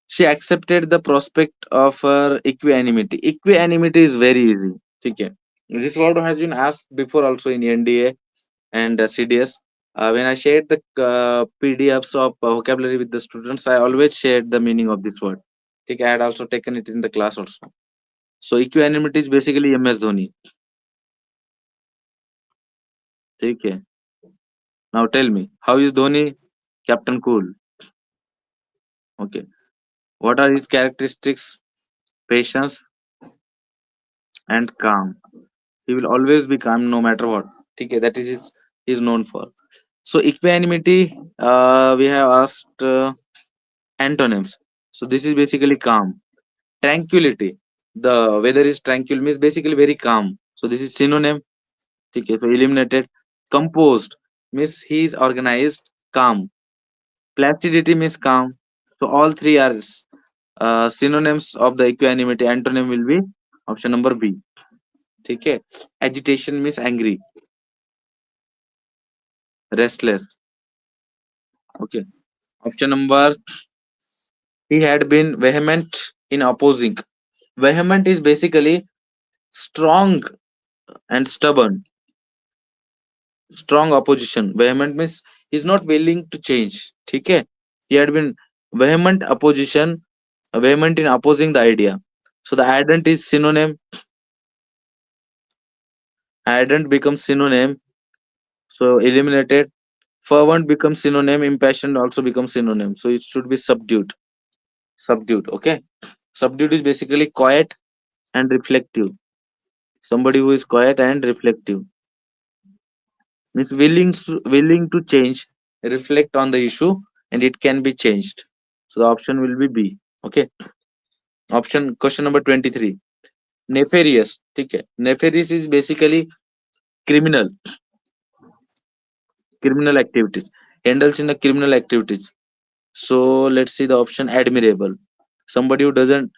She accepted the prospect of her equanimity. Equanimity is very easy. Okay. This word has been asked before also in NDA and CDS. When I shared the PDFs of vocabulary with the students, I always shared the meaning of this word. Okay, I had also taken it in the class also. So equanimity is basically MS Dhoni. Okay. Now tell me, how is Dhoni Captain Cool? Okay. What are his characteristics? Patience and calm. He will always be calm no matter what. Okay, that is his is known for. So equanimity, we have asked antonyms. So this is basically calm. Tranquility. The weather is tranquil means basically very calm. So this is synonym. Okay, so eliminated. Composed means he is organized, calm. Placidity means calm. So all three are synonyms of the equanimity. Antonym will be option number B. Okay. Agitation means angry, restless. Okay. Option number, he had been vehement in opposing. Vehement is basically strong and stubborn. Strong opposition. Vehement means he's not willing to change. Okay. He had been vehement opposition, vehement in opposing the idea. So the ardent is synonym. Ardent becomes synonym. So eliminated. Fervent becomes synonym. Impassioned also becomes synonym. So it should be subdued. Subdued. Okay. Subdued is basically quiet and reflective. Somebody who is quiet and reflective means willing to change, reflect on the issue, and it can be changed. So the option will be B. Okay. Option question number 23. Nefarious. Okay. Nefarious is basically criminal, criminal activities. Handles in the criminal activities. So let's see the option admirable. Somebody who doesn't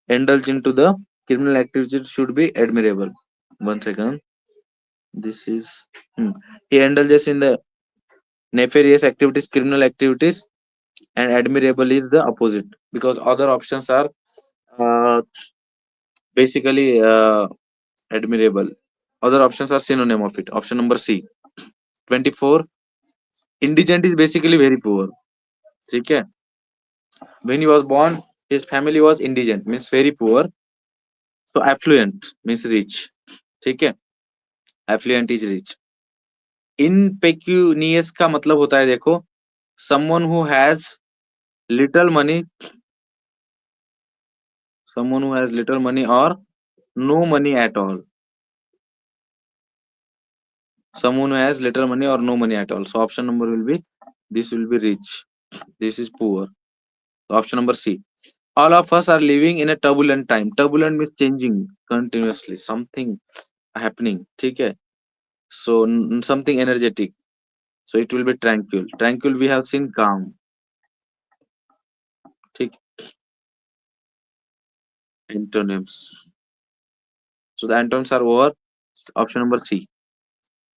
indulge into the criminal activities should be admirable. One second. This is he indulges in the nefarious activities, criminal activities, and admirable is the opposite because other options are uh, basically admirable. Other options are synonym of it. Option number C. 24. Indigent is basically very poor. Okay. When he was born, his family was indigent, means very poor. So affluent means rich. Okay. Affluent is rich. Impecunious का मतलब होता है देखो someone who has little money, someone who has little money or no money at all. Someone who has little money or no money at all. So option number will be this will be rich. This is poor. So option number C. All of us are living in a turbulent time. Turbulent means changing continuously. Something happening. Okay. So something energetic. So it will be tranquil. Tranquil we have seen calm. ठीक. Antonyms. So the antonyms are over. Option number C.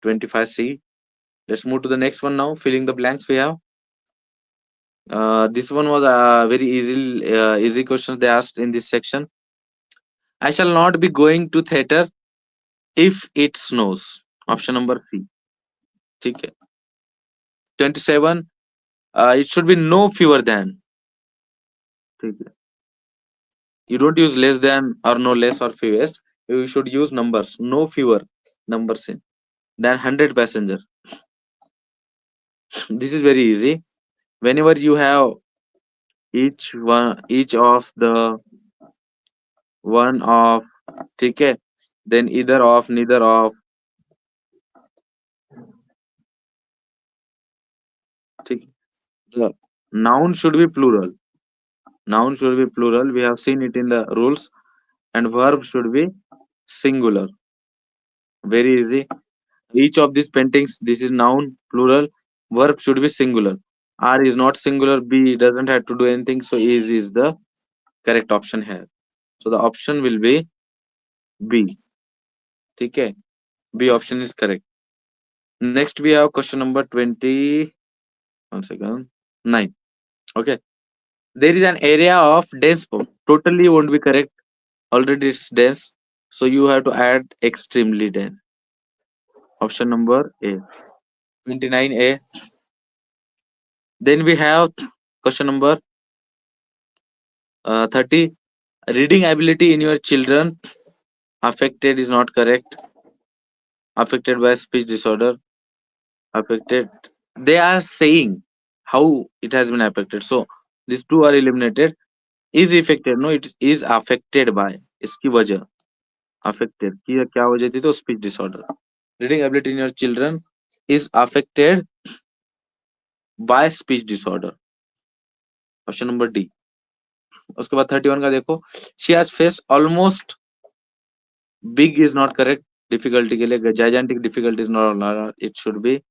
25C. Let's move to the next one now. Filling the blanks we have. This one was very easy questions they asked in this section. I shall not be going to theater if it snows. Option number C. Okay. 27. It should be no fewer than. Okay. You don't use less than or no less or fewest. You should use numbers. No fewer numbers in than 100 passengers. This is very easy. Whenever you have each of the one of, okay, then either of, neither of, okay. The noun should be plural. Noun should be plural. We have seen it in the rules. and verb should be singular. Very easy. Each of these paintings, this is noun, plural, verb should be singular. R is not singular, B doesn't have to do anything, so is the correct option here. So the option will be B. Okay, B option is correct. Next we have question number 20. One second. 9. Okay. There is an area of dense forest. Totally won't be correct. Already it's dense. So you have to add extremely dense. Option number A. 29A. Then we have question number 30. Reading ability in your children affected is not correct. Affected by speech disorder. Affected. They are saying how it has been affected. So these two are eliminated. Is affected. No, it is affected by. इसकी वजह affected की क्या वजह थी तो speech disorder. Reading ability in your children is affected by speech disorder. Option number D. उसके बाद 31 का देखो. She has faced almost. Big is not correct. Difficulty के लिए gigantic difficulty is not. It should be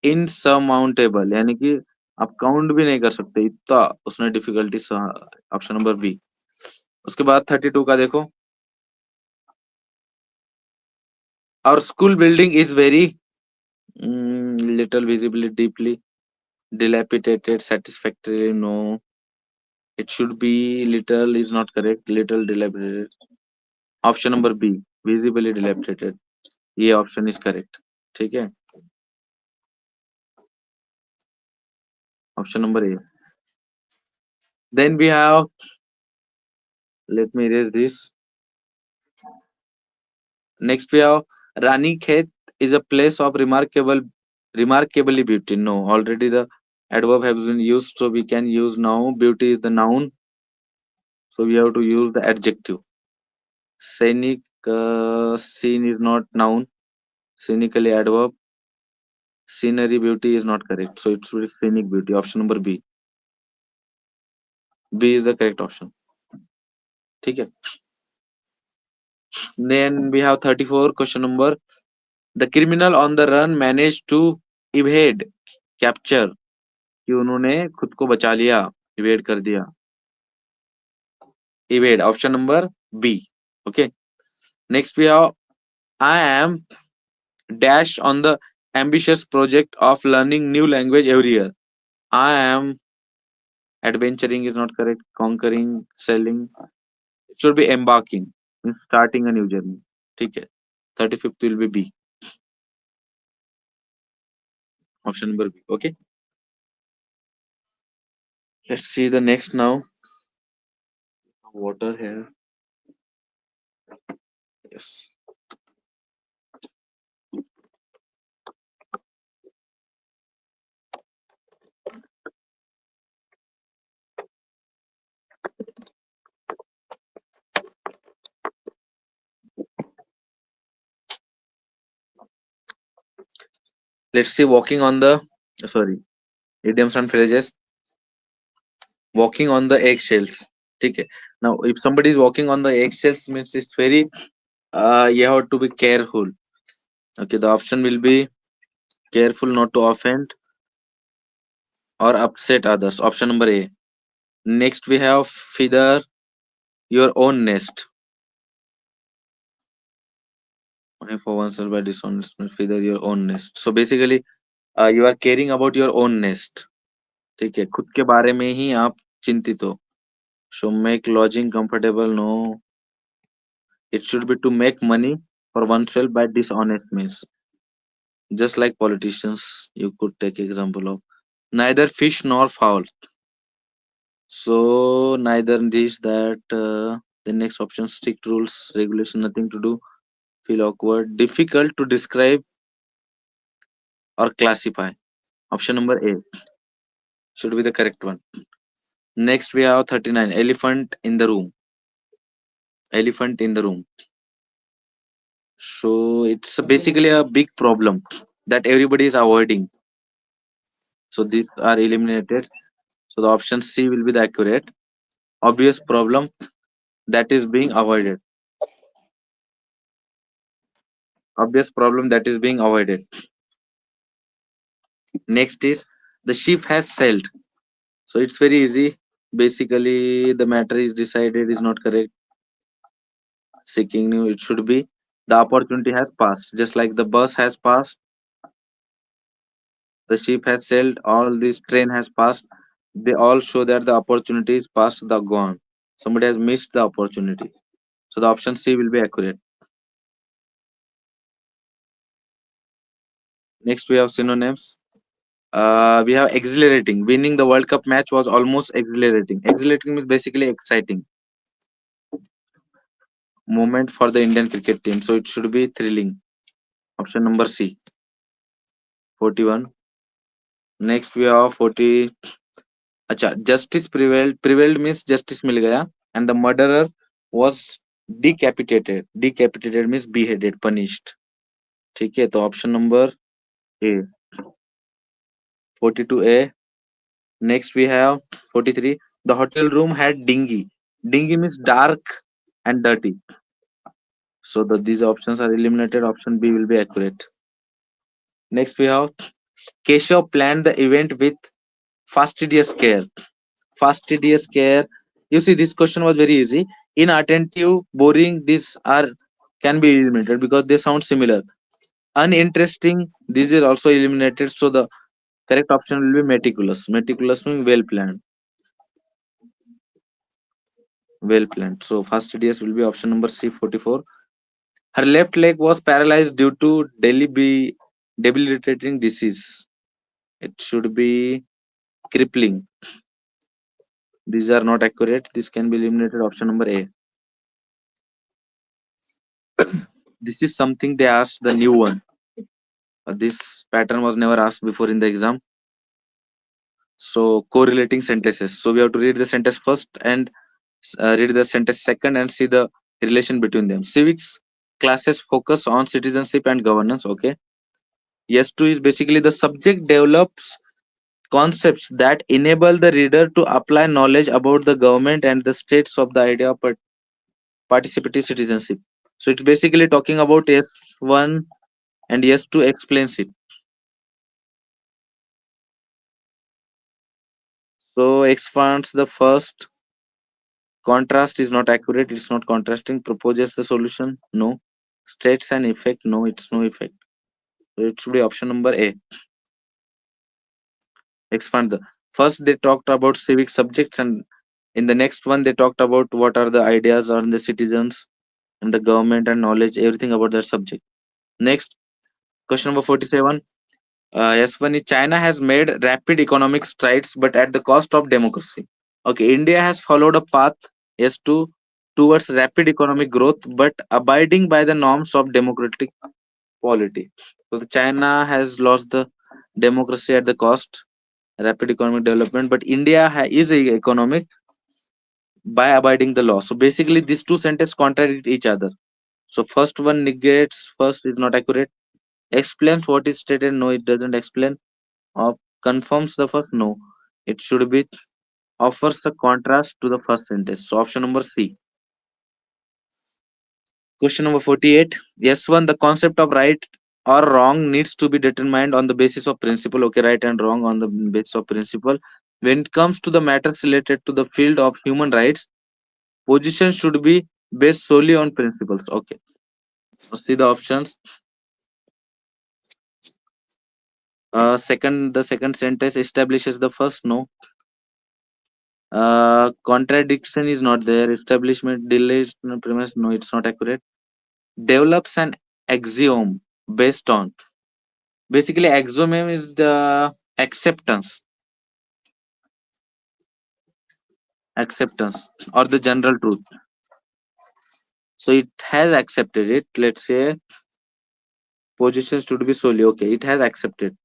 insurmountable. यानी कि आप count भी नहीं कर सकते इतना उसने डिफिकल्टी. Option number B. उसके बाद 32 का देखो. Our school building is very little visibly deeply dilapidated. Satisfactory, no. It should be little is not correct. Little dilapidated. Option number B. Visibly dilapidated. ये ऑप्शन इज करेक्ट. ठीक है. Option number A. Then we have, let me erase this. Next we have Rani Khet is a place of remarkably beauty. No, already the adverb has been used, so we can use now. Beauty is the noun, so we have to use the adjective. Scenic, scene is not noun. Scenically adverb. Scenery beauty is not correct, so it should be scenic beauty. Option number B. B is the correct option. ठीक है. Then we have 34 question number. The criminal on the run managed to evade capture. कि उन्होंने खुद को बचा लिया, evade कर दिया. Evade. Option number B. Okay. Next we have I am dash on the ambitious project of learning new language every year. I am adventuring is not correct. Conquering, selling. It should be embarking, means starting a new journey. ठीक है. 35th will be B. Option number B. Okay. Let's see the next now. Water here. Yes. Let's see walking on the, sorry, idioms and phrases. Walking on the eggshells. ठीक है. Now, if somebody is walking on the eggshells, means it's very, you have to be careful. Okay, the option will be careful not to offend or upset others. Option number A. Next, we have feather your own nest. Only for oneself by dishonest, feather your own nest. So basically, you are caring about your own nest. ठीक है. खुद के बारे में ही आप चिंतित हो. So make lodging comfortable. No. It should be to make money for oneself by dishonest means. Just like politicians, you could take example of neither fish nor fowl. So neither this that. The next option, strict rules, regulation, nothing to do. Feel awkward, difficult to describe or classify. Option number A should be the correct one. Next we have 39. Elephant in the room. Elephant in the room. So it's basically a big problem that everybody is avoiding. So these are eliminated. So the option C will be the accurate. Obvious problem that is being avoided. obvious problem that is being avoided. Next is the ship has sailed. So it's very easy. Basically, the matter is decided is not correct. Seeking new, it should be the opportunity has passed. Just like the bus has passed, the ship has sailed, all this train has passed. They all show that the opportunity is past the gone. Somebody has missed the opportunity. So the option C will be accurate. Next, we have synonyms. We have exhilarating. Winning the World Cup match was almost exhilarating. Exhilarating means basically exciting moment for the Indian cricket team. So it should be thrilling. Option number C, 41. Next, we have 40. Acha, justice prevailed. Prevailed means justice mil gaya, and the murderer was decapitated. Decapitated means beheaded, punished. ठीक है, तो option number A, 42A. Next we have 43. The hotel room had dingy. Dingy means dark and dirty. So these options are eliminated. Option B will be accurate. Next we have Keshav planned the event with fastidious care. Fastidious care. You see, this question was very easy. Inattentive, boring, these are can be eliminated because they sound similar. Uninteresting, these are also eliminated. So the correct option will be meticulous. Meticulous means well planned. Well planned. So fastidious will be option number C, 44. Her left leg was paralyzed due to debilitating disease. It should be crippling. These are not accurate. This can be eliminated. Option number A. This is something they asked the new one. This pattern was never asked before in the exam. So correlating sentences. So we have to read the sentence first and read the sentence second and see the relation between them. Civics classes focus on citizenship and governance. Okay. Yes, 2 is basically the subject develops concepts that enable the reader to apply knowledge about the government and the states of the idea of participative citizenship. So it's basically talking about yes 1 and yes 2 explains it. So expands the first. Contrast is not accurate. It's not contrasting. Proposes the solution. No. States an effect. No, it's no effect. So it should be option number A. Expand the first they talked about civic subjects, and in the next one they talked about what are the ideas on the citizens and the government and knowledge, everything about that subject. Next, question number 47. Yes, one is China has made rapid economic strides, but at the cost of democracy. Okay, India has followed a path, yes, towards rapid economic growth, but abiding by the norms of democratic polity. So the China has lost the democracy at the cost, rapid economic development, but India is a economic by abiding the law. So basically, these two sentences contradict each other. So first one negates first is not accurate. Explains what is stated. No, it doesn't explain. Or confirms the first. No, it should be offers the contrast to the first sentence. So option number C. Question number 48. Yes, one the concept of right or wrong needs to be determined on the basis of principle. Okay, right and wrong on the basis of principle. When it comes to the matters related to the field of human rights, position should be based solely on principles. Okay. So see the options. The second sentence establishes the first. No. Contradiction is not there. Establishment delays no premise. No, it's not accurate. Develops an axiom based on. Basically, axiom is the acceptance or the general truth. So it has accepted it. Let's say positions should be solely okay. It has accepted.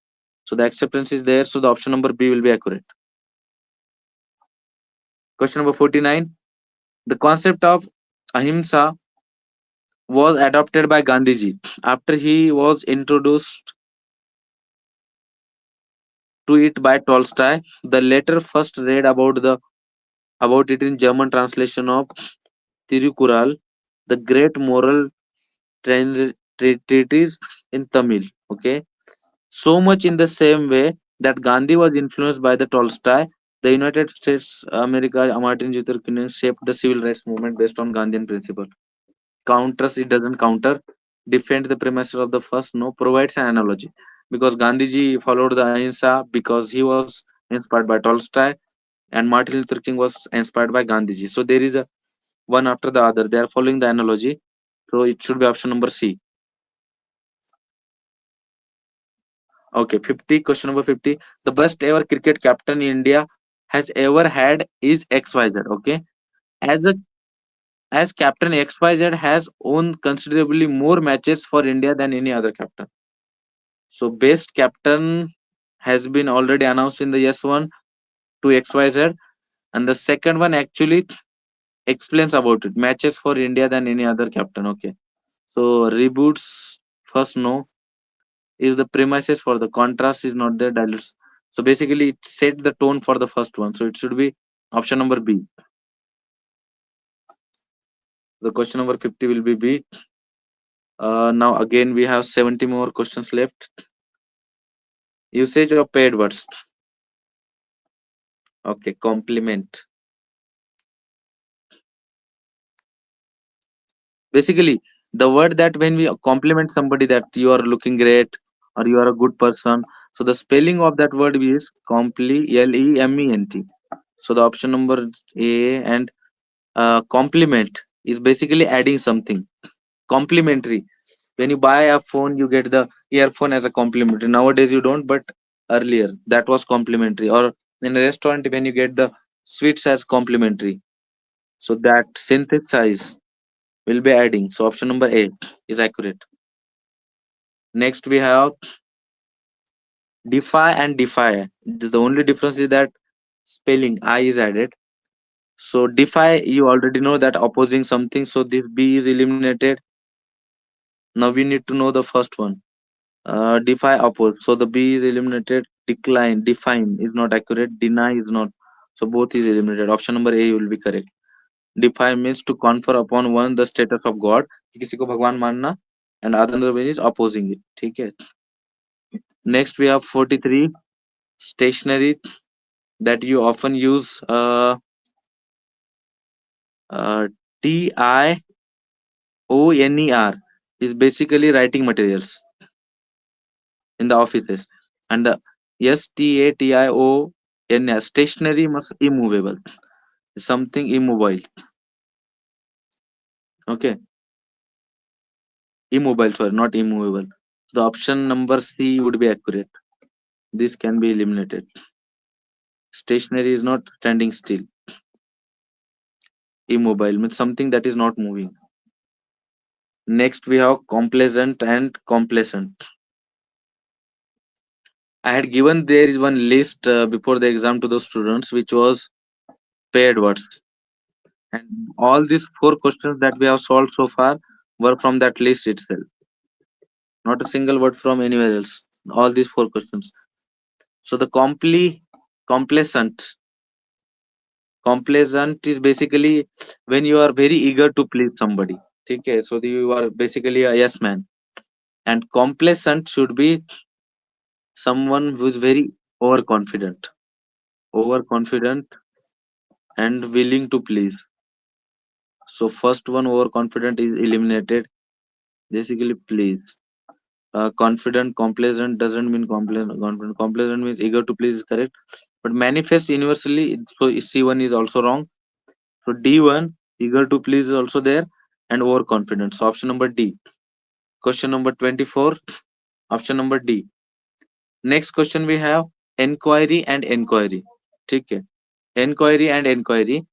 So the acceptance is there. So the option number B will be accurate. Question number 49. The concept of ahimsa was adopted by Gandhiji after he was introduced to it by Tolstoy. The latter first read about it in German translation of Tirukural, the great moral treatise in Tamil. Okay, so much in the same way that Gandhi was influenced by the Tolstoy, the United States America Martin Luther King shaped the civil rights movement based on Gandhian principle. Counters, it doesn't counter. Defend the premises of the first, no. Provides an analogy because Gandhiji followed the Ahimsa because he was inspired by Tolstoy, and Martin Luther King was inspired by Gandhiji. So there is a one after the other. They are following the analogy. So it should be option number C. Okay, 50. Question number 50. The best ever cricket captain India has ever had is XYZ. Okay. As a as captain, XYZ has won considerably more matches for India than any other captain. So best captain has been already announced in the yes one to XYZ, and the second one actually explains about it. Matches for India than any other captain. Okay. So reboots first no is the premises for the contrast is not there dilutes. So basically it set the tone for the first one. So it should be option number B. The question number 50 will be B. Now again we have 70 more questions left. Usage of paid words. Okay, compliment. Basically, the word that when we compliment somebody that you are looking great or you are a good person. So the spelling of that word is Lement. So the option number A and compliment is basically adding something complimentary. When you buy a phone, you get the earphone as a complimentary. Nowadays you don't, but earlier that was complimentary. Or in a restaurant, when you get the sweets as complimentary. So that synthesize will be adding. So option number A is accurate. Next we have defy and defy. The only difference is that spelling I is added. So defy, you already know that opposing something. So this B is eliminated. Now we need to know the first one. Defy oppose. So the B is eliminated. Decline, define is not accurate. Deny is not. So both is eliminated. Option number A will be correct. Defy means to confer upon one the status of God. किसी को भगवान मानना, and other one is opposing it. ठीक है. Next we have 43 stationery that you often use. TIONER is basically writing materials in the offices, and the STATIONER stationery must immovable, something immobile. Okay, immobile, sorry, not immovable. The option number C would be accurate. This can be eliminated. Stationary is not standing still. Immobile means something that is not moving. Next we have complacent and complacent. I had given there is one list before the exam to the students, which was paired words. And all these four questions that we have solved so far were from that list itself. Not a single word from anywhere else. All these four questions. So the complacent. Complacent is basically when you are very eager to please somebody. Okay, so you are basically a yes man. And complacent should be someone who is very overconfident. Overconfident and willing to please. So first one overconfident is eliminated. Basically, please. Confident, complacent doesn't mean complacent. Confident, complacent means eager to please is correct. But manifest universally, so C1 is also wrong. So D1, eager to please is also there, and overconfident. So option number D. Question number 24, option number D. Next question we have enquiry and enquiry. Okay. Enquiry and enquiry.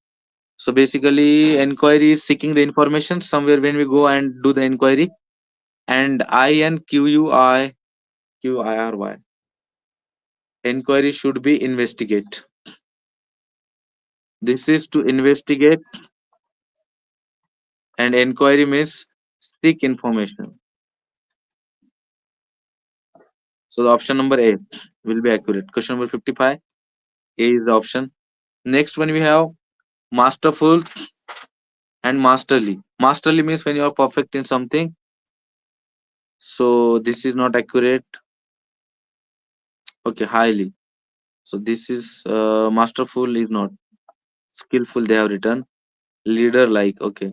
So basically, enquiry is seeking the information somewhere when we go and do the enquiry. And INQUIRY. Enquiry should be investigate. This is to investigate, and enquiry means seek information. So the option number A will be accurate. Question number 55. A is the option. Next one we have masterful and masterly. Masterly means when you are perfect in something, So this is not accurate. Okay, highly. So this is masterful is not skillful. They have written leader like. Okay,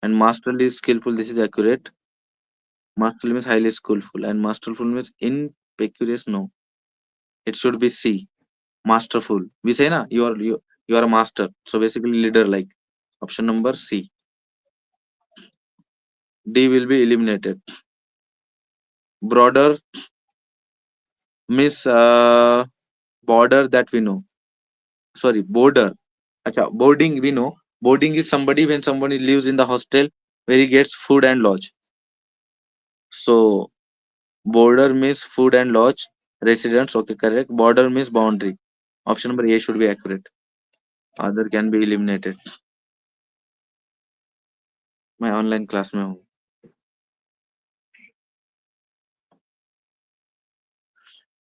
and masterly is skillful. This is accurate. Masterly means highly skillful, and masterful means impecunious. No, it should be C. Masterful. We say na you are a master. So basically leader like. Option number C. D will be eliminated. Broader means border that we know. Sorry, border. Acha, boarding we know. Boarding is somebody when somebody lives in the hostel where he gets food and lodge. So border means food and lodge. Residence, okay, correct. Border means boundary. Option number A should be accurate. Other can be eliminated. मैं online class में हूँ.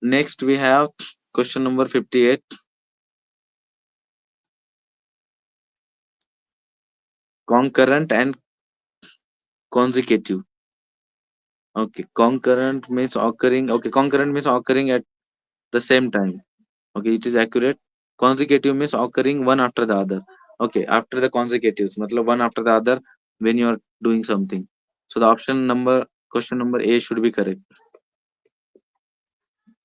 Next we have question number 58. Concurrent and consecutive. Okay, concurrent means occurring. Okay, concurrent means occurring at the same time. Okay, it is accurate. Consecutive means occurring one after the other. Okay, after the consecutives, matlab one after the other when you are doing something. So the question number A should be correct.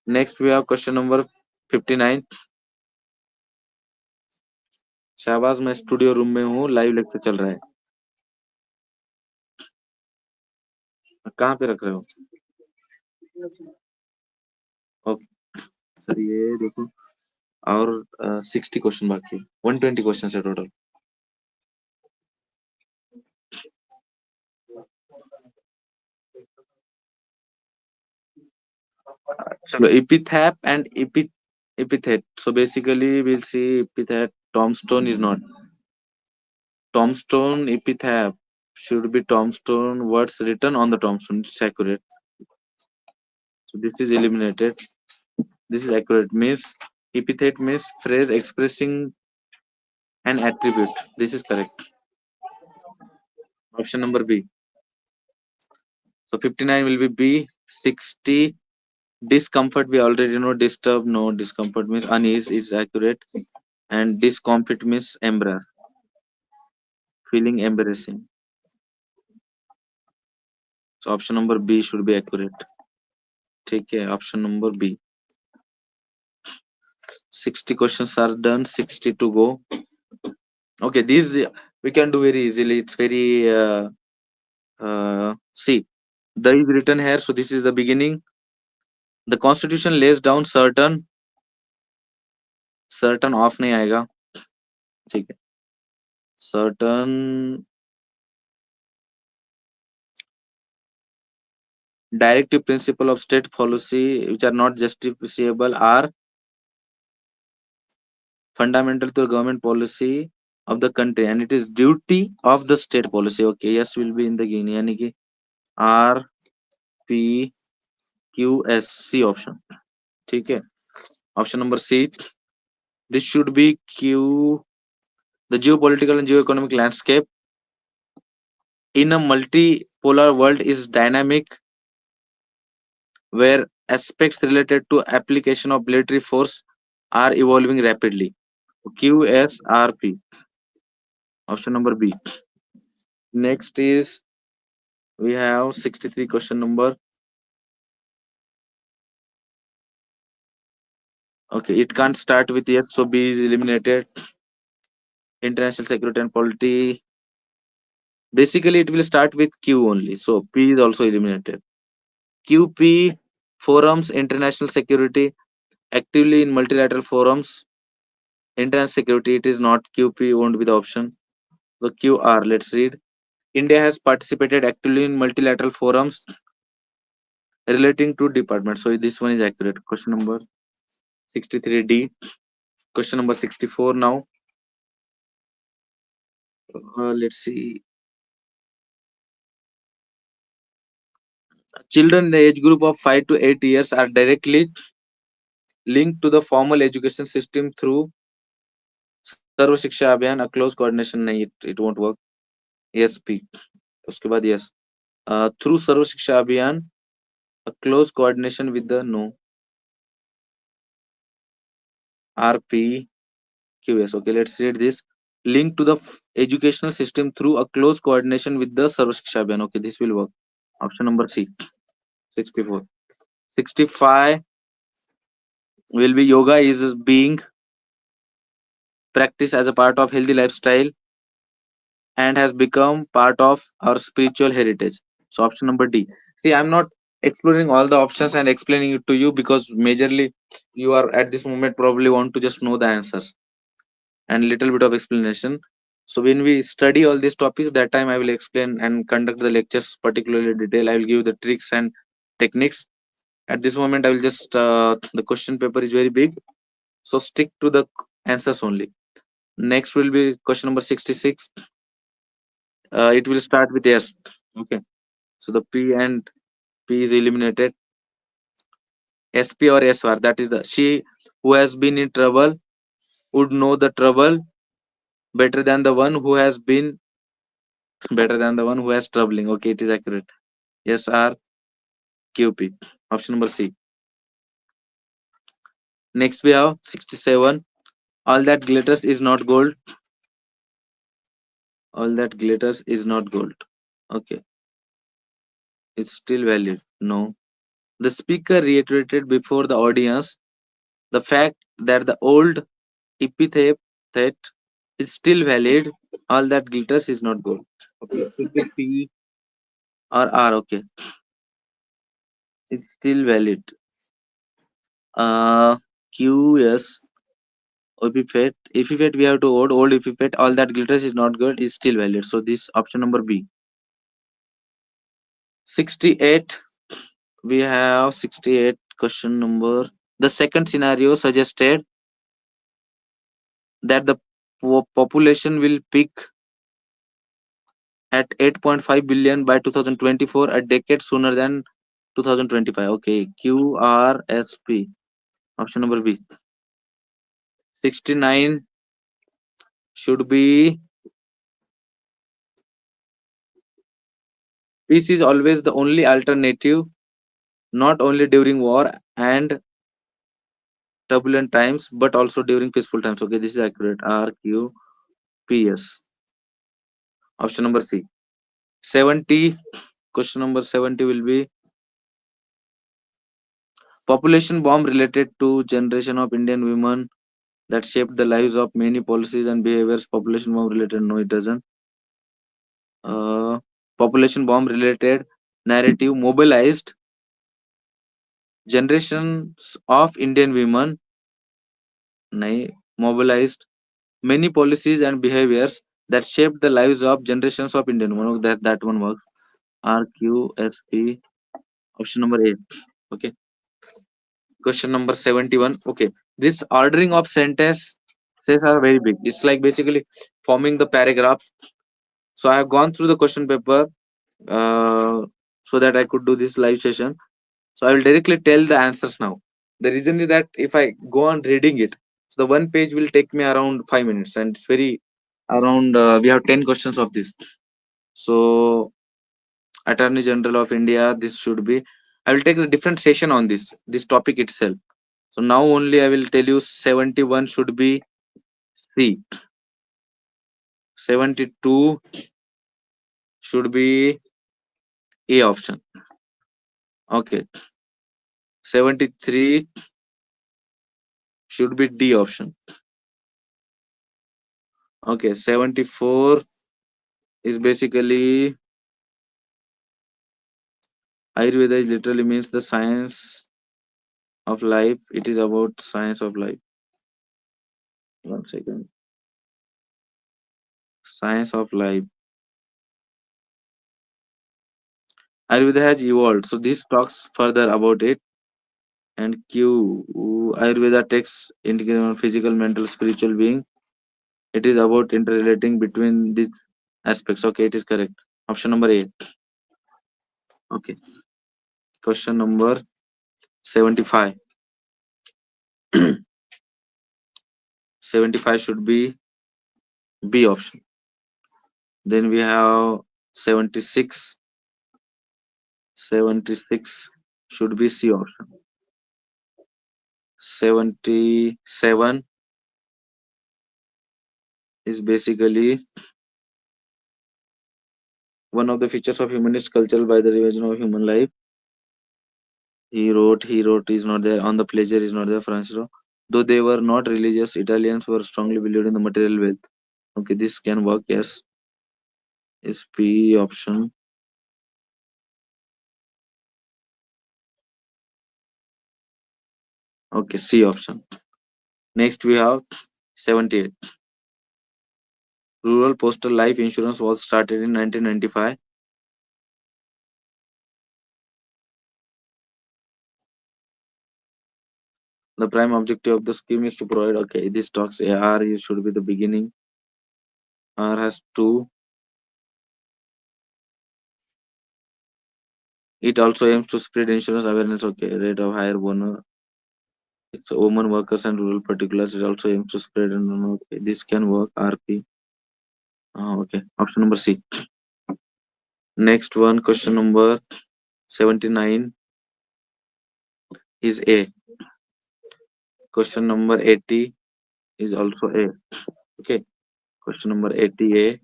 Next we have question number 59. Shahbaz मैं studio room में हूँ, live lecture चल रहा है. कहाँ पे रख रहे हो? ओके सर, ये देखो और 60 क्वेश्चन बाकी है. 120 क्वेश्चन है टोटल. चलो epithet and epithet. So basically we'll see epithet. Tombstone is not. Tombstone epithet should be tombstone words written on the tombstone. It's accurate. So this is eliminated. This is accurate. Means epithet means phrase expressing an attribute. This is correct. Option number B. So 59 will be B. 60 discomfort we already know. Disturb no. Discomfort means unease is accurate. And discomfort means embarrass. Feeling embarrassing. So option number B should be accurate. ठीक है, option number B. 60 questions are done, 60 to go. Okay, these we can do very easily. It's very see, the is written here, so this is the beginning. The constitution lays down certain off नहीं आएगा. ठीक है, certain directive principle of state policy which are not justifiable are fundamental to the government policy of the country, and it is duty of the state policy. Okay, yes will be in the guinea यानी कि R P Q S C option. ठीक है. Option number C. This should be Q. The geopolitical and geoeconomic landscape in a multipolar world is dynamic, where aspects related to application of military force are evolving rapidly. QSRP. Option number B. Next is we have 63 question number. Okay, it can't start with yes, so B is eliminated. International security and polity. Basically, it will start with Q only, so P is also eliminated. QP forums, international security, actively in multilateral forums. International security, it is not. QP won't be the option. So QR, let's read. India has participated actively in multilateral forums relating to departments. So this one is accurate. Question number 63D. Question number 64 now. Let's see. Children in the age group of 5 to 8 years are directly linked to the formal education system through सर्व शिक्षा अभियान. A close coordination नहीं, it won't work. Yes P. उसके बाद yes. Through सर्व शिक्षा अभियान A close coordination with the no RPQS. Okay, let's read this. Link to the educational system through a close coordination with the Sarva Shiksha Abhiyan. Okay, this will work. Option number C, 64. 65 will be yoga is being practiced as a part of healthy lifestyle and has become part of our spiritual heritage. So option number D. See, I'm not exploring all the options and explaining it to you because majorly you are at this moment probably want to just know the answers and little bit of explanation. So when we study all these topics, that time I will explain and conduct the lectures particularly detail. I will give the tricks and techniques. At this moment, I will just the question paper is very big, so stick to the answers only. Next will be question number 66. It will start with S. Okay. So the P and P is eliminated. SP or SR, that is the she who has been in trouble would know the trouble better than the one who has been better than the one who has troubling. Okay, it is accurate. SR QP. Option number C. Next we have 67. All that glitters is not gold. All that glitters is not gold. Okay, it's still valid. No. The speaker reiterated before the audience the fact that the old epithet is still valid. All that glitters is not gold. Okay, it should be P or R. Okay, it's still valid. QS epithet. Epithet we have to old epithet. All that glitters is not gold is still valid. So this option number B. 68. We have 68 question number. The second scenario suggested that the population will peak at 8.5 billion by 2024, a decade sooner than 2025. Okay, QRSP. Option number B. 69 should be peace is always the only alternative, not only during war and turbulent times, but also during peaceful times. Okay, this is accurate. RQPS. Option number C. 70. Question number 70 will be population bomb related to generation of Indian women that shaped the lives of many policies and behaviors. Population bomb related? No, it doesn't. Population bomb related narrative mobilized generations of Indian women. No, mobilized many policies and behaviors that shaped the lives of generations of Indian women. Oh, that one works. RQSP. Option number A. Okay. Question number 71. Okay, this ordering of sentences are very big. It's like basically forming the paragraph. So I have gone through the question paper so that I could do this live session. So I will directly tell the answers now. The reason is that if I go on reading it, so the one page will take me around 5 minutes, and it's very around. We have 10 questions of this. So Attorney General of India, this should be. I will take a different session on this topic itself. So now only I will tell you 71 should be C. 72 should be A option. Okay. 73 should be D option. Okay. 74 is basically Ayurveda is literally means the science of life. It is about science of life. 1 second. Science of life. Ayurveda has evolved. So this talks further about it. And Q, Ayurveda takes into physical, mental, spiritual being. It is about interrelating between these aspects. Okay, it is correct. Option number A. Okay. Question number 75. 75 should be B option. Then we have 76. 76 should be C option. 77 is basically one of the features of humanist culture by the revision of human life. He wrote is not there. On the pleasure is not there. Francisco. Though they were not religious, Italians were strongly believed in the material wealth. Okay, this can work. Yes, is P option. Okay, C option. Next we have 78. Rural postal life insurance was started in 1995. The prime objective of the scheme is to provide. Okay, this talks AR should be the beginning. R has two. It also aims to spread insurance awareness. Okay, rate of higher bonus. It's women workers and rural particulars. It also aims to spread and okay, this can work. RP. Okay, option number C. Next one, question number 79 is A. Question number 80 is also A. Okay, question number 80 A.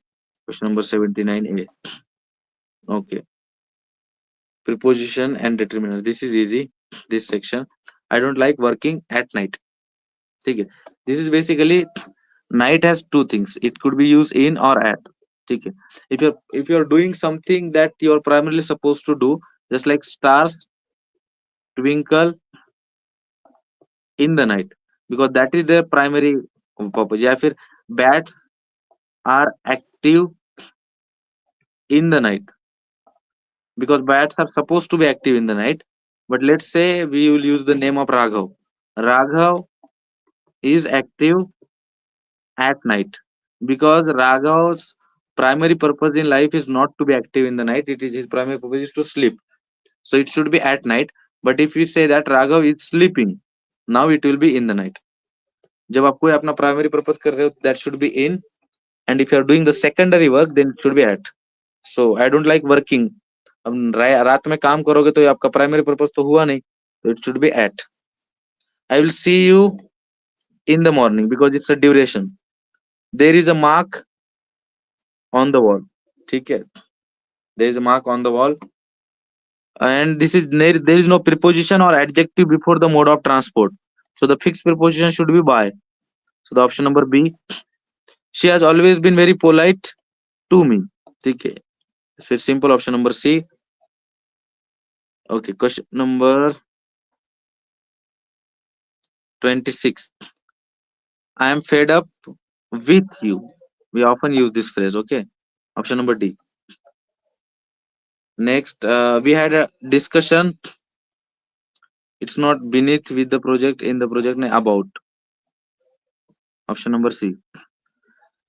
Question number 79 A. Okay, preposition and determinants. This is easy. This section. I don't like working at night. Okay, this is basically night has two things. It could be used in or at. Okay, if you're doing something that you're primarily supposed to do, just like stars twinkle in the night, because that is their primary purpose. या फिर bats are active in the night, because bats are supposed to be active in the night. But let's say we will use the name of Raghav. Raghav is active at night, because Raghav's primary purpose in life is not to be active in the night. It is his primary purpose is to sleep. So it should be at night. But if we say that Raghav is sleeping, now it will be in the night. जब आप कोई अपना primary purpose कर रहे हो, that should be in, and if you are doing the secondary work, then it should be at. So I don't like working. अब रात में काम करोगे तो ये आपका primary purpose तो हुआ नहीं, so it should be at. I will see you in the morning because it's a duration. There is a mark on the wall. ठीक है, there is a mark on the wall, and this is there is no preposition or adjective before the mode of transport, so the fixed preposition should be by. So the option number B. She has always been very polite to me. ठीक है, it's very simple. Option number C. Okay, question number 26. I am fed up with you. We often use this phrase. Okay, option number D. Next, we had a discussion. It's not beneath with the project, in the project about. Option number C.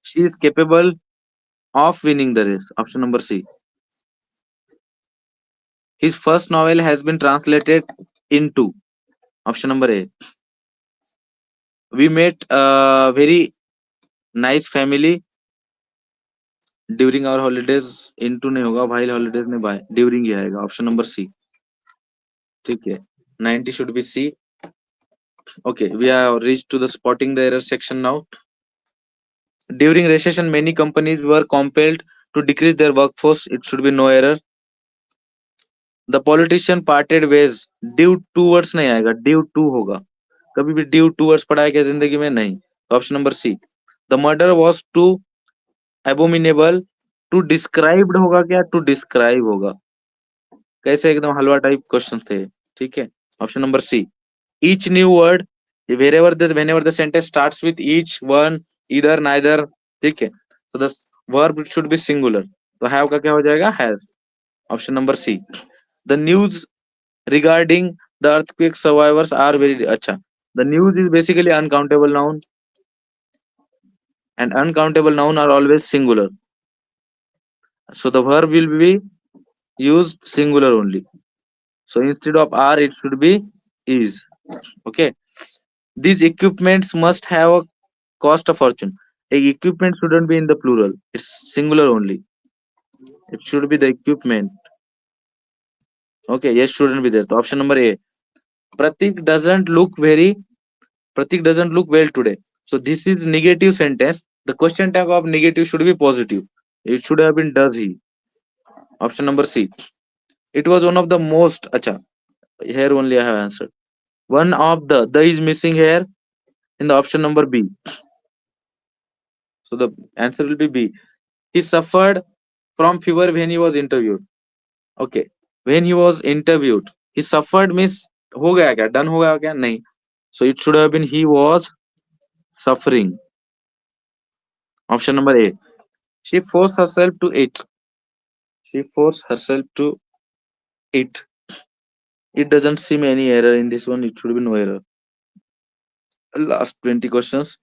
She is capable of winning the race. Option number C. His first novel has been translated into. Option number A. We met a very nice family during our holidays. Into नहीं होगा, while holidays में by during ही आएगा. Option number C. ठीक है, 90 should be C. Okay, we have reached to the spotting the error section now. During recession, many companies were compelled to decrease their workforce. It should be no error. The politician parted ways due towards नहीं आएगा, due to होगा. कभी भी due towards पढ़ा है क्या जिंदगी में? नहीं. Option number C. The murder was too abominable to described होगा क्या? To describe होगा. कैसे एकदम हलवा टाइप क्वेश्चन थे. ठीक है. Option number C. Each new word, whenever the sentence starts with each, one, either, neither. ठीक है. So the verb should be singular. तो have का क्या हो जाएगा? Has. Option number C. The news regarding the earthquake survivors are very अच्छा. The news is basically uncountable noun, and uncountable noun are always singular. So the verb will be used singular only. So instead of are, it should be is. Okay. These equipments must have a cost a fortune. A equipment shouldn't be in the plural. It's singular only. It should be the equipment. Okay, yes shouldn't be there. So option number A. Pratik doesn't look very Pratik doesn't look well today. So this is negative sentence. The question tag of negative should be positive. It should have been does he. Option number C. It was one of the most. Acha, here only I have answered. One of the is missing here in the option number B. So the answer will be B. He suffered from fever when he was interviewed. Okay. When he was interviewed, he suffered means हो गया क्या? Done हो गया क्या? नहीं. So it should have been he was suffering. Option number A. She forced herself to eat. She forced herself to eat. It doesn't seem any error in this one. It should be no error. Last 20 questions.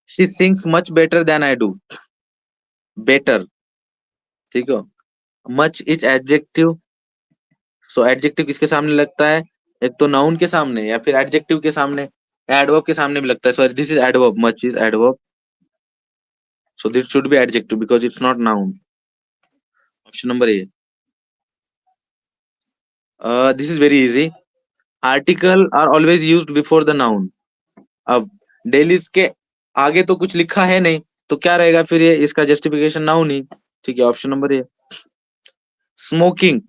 She sings much better than I do. Better. ठीक है. Much is adjective. So adjective किसके सामने लगता है? एक तो noun के सामने या फिर adjective के सामने adverb के सामने भी लगता है. Sorry, this is adverb. Much is adverb. So this should be adjective because it's not noun. Option number A. This is very easy. Article are always used before the noun. अब dailies के आगे तो कुछ लिखा है नहीं, तो क्या रहेगा फिर ये इसका जस्टिफिकेशन नाउन ही. ठीक है, option number A. Smoking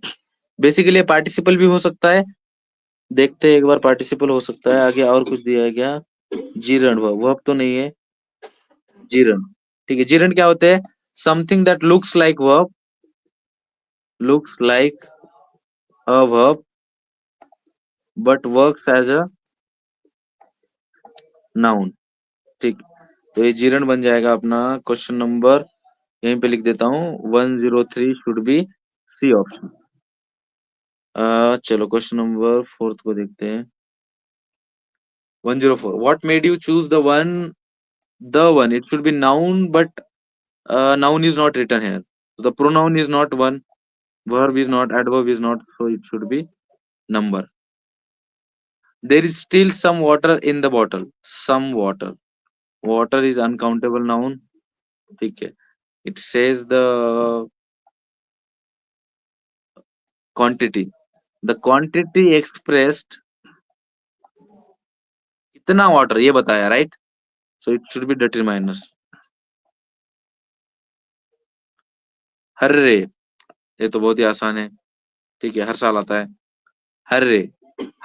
basically participle भी हो सकता है. देखते हैं एक बार पार्टिसिपल हो सकता है. आगे और कुछ दिया है क्या? जीरण वर्ब तो नहीं है. जीरण. ठीक है, जीरण क्या होते हैं? Something that looks like a verb but works as a noun. ठीक. तो ये जीरण बन जाएगा अपना क्वेश्चन नंबर. यहीं पे लिख देता हूँ 103 शुड बी सी ऑप्शन. चलो क्वेश्चन नंबर 4 को देखते हैं. 104. What made you choose the one? It should be noun, but noun is not written here. So the pronoun is not one, verb is not, adverb is not, so it should be number. There is still some water in the bottle. Some water. Water is uncountable noun. Okay. It says the quantity. The quantity expressed कितना water ये बताया, right? So it should be determiners. Hooray, ये तो बहुत ही आसान है. ठीक है, हर साल आता है. Hurray.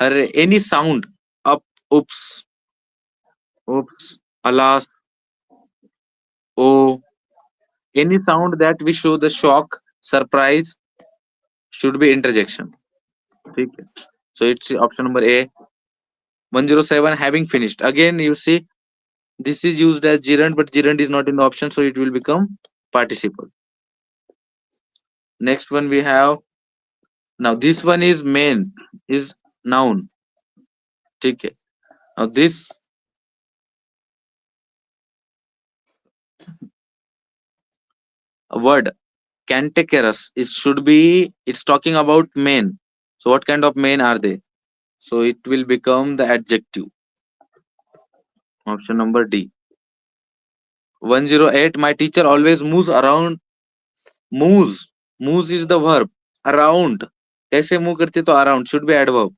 Hurray, any sound. Up, oops, oops, alas, oh, any sound that we show the shock, surprise should be interjection. ठीक है. So it's option number A. 107 having finished. Again, you see this is used as gerund, but gerund is not in the option, so it will become participle. Next one we have. Now this one is main, is noun. ठीक है. Now this word cantankerous, it should be, it's talking about men. So what kind of men are they? So it will become the adjective. Option number D. 108. My teacher always moves around. Moves. Moves is the verb. Around. कैसे move करते तो around should be adverb.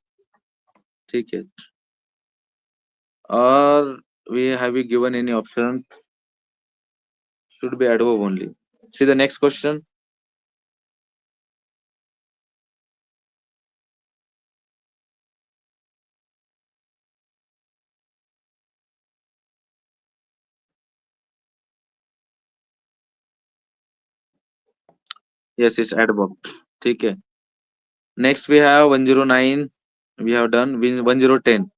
ठीक है. Or we have you given any option? Should be adverb only. See the next question. Yes, it's adverb. ठीक है. Next we have 109. We have done 1010.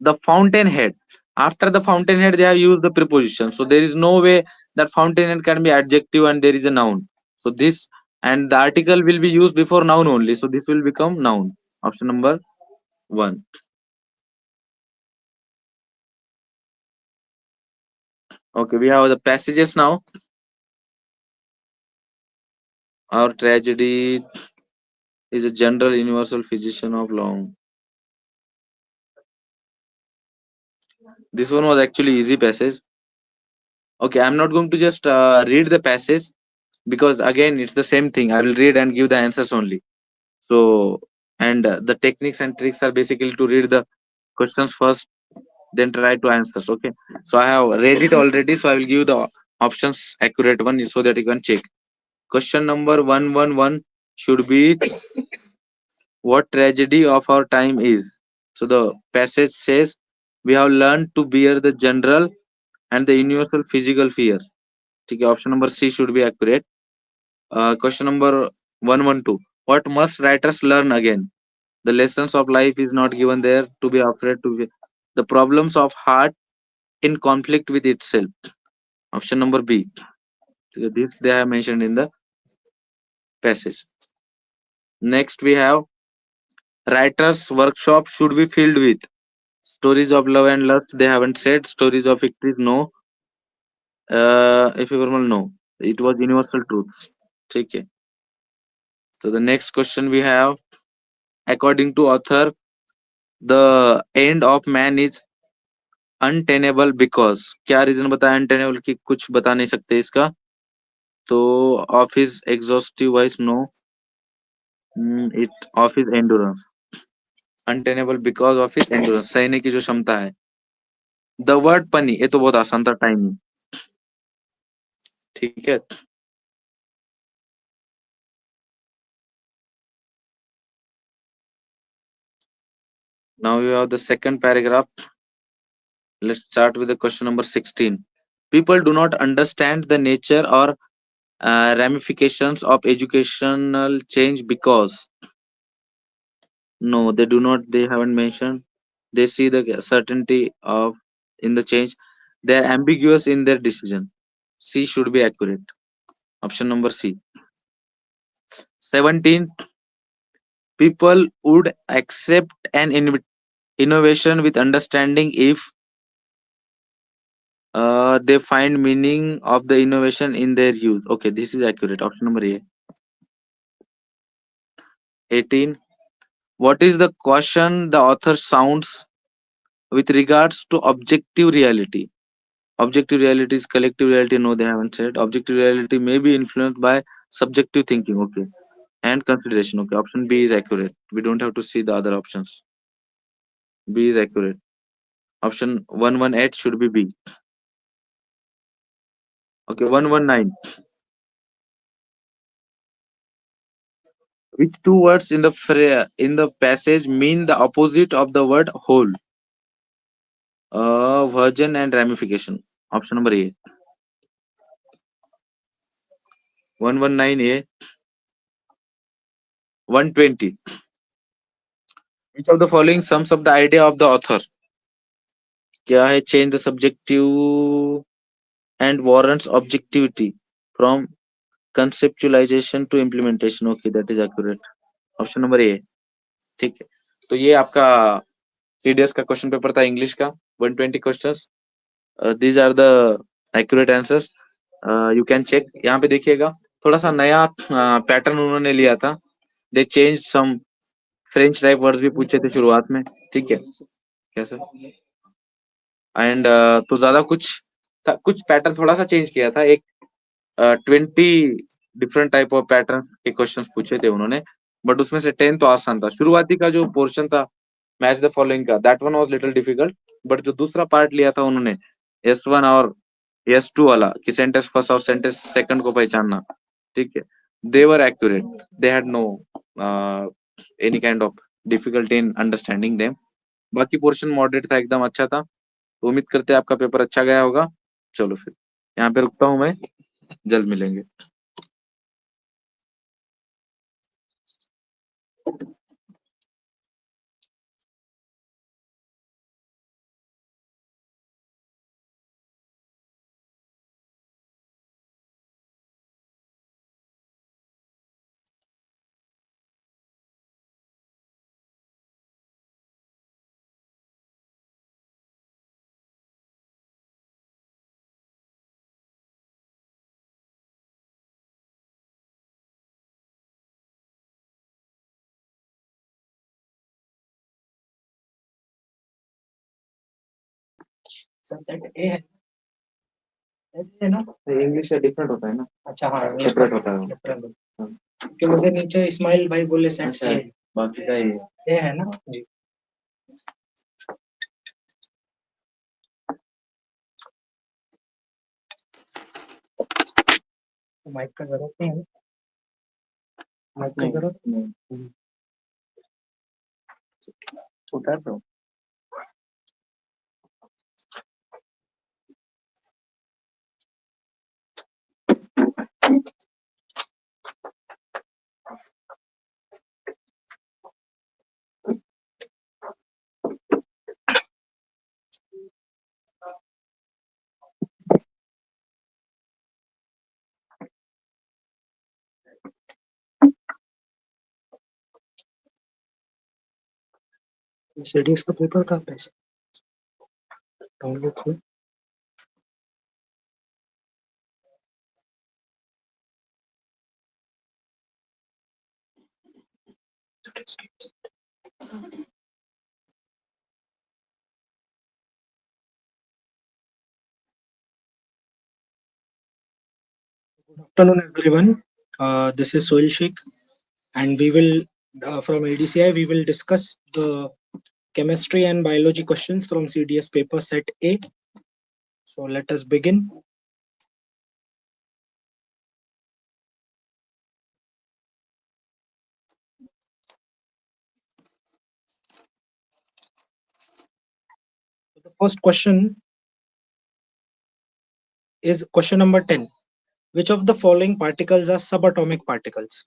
The fountainhead. After the fountainhead, they have used the preposition. So there is no way that fountainhead can be adjective and there is a noun. So this and the article will be used before noun only. So this will become noun. Option number 1. Okay, we have the passages now. Our tragedy is a general universal physician of long. This one was actually easy passage. Okay, I'm not going to just read the passage, because again it's the same thing. I will read and give the answers only. So, and the techniques and tricks are basically to read the questions first, then try to answers. Okay, so I have read it already, so I will give the options accurate one so that you can check. Question number 111 should be, what tragedy of our time is? So the passage says, we have learned to bear the general and the universal physical fear. Okay, option number C should be accurate. Question number 112. What must writers learn again? The lessons of life is not given there to be afraid to be. The problems of heart in conflict with itself. Option number B. This they have mentioned in the passage. Next we have, writers workshop should be filled with stories of love and lust. They haven't said stories of victories. No. If you no. It was universal truth. Okay. So the next question we have, according to author, the end of man is untenable because, क्या reason बताया untenable की, कुछ बता नहीं सकते इसका, तो of his exhaustive wise, no. It of his endurance, untenable because of his endurance, सहने की जो क्षमता है. द वर्ड पनी, ये तो बहुत आसान था, टाइमिंग. ठीक है. Now we have the second paragraph. Let's start with the question number 16. People do not understand the nature or ramifications of educational change because, no, they do not. They haven't mentioned. They see the certainty of in the change. They are ambiguous in their decision. C should be accurate. Option number C. 17. People would accept an innovation with understanding if they find meaning of the innovation in their use. Okay, this is accurate. Option number A. 18. What is the caution the author sounds with regards to objective reality? Objective reality is collective reality. No, they haven't said. Objective reality may be influenced by subjective thinking. Okay. And consideration. Okay. Option B is accurate. We don't have to see the other options. B is accurate. Option 118 should be B. Okay. 119. Which two words in the in the passage mean the opposite of the word whole? Virgin and ramification. Option number A. 119A. 120. Which of the following sums up the idea of the author? क्या है? Change the subjective and warrants objectivity from conceptualization to implementation. Okay, that is accurate. Option number A. ठीक है. तो ये आपका CDS का question paper था, English का. 120 questions. These are the accurate answers. You can check. यहाँ पे देखिएगा, थोड़ा सा नया पैटर्न उन्होंने लिया था. They change some French type words भी पूछे थे शुरुआत में. ठीक है. कैसे? एंड तो ज्यादा कुछ था, कुछ पैटर्न थोड़ा सा चेंज किया था. एक 20 डिफरेंट टाइप ऑफ पैटर्न के क्वेश्चंस पूछे थे उन्होंने, बट उसमें से 10 तो आसान था. शुरुआती का जो पोर्शन था मैच द फॉलोइंग का, that one was little difficult. But जो दूसरा पार्ट लिया था उन्होंने, S1 और S2 वाला, कि सेंटेंस फर्स्ट और सेंटेंस सेकंड को पहचानना. ठीक है. They were accurate. They had no any kind of difficulty in understanding them. बाकी पोर्शन मॉडरेट था, एकदम अच्छा था. तो उम्मीद करते हैं आपका पेपर अच्छा गया होगा. चलो फिर यहाँ पे रुकता हूँ मैं. जल्द मिलेंगे. है ना, इंग्लिश से डिफरेंट होता है ना, अच्छा हाँ सेपरेट होता है। डिफरेंट क्योंकि मुझे नीचे इस्माइल भाई बोले सेट अच्छा, बाकी का ये है ना जी। माइक का जरूरत नहीं है, माइक का जरूरत नहीं उतार दो। सीडीएस का पेपर कहाँ पे डाउनलोड हुआ? Good afternoon, everyone. This is Soil Sheikh, and we will, from ADCI, we will discuss the chemistry and biology questions from CDS paper set A. So let us begin. So the first question is question number 10. Which of the following particles are subatomic particles?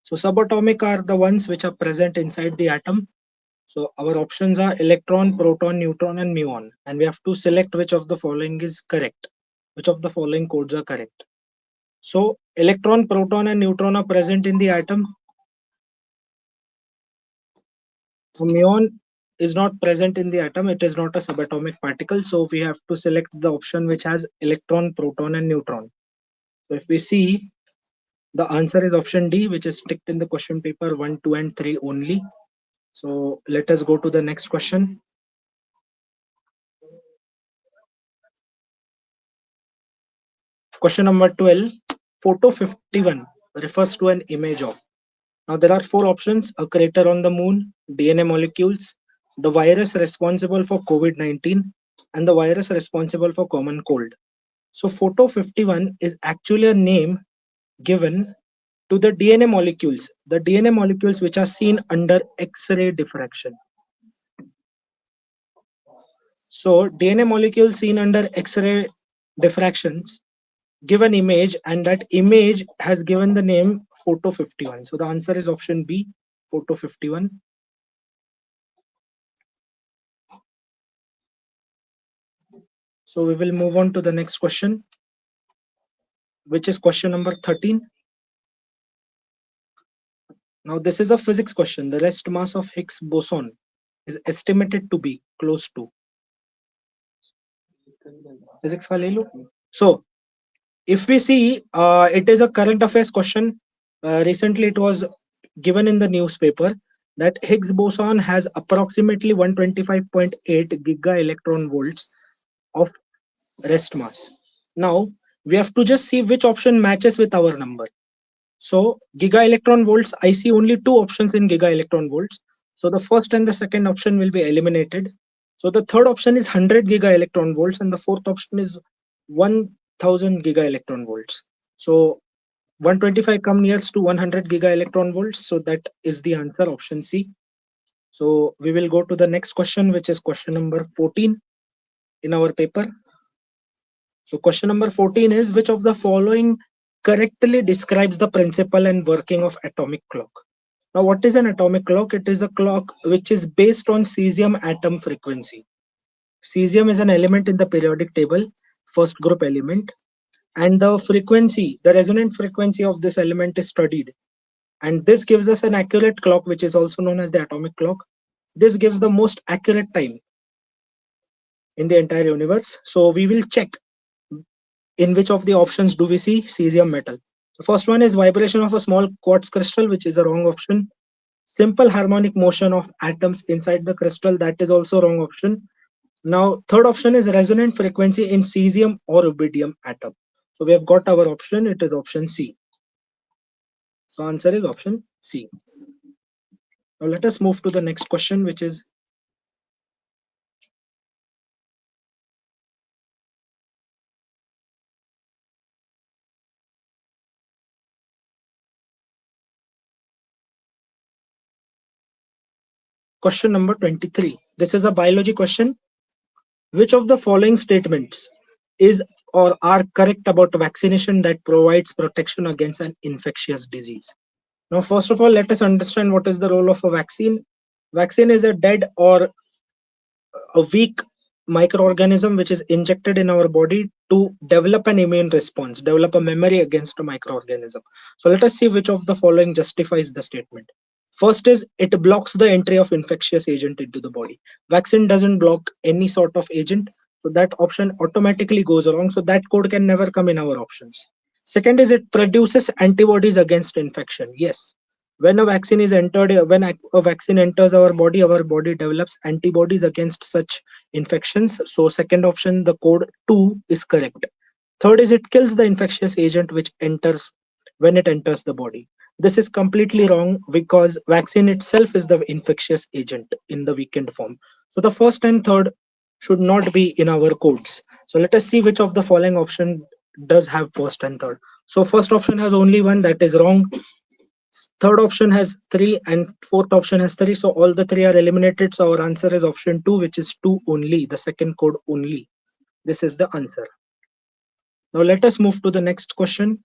So subatomic are the ones which are present inside the atom. So our options are electron, proton, neutron, and muon. And we have to select which of the following is correct. Which of the following codes are correct? So electron, proton, and neutron are present in the atom. So muon is not present in the atom. It is not a subatomic particle. So we have to select the option which has electron, proton, and neutron. So if we see, the answer is option D, which is ticked in the question paper 1, 2, and 3 only. So let us go to the next question. Question number 12. Photo 51 refers to an image of. Now there are four options: a crater on the moon, DNA molecules, the virus responsible for COVID-19, and the virus responsible for common cold. So photo 51 is actually a name given to the DNA molecules, which are seen under X-ray diffraction. So DNA molecules seen under X-ray diffractions give an image, and that image has given the name photo 51. So the answer is option B, photo 51. So we will move on to the next question, which is question number 13. Now this is a physics question. The rest mass of Higgs boson is estimated to be close to. Physics ka le lo. So if we see, it is a current affairs question. Recently it was given in the newspaper that Higgs boson has approximately 125.8 giga electron volts of rest mass. Now we have to just see which option matches with our number. So giga electron volts, I see only two options in giga electron volts. So the first and the second option will be eliminated. So the third option is 100 giga electron volts, and the fourth option is 1000 giga electron volts. So 125 come nearest to 100 giga electron volts. So that is the answer, option C. So we will go to the next question, which is question number 14 in our paper. So question number 14 is, which of the following correctly describes the principle and working of atomic clock? Now what is an atomic clock? It is a clock which is based on cesium atom frequency. Cesium is an element in the periodic table, first group element, and the frequency, the resonant frequency of this element is studied. And this gives us an accurate clock, which is also known as the atomic clock. This gives the most accurate time in the entire universe. So we will check in which of the options do we see cesium metal. The first one is vibration of a small quartz crystal, which is a wrong option. Simple harmonic motion of atoms inside the crystal, that is also wrong option. Now, third option is resonant frequency in cesium or rubidium atom. So we have got our option. It is option C. So answer is option C. Now let us move to the next question, which is question number 23. This is a biology question. Which of the following statements is or are correct about vaccination that provides protection against an infectious disease? Now, first of all, let us understand what is the role of a vaccine. Vaccine is a dead or a weak microorganism which is injected in our body to develop an immune response, develop a memory against a microorganism. So let us see which of the following justifies the statement. First is it blocks the entry of infectious agent into the body. Vaccine doesn't block any sort of agent, so that option automatically goes wrong. So that code can never come in our options. Second is it produces antibodies against infection. Yes, when a vaccine is entered, when a vaccine enters our body develops antibodies against such infections. So second option, the code 2 is correct. Third is it kills the infectious agent which enters when it enters the body. This is completely wrong because vaccine itself is the infectious agent in the weakened form. So the first and third should not be in our codes. So let us see which of the following option does have first and third. So first option has only one, that is wrong. Third option has three and fourth option has three. So all the three are eliminated. So our answer is option 2, which is 2 only, the second code only. This is the answer. Now let us move to the next question.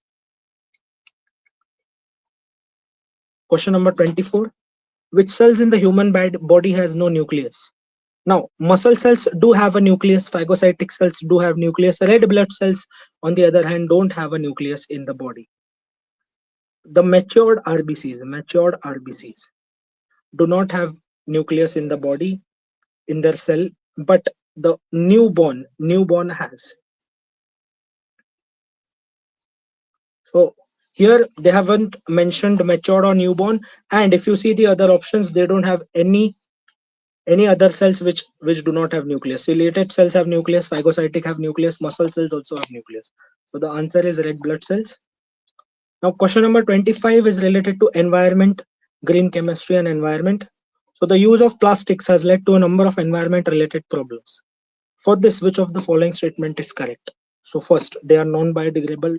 Question number 24. Which cells in the human body has no nucleus? Now, muscle cells do have a nucleus, phagocytic cells do have nucleus, red blood cells, on the other hand, don't have a nucleus in the body. The matured RBCs do not have nucleus in the body, in their cell, but the newborn has. So here they haven't mentioned matured or newborn, and if you see the other options, they don't have any other cells which do not have nucleus. Ciliated cells have nucleus, phagocytic have nucleus, muscle cells also have nucleus. So the answer is red blood cells. Now question number 25 is related to environment, green chemistry and environment. So the use of plastics has led to a number of environment related problems. For this, which of the following statement is correct? So first, they are non-biodegradable.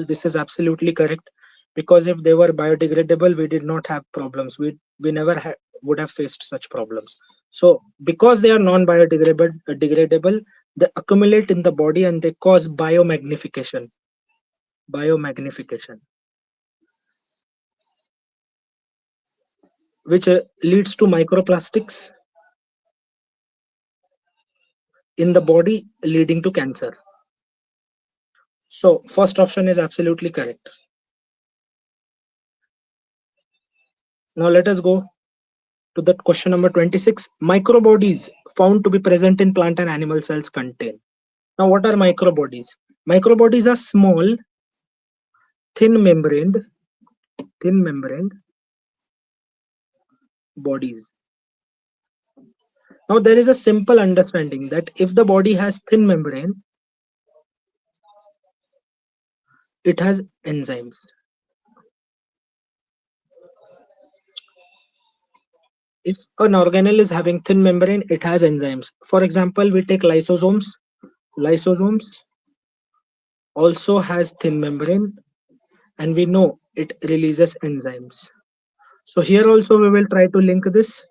This is absolutely correct, because if they were biodegradable, we did not have problems. We never would have faced such problems. So because they are non-biodegradable, they accumulate in the body and they cause biomagnification, which leads to microplastics in the body, leading to cancer. So first option is absolutely correct. Now let us go to that question number 26. Microbodies found to be present in plant and animal cells contain. Now what are microbodies? Microbodies are small, thin membraned bodies. Now there is a simple understanding that if the body has thin membrane, it has enzymes. If an organelle is having thin membrane, it has enzymes. For example, we take lysosomes. Lysosomes also has thin membrane, and we know it releases enzymes. So here also we will try to link this.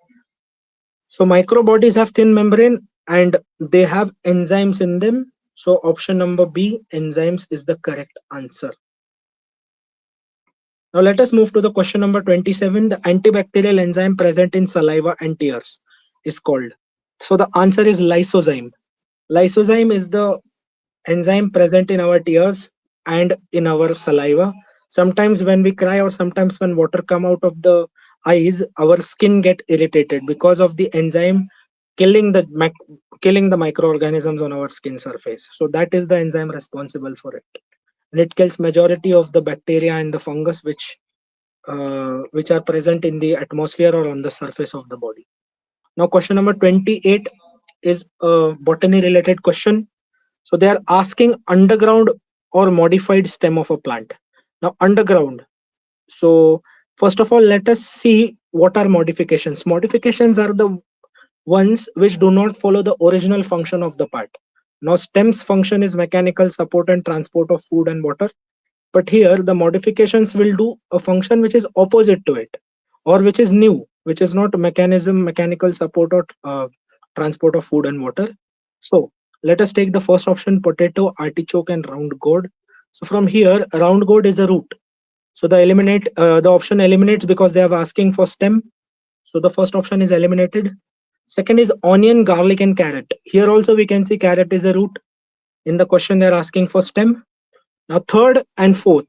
So microbodies have thin membrane and they have enzymes in them. So option number B, enzymes, is the correct answer. Now let us move to the question number 27. The antibacterial enzyme present in saliva and tears is called. So the answer is lysozyme. Lysozyme is the enzyme present in our tears and in our saliva. Sometimes when we cry or sometimes when water come out of the eyes, our skin get irritated because of the enzyme killing the microorganisms on our skin surface. So that is the enzyme responsible for it, and it kills majority of the bacteria and the fungus which are present in the atmosphere or on the surface of the body. Now question number 28. is a botany related question. So they are asking underground or modified stem of a plant. Now underground. So first of all, let us see what are modifications. Modifications are the ones which do not follow the original function of the part. Now stem's function is mechanical support and transport of food and water. But here the modifications will do a function which is opposite to it, or which is new, which is not mechanism, mechanical support, or transport of food and water. So let us take the first option, potato, artichoke, and round gourd. So from here, round gourd is a root. So the option eliminates because they are asking for stem. So the first option is eliminated. Second is onion, garlic, and carrot. Here also we can see carrot is a root. In the question they are asking for stem. Now third and fourth.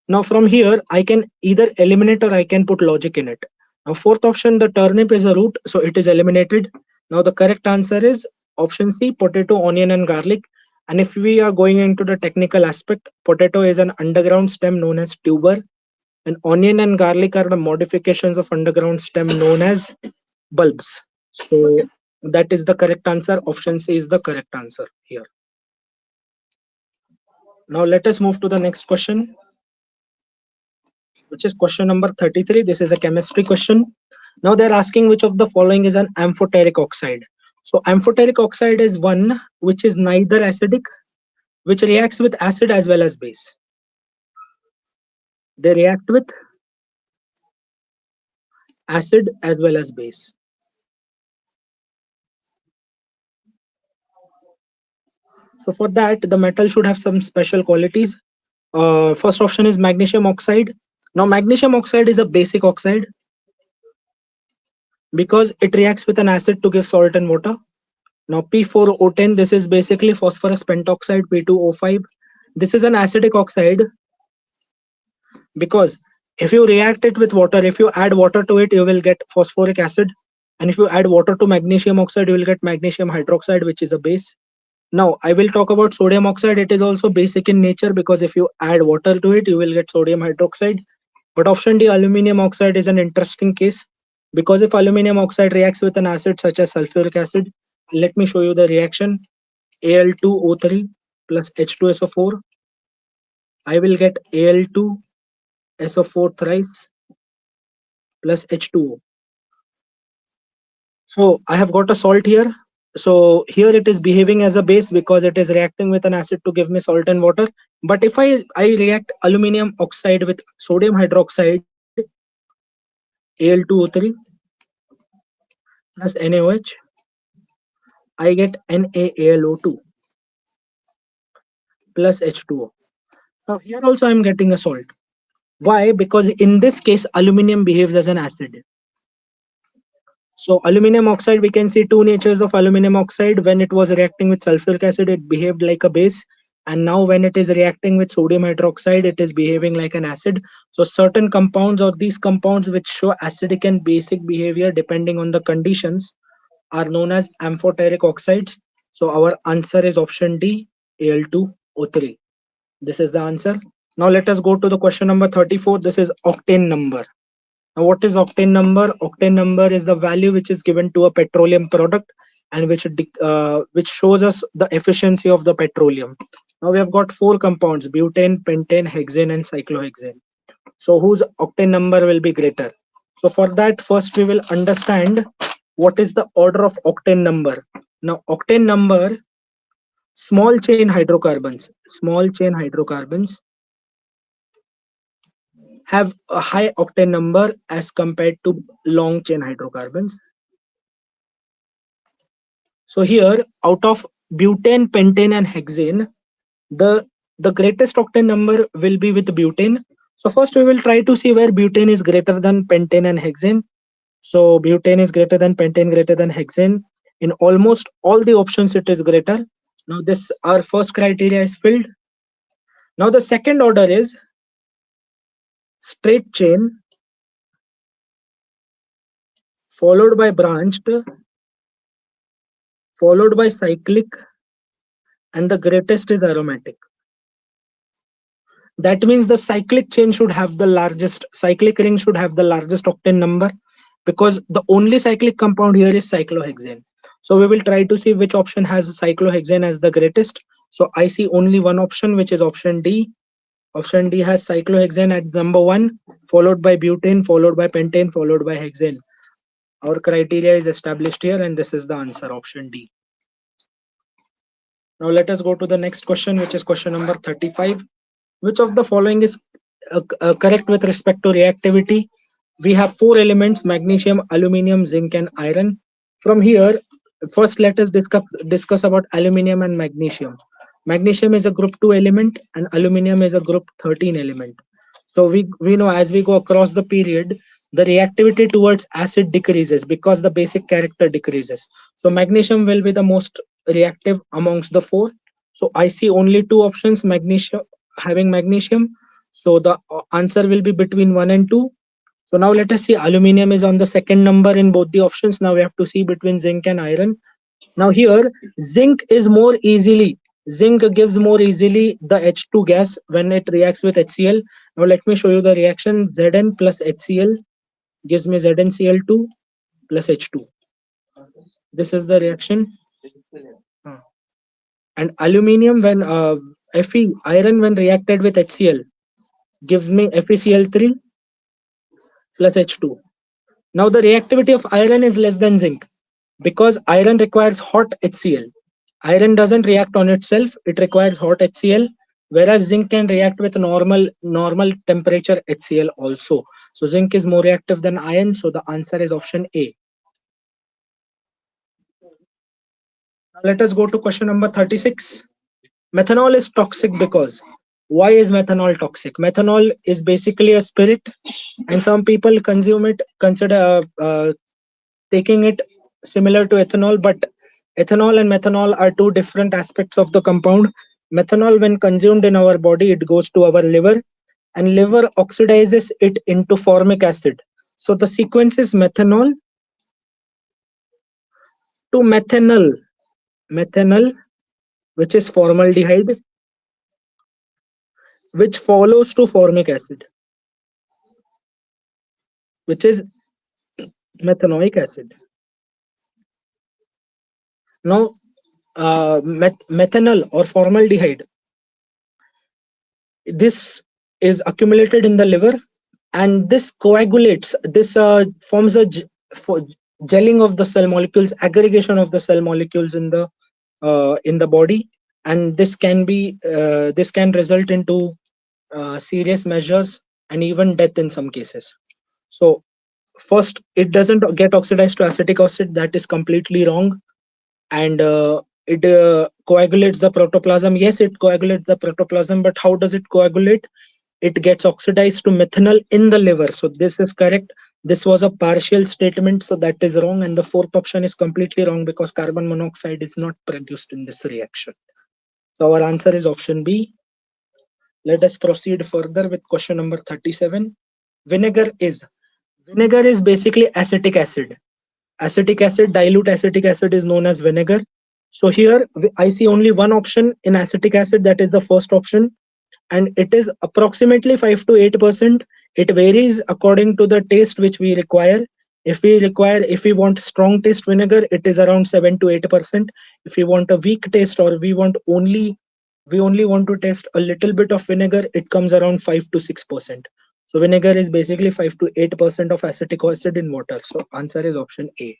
Now from here I can either eliminate or I can put logic in it. Now fourth option, the turnip is a root, so it is eliminated. Now the correct answer is option C, potato, onion, and garlic. And if we are going into the technical aspect, potato is an underground stem known as tuber, and onion and garlic are the modifications of underground stem known as bulbs. So that is the correct answer. Option C is the correct answer here. Now let us move to the next question, which is question number 33. This is a chemistry question. Now they're asking which of the following is an amphoteric oxide. So amphoteric oxide is one which is neither acidic, which reacts with acid as well as base. They react with acid as well as base. So for that, the metal should have some special qualities. First option is magnesium oxide. Now magnesium oxide is a basic oxide because it reacts with an acid to give salt and water. Now P4O10, this is basically phosphorus pentoxide, P2O5. This is an acidic oxide because if you react it with water, if you add water to it, you will get phosphoric acid. And if you add water to magnesium oxide, you will get magnesium hydroxide, which is a base. Now I will talk about sodium oxide. It is also basic in nature because if you add water to it, you will get sodium hydroxide. But option D, aluminum oxide, is an interesting case because if aluminum oxide reacts with an acid such as sulfuric acid, let me show you the reaction. Al2O3 plus H2SO4. I will get Al2SO4 thrice plus H2O. So I have got a salt here. So here it is behaving as a base because it is reacting with an acid to give me salt and water. But if I react aluminum oxide with sodium hydroxide, Al2O3 plus NaOH, I get NaAlO2 plus H2O. Now here also I am getting a salt. Why? Because in this case aluminum behaves as an acid. So aluminum oxide, we can see two natures of aluminum oxide. When it was reacting with sulfuric acid, it behaved like a base. And now when it is reacting with sodium hydroxide, it is behaving like an acid. So certain compounds or these compounds which show acidic and basic behavior depending on the conditions are known as amphoteric oxides. So our answer is option D, Al2O3. This is the answer. Now let us go to the question number 34. This is octane number. Now what is octane number? Octane number is the value which is given to a petroleum product and which shows us the efficiency of the petroleum. Now we have got four compounds: butane, pentane, hexane, and cyclohexane. So whose octane number will be greater? So for that, first we will understand what is the order of octane number. Now octane number, small chain hydrocarbons have a high octane number as compared to long chain hydrocarbons. So here, out of butane, pentane, and hexane, the greatest octane number will be with butane. So first we will try to see where butane is greater than pentane and hexane. So butane is greater than pentane, greater than hexane. In almost all the options, it is greater. Now this, our first criteria is filled. Now the second order is straight chain followed by branched, followed by cyclic, and the greatest is aromatic. That means the cyclic chain should have the largest, cyclic ring should have the largest octane number because the only cyclic compound here is cyclohexane. So we will try to see which option has cyclohexane as the greatest. So I see only one option, which is option D. Option D has cyclohexane at number 1, followed by butane, followed by pentane, followed by hexane. Our criteria is established here, and this is the answer, option D. Now let us go to the next question, which is question number 35. Which of the following is correct with respect to reactivity? We have 4 elements: magnesium, aluminium, zinc, and iron. From here, first let us discuss about aluminium and magnesium. Magnesium is a group 2 element and aluminium is a group 13 element. So we know as we go across the period, the reactivity towards acid decreases because the basic character decreases. So magnesium will be the most reactive amongst the 4. So I see only 2 options magnesium having magnesium. So the answer will be between 1 and 2. So now let us see, aluminium is on the second number in both the options. Now we have to see between zinc and iron. Now here, zinc gives more easily the H2 gas when it reacts with HCl. Now let me show you the reaction. Zn plus HCl gives me ZnCl2 plus H2. This is the reaction. And aluminium when Fe, iron when reacted with HCl gives me FeCl3 plus H2. Now the reactivity of iron is less than zinc because iron requires hot HCl. Iron doesn't react on itself, it requires hot HCl, whereas zinc can react with normal temperature HCl also. So zinc is more reactive than iron, so the answer is option A. Now let us go to question number 36. Methanol is toxic because. Why is methanol toxic? Methanol is basically a spirit, and some people consider taking it similar to ethanol, but ethanol and methanol are two different aspects of the compound. Methanol, when consumed in our body, it goes to our liver, and liver oxidizes it into formic acid. So the sequence is methanol to methanol, which is formaldehyde, which follows to formic acid, which is methanoic acid. Now, methanol or formaldehyde, this is accumulated in the liver, and this coagulates. This forms a gelling of the cell molecules, aggregation of the cell molecules in the body, and this can result into serious measures and even death in some cases. So first, it doesn't get oxidized to acetic acid. That is completely wrong. And it coagulates the protoplasm. Yes, it coagulates the protoplasm, but how does it coagulate? It gets oxidized to methanol in the liver. So this is correct. This was a partial statement, so that is wrong. And the fourth option is completely wrong because carbon monoxide is not produced in this reaction. So our answer is option B. Let us proceed further with question number 37. Vinegar is basically acetic acid. Dilute acetic acid is known as vinegar. So here I see only one option in acetic acid, that is the first option, and it is approximately 5 to 8%. It varies according to the taste which we require. If we want strong taste vinegar, it is around 7 to 8%. If we want a weak taste, or we only want to taste a little bit of vinegar, it comes around 5 to 6%. So vinegar is basically 5 to 8% of acetic acid in water. So answer is option A.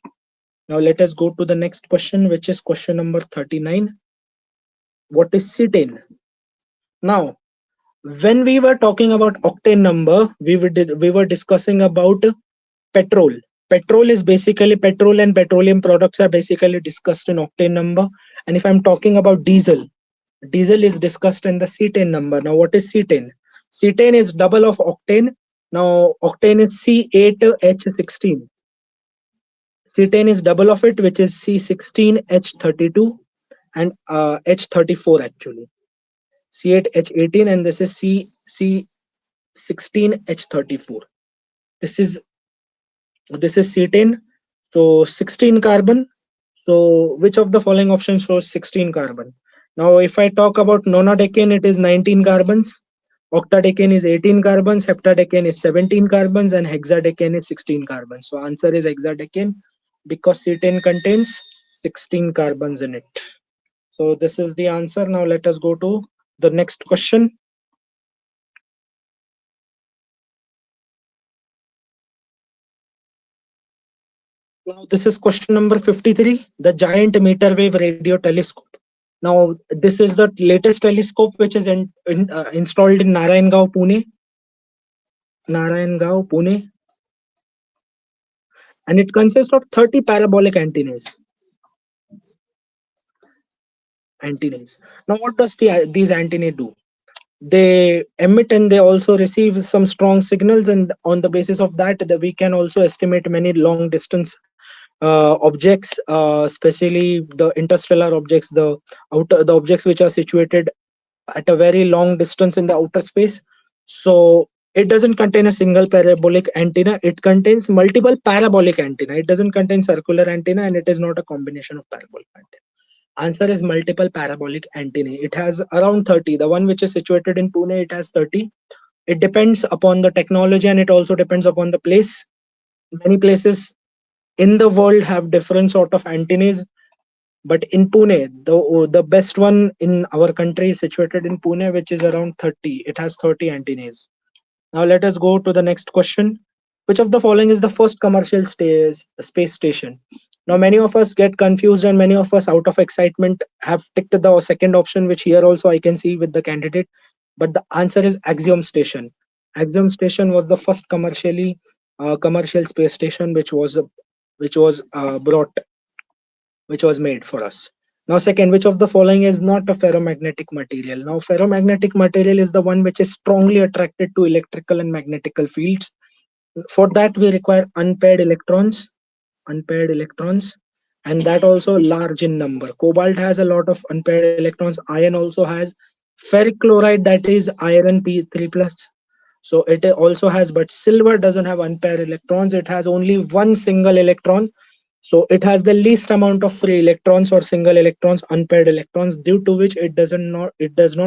Now let us go to the next question, which is question number 39. What is cetane? Now, when we were talking about octane number, we were discussing about petrol. Petrol is basically, petrol and petroleum products are basically discussed in octane number. And if I'm talking about diesel is discussed in the cetane number. Now what is cetane? Cetane is double of octane. Now octane is C8H16. Cetane is double of it, which is C16H32 and H34 actually. C8H18 and this is C16H34. This is cetane. So 16 carbon. So which of the following options shows 16 carbon? Now if I talk about nonadecane, it is 19 carbons. Octadecane is 18 carbons. Heptadecane is 17 carbons, and hexadecane is 16 carbons. So answer is hexadecane because cetane contains 16 carbons in it. So this is the answer. Now let us go to the next question. Now this is question number 53, the giant meter wave radio telescope. Now this is the latest telescope which is installed in Narayangao, Pune, and it consists of 30 parabolic antennas. Now what does these antennae do? They emit and they also receive some strong signals, and on the basis of that, we can also estimate many long distance objects, especially the interstellar objects, the objects which are situated at a very long distance in the outer space. So it doesn't contain a single parabolic antenna, it contains multiple parabolic antenna. It doesn't contain circular antenna, and it is not a combination of parabolic antenna. Answer is multiple parabolic antennae. It has around 30. The one which is situated in Pune, it has 30. It depends upon the technology, and it also depends upon the place. Many places in the world have different sort of antennas, but in Pune, the best one in our country is situated in Pune, which is around 30. It has 30 antennas. Now let us go to the next question. Which of the following is the first commercial space station? Now many of us get confused, and many of us out of excitement have ticked the second option, which here also I can see with the candidate. But the answer is Axiom Station. Axiom Station was the first commercial space station which was made for us. Now second, which of the following is not a ferromagnetic material? Now ferromagnetic material is the one which is strongly attracted to electrical and magnetical fields. For that we require unpaired electrons, and that also large in number. Cobalt has a lot of unpaired electrons. Iron also has. Ferric chloride, that is iron P3 plus, so it also has. But silver doesn't have unpaired electrons, it has only one single electron. So it has the least amount of free electrons or single electrons, unpaired electrons, due to which it does not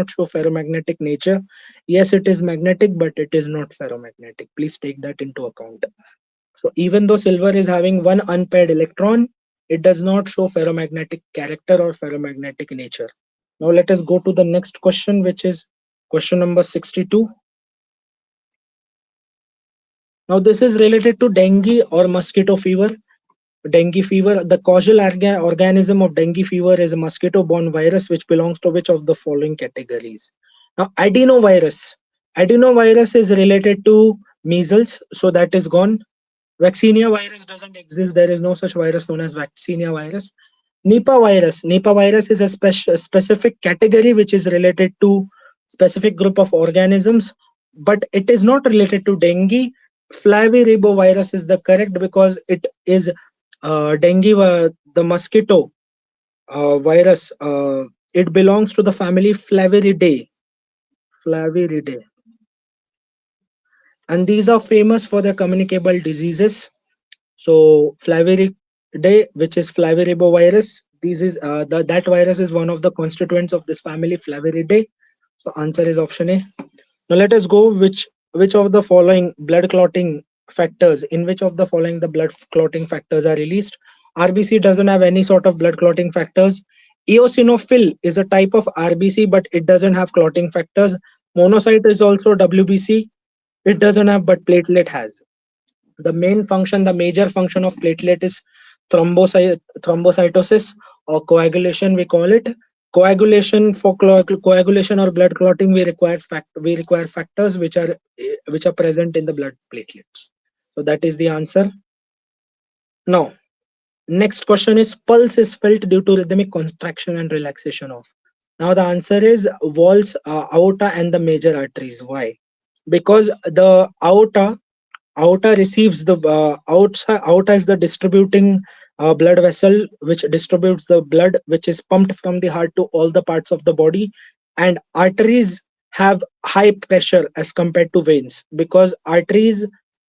show ferromagnetic nature. Yes, it is magnetic, but it is not ferromagnetic. Please take that into account. So even though silver is having one unpaired electron, it does not show ferromagnetic character or ferromagnetic nature. Now let us go to the next question, which is question number 62. Now this is related to dengue or mosquito fever. Dengue fever, the causal organism of dengue fever is a mosquito-borne virus which belongs to which of the following categories? Now adenovirus. Adenovirus is related to measles, so that is gone. Vaccinia virus doesn't exist. There is no such virus known as vaccinia virus. Nipah virus. Nipah virus is a specific category which is related to specific group of organisms, but it is not related to dengue. Flavirebovirus is the correct, because it is dengue, the mosquito virus. It belongs to the family Flaviridae. And these are famous for their communicable diseases. So Flaviridae, which is Flavirebovirus, that virus is one of the constituents of this family Flaviridae. So answer is option A. Now let us go which of the following blood clotting factors, in which of the following the blood clotting factors are released? RBC doesn't have any sort of blood clotting factors. Eosinophil is a type of RBC, but it doesn't have clotting factors. Monocyte is also WBC. It doesn't have, but platelet has. The major function of platelet is thrombocytosis or coagulation, we call it. Coagulation, for coagulation or blood clotting, we require factors which are present in the blood platelets. So that is the answer. Now next question is, pulse is felt due to rhythmic contraction and relaxation of. Now the answer is valves, aorta and the major arteries. Why? Because the aorta receives the aorta is the distributing blood vessel which distributes the blood which is pumped from the heart to all the parts of the body, and arteries have high pressure as compared to veins, because arteries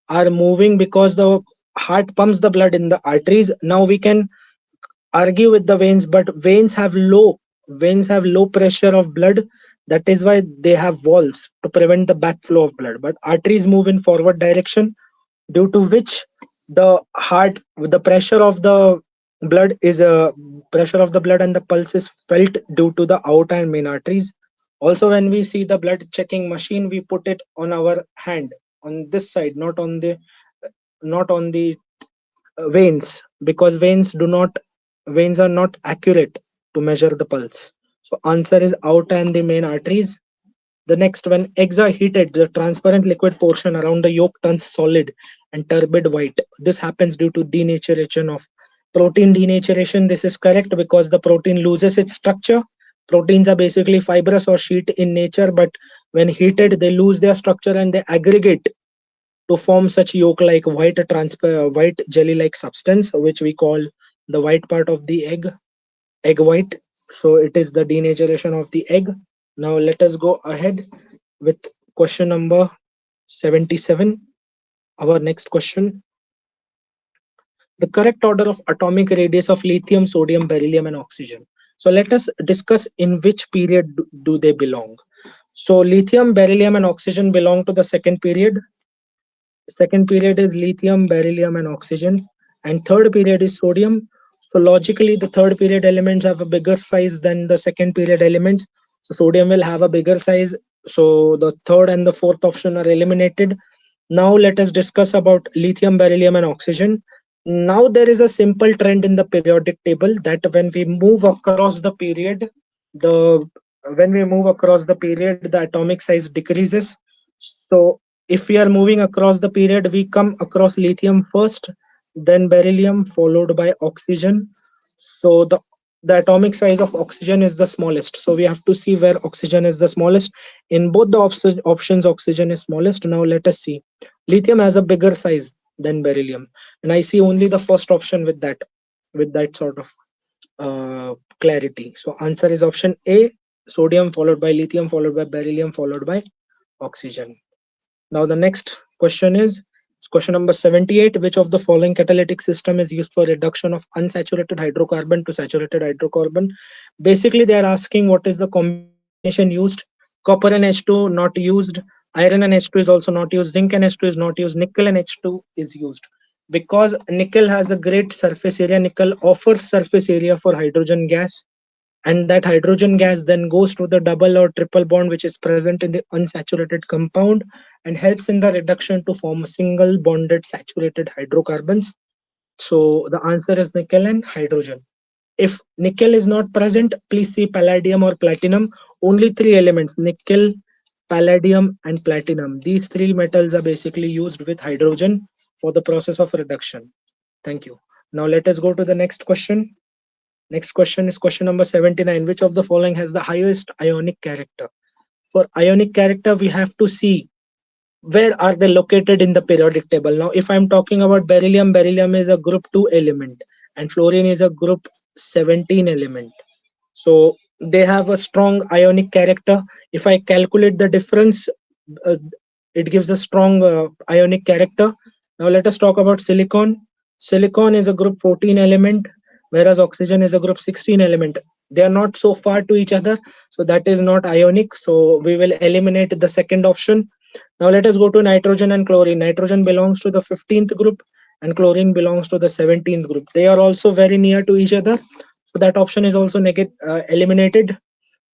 are moving because the heart pumps the blood in the arteries. Now we can argue with the veins, but veins have low pressure of blood. That is why they have walls to prevent the backflow of blood, but arteries move in forward direction, due to which the pressure of the Blood is a pressure of the blood and the pulse is felt due to the outer and main arteries. Also, when we see the blood checking machine, we put it on our hand on this side, not on the veins, because veins are not accurate to measure the pulse. So answer is outer and the main arteries. The next, when eggs are heated, the transparent liquid portion around the yolk turns solid and turbid white. This happens due to denaturation of protein denaturation. This is correct because the protein loses its structure. Proteins are basically fibrous or sheet in nature, but when heated, they lose their structure and they aggregate to form such yolk-like white jelly-like substance, which we call the white part of the egg white. So it is the denaturation of the egg. Now let us go ahead with question number 77. Our next question: the correct order of atomic radius of lithium, sodium, beryllium, and oxygen. So let us discuss in which period do they belong. So lithium, beryllium, and oxygen belong to the second period. Second period is lithium, beryllium, and oxygen, and third period is sodium. So logically, the third period elements have a bigger size than the second period elements. So sodium will have a bigger size. So the third and the fourth option are eliminated. Now let us discuss about lithium, beryllium, and oxygen. Now there is a simple trend in the periodic table that the when we move across the period, the atomic size decreases. So if we are moving across the period, we come across lithium first, then beryllium, followed by oxygen. So the atomic size of oxygen is the smallest. So we have to see where oxygen is the smallest. In both the options, oxygen is smallest. Now let us see. Lithium has a bigger size than beryllium, and I see only the first option with that sort of clarity. So answer is option A: sodium followed by lithium followed by beryllium followed by oxygen. Now the next question is question number 78. Which of the following catalytic system is used for reduction of unsaturated hydrocarbon to saturated hydrocarbon? Basically, they are asking what is the combination used. Copper and H2 not used. Iron and H2 is also not used. Zinc and H2 is not used. Nickel and H2 is used. Because nickel has a great surface area, nickel offers surface area for hydrogen gas, and that hydrogen gas then goes to the double or triple bond which is present in the unsaturated compound and helps in the reduction to form single bonded saturated hydrocarbons. So the answer is nickel and hydrogen. If nickel is not present, please see palladium or platinum. Only three elements: nickel, palladium, and platinum. These three metals are basically used with hydrogen for the process of reduction. Thank you. Now let us go to the next question. Next question is question number 79. Which of the following has the highest ionic character? For ionic character, we have to see where are they located in the periodic table. Now, if I'm talking about beryllium, beryllium is a group 2 element and fluorine is a group 17 element. So they have a strong ionic character. If I calculate the difference, uh, it gives a strong ionic character. Now let us talk about silicon. Silicon is a group 14 element, whereas oxygen is a group 16 element. They are not so far to each other, so that is not ionic. So we will eliminate the second option. Now let us go to nitrogen and chlorine. Nitrogen belongs to the 15th group and chlorine belongs to the 17th group. They are also very near to each other. So that option is also eliminated.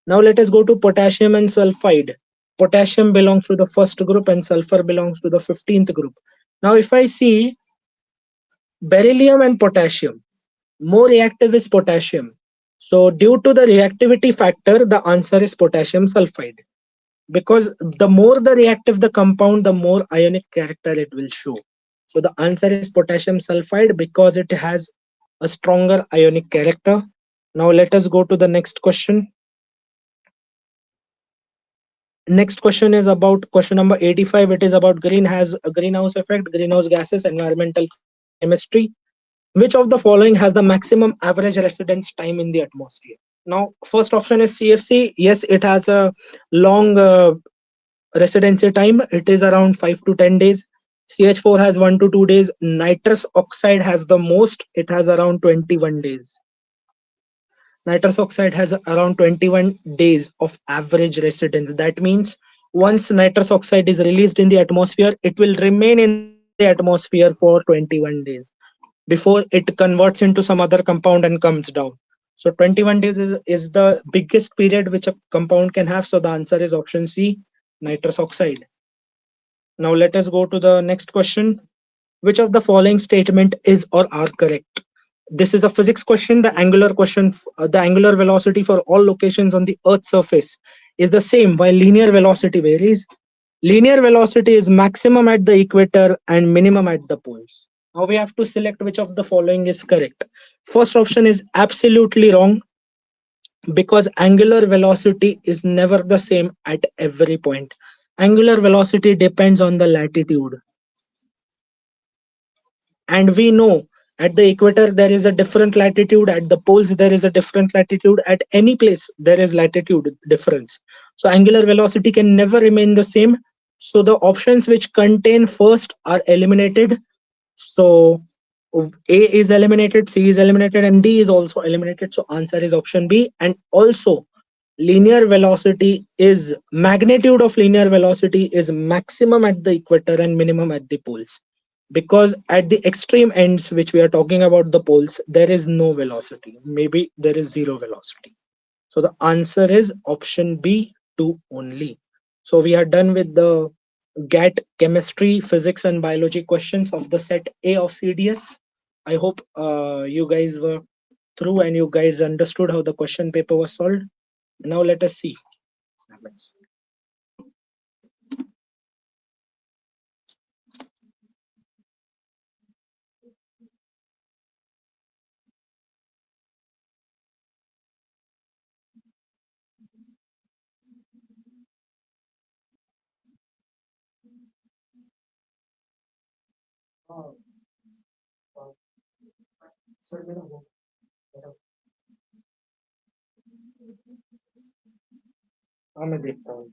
Now let us go to potassium and sulfide. Potassium belongs to the first group and sulfur belongs to the 15th group. Now if I see beryllium and potassium, more reactive is potassium. So due to the reactivity factor, the answer is potassium sulfide. Because the more the reactive the compound, the more ionic character it will show. So the answer is potassium sulfide because it has a stronger ionic character. Now let us go to the next question. Next question is about question number 85. It is about greenhouse effect, greenhouse gases, environmental chemistry. Which of the following has the maximum average residence time in the atmosphere? Now, first option is CFC. Yes, it has a long residency time. It is around 5 to 10 days. CH4 has 1 to 2 days. Nitrous oxide has the most. It has around 21 days. Nitrous oxide has around 21 days of average residence. That means once nitrous oxide is released in the atmosphere, it will remain in the atmosphere for 21 days. before it converts into some other compound and comes down. So 21 days is the biggest period which a compound can have. So the answer is option C, nitrous oxide. Now let us go to the next question. Which of the following statement is or are correct? This is a physics question. The angular question, the angular velocity for all locations on the Earth's surface is the same, while linear velocity varies. Linear velocity is maximum at the equator and minimum at the poles. Now we have to select which of the following is correct. First option is absolutely wrong, because angular velocity is never the same at every point. Angular velocity depends on the latitude. And we know at the equator there is a different latitude, at the poles there is a different latitude, at any place there is latitude difference. So angular velocity can never remain the same. So the options which contain first are eliminated. So A is eliminated, C is eliminated, and D is also eliminated. So answer is option B. And also linear velocity is, magnitude of linear velocity is maximum at the equator and minimum at the poles, because at the extreme ends which we are talking about, the poles, there is no velocity, maybe there is zero velocity. So the answer is option B, 2 only. So we are done with the GAT chemistry, physics and biology questions of the set A of CDS. I hope you guys were through and you guys understood how the question paper was solved. Now let us see. हाँ मैं देखता हूँ।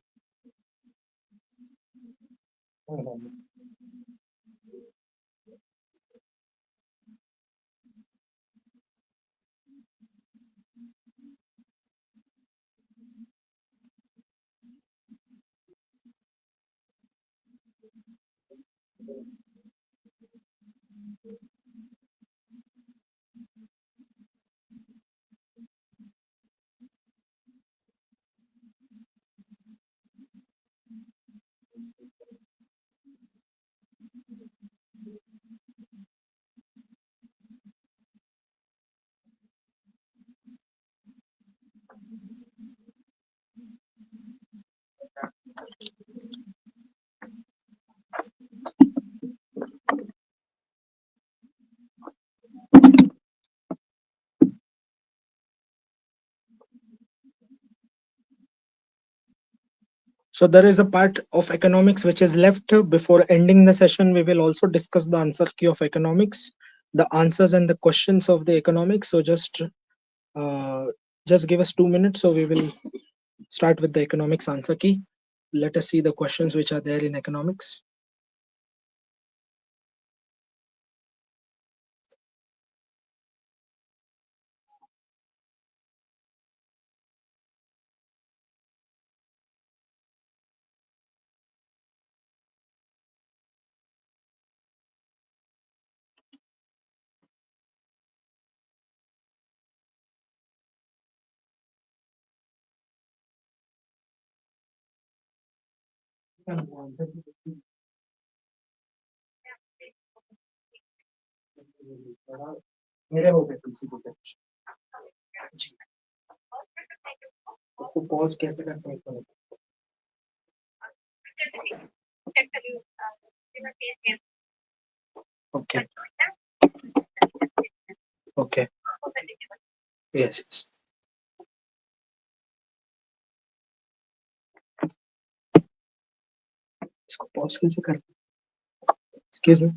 So there is a part of economics which is left. Before ending the session, we will also discuss the answer key of economics, the answers and the questions of the economics. So just give us 2 minutes. So we will start with the economics answer key. Let us see the questions which are there in economics. मेरे हो गए किसी को जी उसको pause कैसे करते हैं okay okay yes yes इसको पॉज कैसे करते हैं excuse me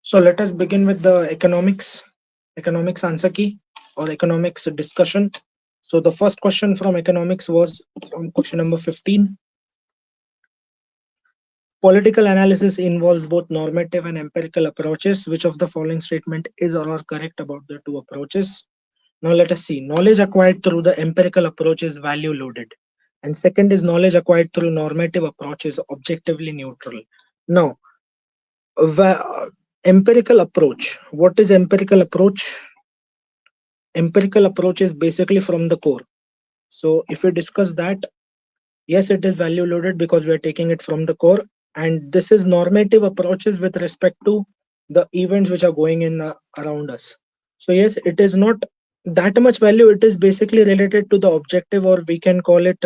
So let us begin with the economics answer key or economics discussion. So the first question from economics was from question number 15. Political analysis involves both normative and empirical approaches. Which of the following statement is or are correct about the two approaches? Now let us see. Knowledge acquired through the empirical approach is value loaded. And second is knowledge acquired through normative approach is objectively neutral. Now, empirical approach. What is empirical approach? Empirical approach is basically from the core. So if we discuss that, yes, it is value loaded because we are taking it from the core, and this is normative approaches with respect to the events which are going in around us. So yes, it is not that much value. It is basically related to the objective, or we can call it.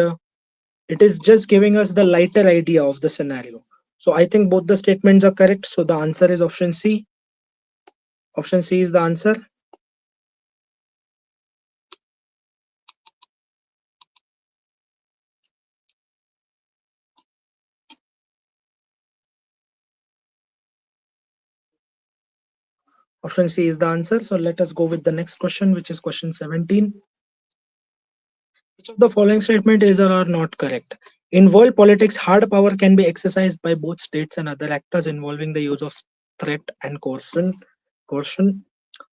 It is just giving us the lighter idea of the scenario. So I think both the statements are correct. So the answer is option C. Option C is the answer. Option C is the answer. So let us go with the next question, which is question 17. Which of the following statement is or are not correct? In world politics, hard power can be exercised by both states and other actors involving the use of threat and coercion. Coercion.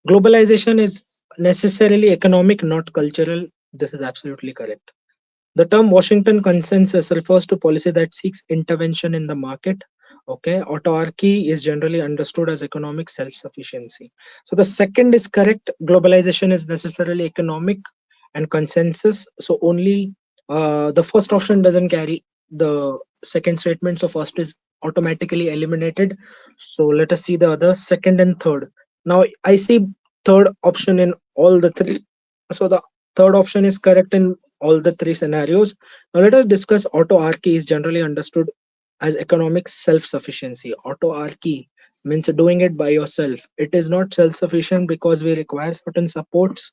Globalization is necessarily economic, not cultural. This is absolutely correct. The term Washington consensus refers to policy that seeks intervention in the market. Okay, autarky is generally understood as economic self-sufficiency. So the second is correct. Globalization is necessarily economic and consensus. So only the first option doesn't carry the second statement. So first is automatically eliminated. So let us see the other second and third. Now I see third option in all the three. So the third option is correct in all the three scenarios. Now let us discuss autarky is generally understood as economic self-sufficiency. Autarky means doing it by yourself. It is not self-sufficient because we require certain supports.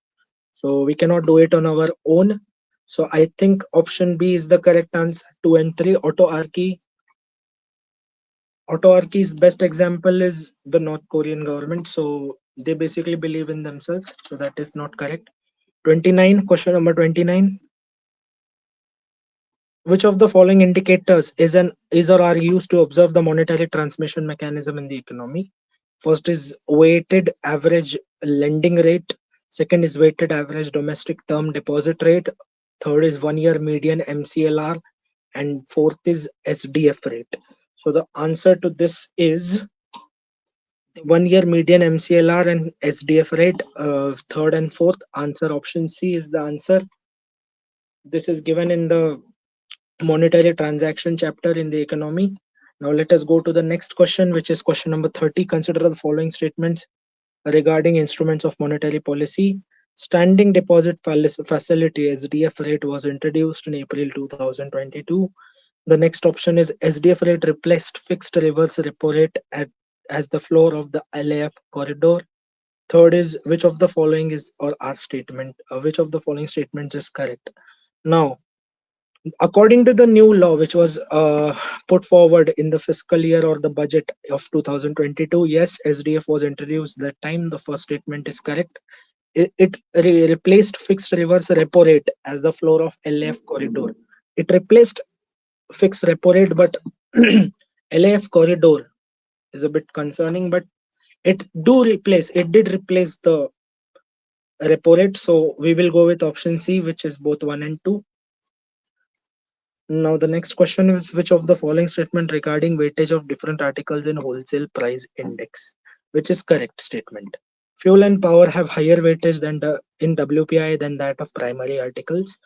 So we cannot do it on our own. So I think option B is the correct answer. 2 and 3. Autarky. Autarky's best example is the North Korean government. So they basically believe in themselves. So that is not correct. 29. Question number 29. Which of the following indicators is or are used to observe the monetary transmission mechanism in the economy? First is weighted average lending rate. Second is weighted average domestic term deposit rate. Third is 1 year median MCLR. And fourth is SDF rate. So the answer to this is 1 year median MCLR and SDF rate. Third and fourth answer, option C is the answer. This is given in the monetary transaction chapter in the economy. Now let us go to the next question, which is question number 30. Consider the following statements regarding instruments of monetary policy. Standing deposit facility SDF rate was introduced in April 2022. The next option is SDF rate replaced fixed reverse repo rate as the floor of the LAF corridor. Third is which of the following is or are statement, which of the following statements is correct. Now, according to the new law which was put forward in the fiscal year or the budget of 2022, yes, SDF was introduced that time. The first statement is correct. It replaced fixed reverse repo rate as the floor of LAF corridor. It replaced fixed repo rate, but LAF corridor is a bit concerning, but it did replace the repo rate. So we will go with option C, which is both 1 and 2. Now the next question is which of the following statement regarding weightage of different articles in wholesale price index, which is correct statement. Fuel and power have higher weightage than in WPI than that of primary articles.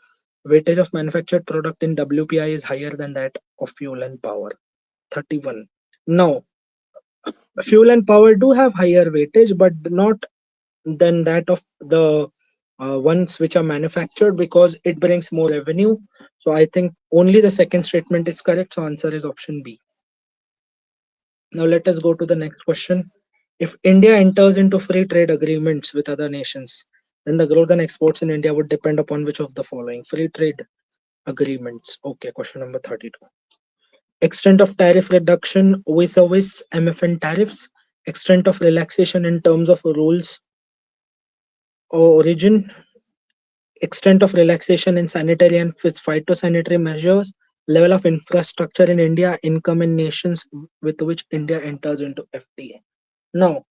Weightage of manufactured product in WPI is higher than that of fuel and power. 31. Now, fuel and power do have higher weightage, but not than that of the ones which are manufactured, because it brings more revenue. So I think only the second statement is correct. So answer is option B. Now let us go to the next question. If India enters into free trade agreements with other nations, then the growth and exports in India would depend upon which of the following? Free trade agreements. Okay, question number 32. Extent of tariff reduction vis-a-vis MFN tariffs, extent of relaxation in terms of rules or origin, extent of relaxation in sanitary and phytosanitary measures, level of infrastructure in India, income in nations with which India enters into FTA. Now,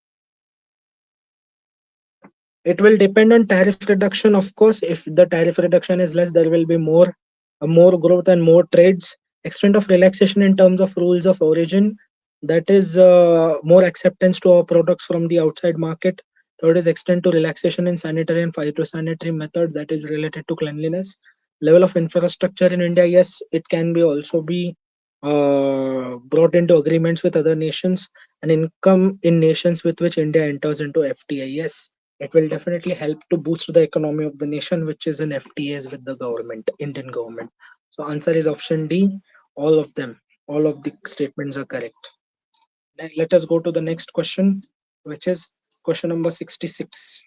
it will depend on tariff reduction, of course. If the tariff reduction is less, there will be more growth and more trades. Extent of relaxation in terms of rules of origin, that is more acceptance to our products from the outside market. Third is extent to relaxation in sanitary and phytosanitary method, that is related to cleanliness. Level of infrastructure in India, yes, it can be also be brought into agreements with other nations. And income in nations with which India enters into FTA, yes, it will definitely help to boost the economy of the nation which is in FTAs with the government, Indian government. So answer is option D. All of them, all of the statements are correct. Then let us go to the next question, which is question number 66.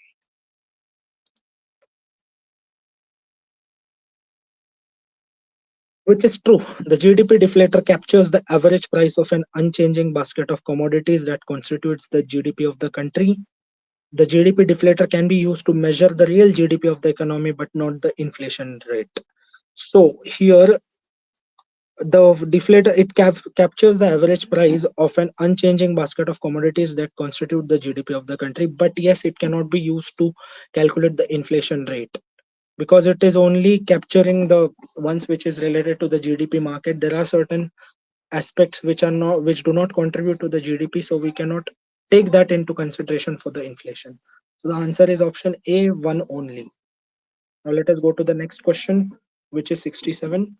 Which is true. The GDP deflator captures the average price of an unchanging basket of commodities that constitutes the GDP of the country. The GDP deflator can be used to measure the real GDP of the economy, but not the inflation rate. So here, the deflator, it captures the average price of an unchanging basket of commodities that constitute the GDP of the country. But yes, it cannot be used to calculate the inflation rate, because it is only capturing the ones which is related to the GDP market. There are certain aspects which do not contribute to the GDP, so we cannot take that into consideration for the inflation. So the answer is option A, one only. Now let us go to the next question, which is 67.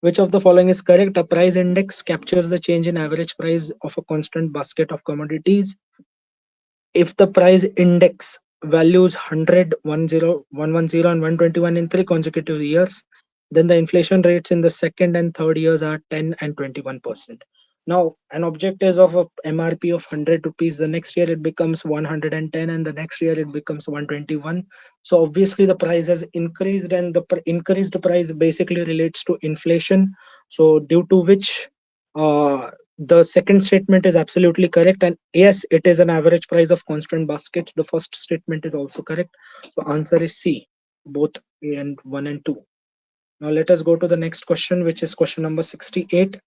Which of the following is correct? A price index captures the change in average price of a constant basket of commodities. If the price index values 100, 10, 110, and 121 in 3 consecutive years, then the inflation rates in the second and third years are 10 and 21%. Now, an object is of a MRP of 100 rupees. The next year it becomes 110, and the next year it becomes 121. So obviously the price has increased, and the increased price basically relates to inflation. So due to which the second statement is absolutely correct, and yes, it is an average price of constant baskets. The first statement is also correct. So answer is C, both A and 1 and 2. Now let us go to the next question, which is question number 68.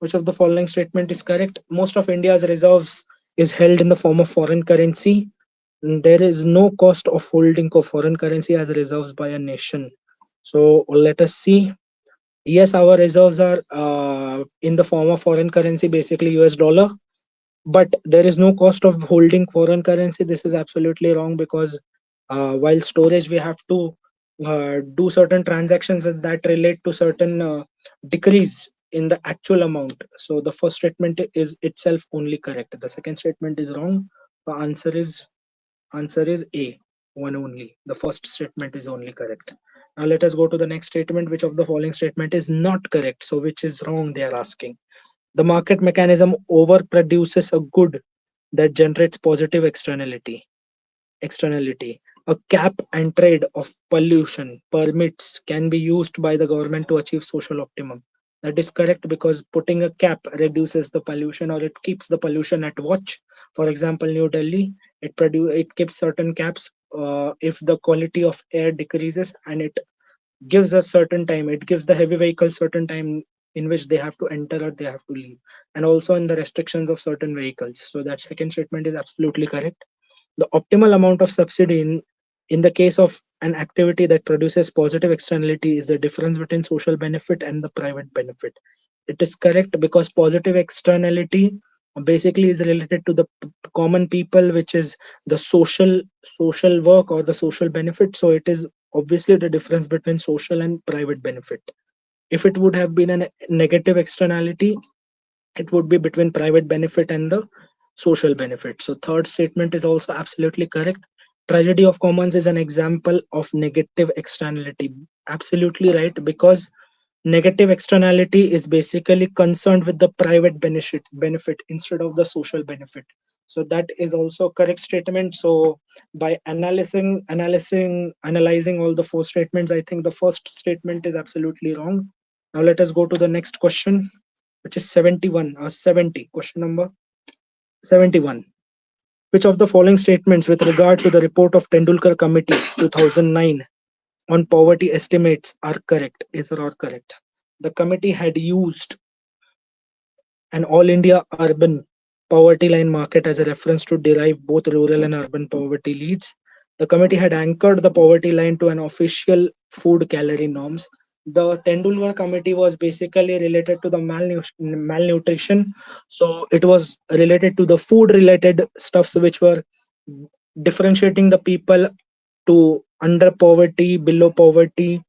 Which of the following statement is correct? Most of India's reserves is held in the form of foreign currency. There is no cost of holding of foreign currency as reserves by a nation. So let us see. Yes, our reserves are in the form of foreign currency, basically US dollar, but there is no cost of holding foreign currency. This is absolutely wrong, because while storage, we have to do certain transactions that relate to certain decrease in the actual amount. So the first statement is itself only correct. The second statement is wrong. The answer is A, one only. The first statement is only correct. Now let us go to the next statement. Which of the following statement is not correct? So which is wrong, they are asking. The market mechanism overproduces a good that generates positive externality. A cap and trade of pollution permits can be used by the government to achieve social optimum. That is correct because putting a cap reduces the pollution or it keeps the pollution at watch. For example, New Delhi, it keeps certain caps if the quality of air decreases, and it gives a certain time. It gives the heavy vehicles certain time in which they have to enter or they have to leave, and also in the restrictions of certain vehicles. So that second statement is absolutely correct. The optimal amount of subsidy in the case of an activity that produces positive externality is the difference between social benefit and the private benefit. It is correct because positive externality basically is related to the common people, which is the social work or the social benefit. So it is obviously the difference between social and private benefit. If it would have been a negative externality, it would be between private benefit and the social benefit. So third statement is also absolutely correct. Tragedy of commons is an example of negative externality. Absolutely right, because negative externality is basically concerned with the private benefit instead of the social benefit. So that is also a correct statement. So by analyzing all the four statements, I think the first statement is absolutely wrong. Now let us go to the next question, which is 71 or 70. Question number 71. Which of the following statements with regard to the report of Tendulkar Committee 2009 on poverty estimates are correct? Is or correct? The committee had used an all India urban poverty line market as a reference to derive both rural and urban poverty leads. The committee had anchored the poverty line to an official food calorie norms. The Tendulkar committee was basically related to the malnutrition. So it was related to the food related stuffs which were differentiating the people to under poverty, below poverty,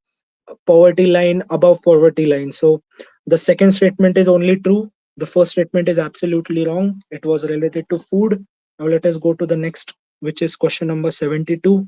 poverty line, above poverty line. So the second statement is only true. The first statement is absolutely wrong. It was related to food. Now let us go to the next, which is question number 72.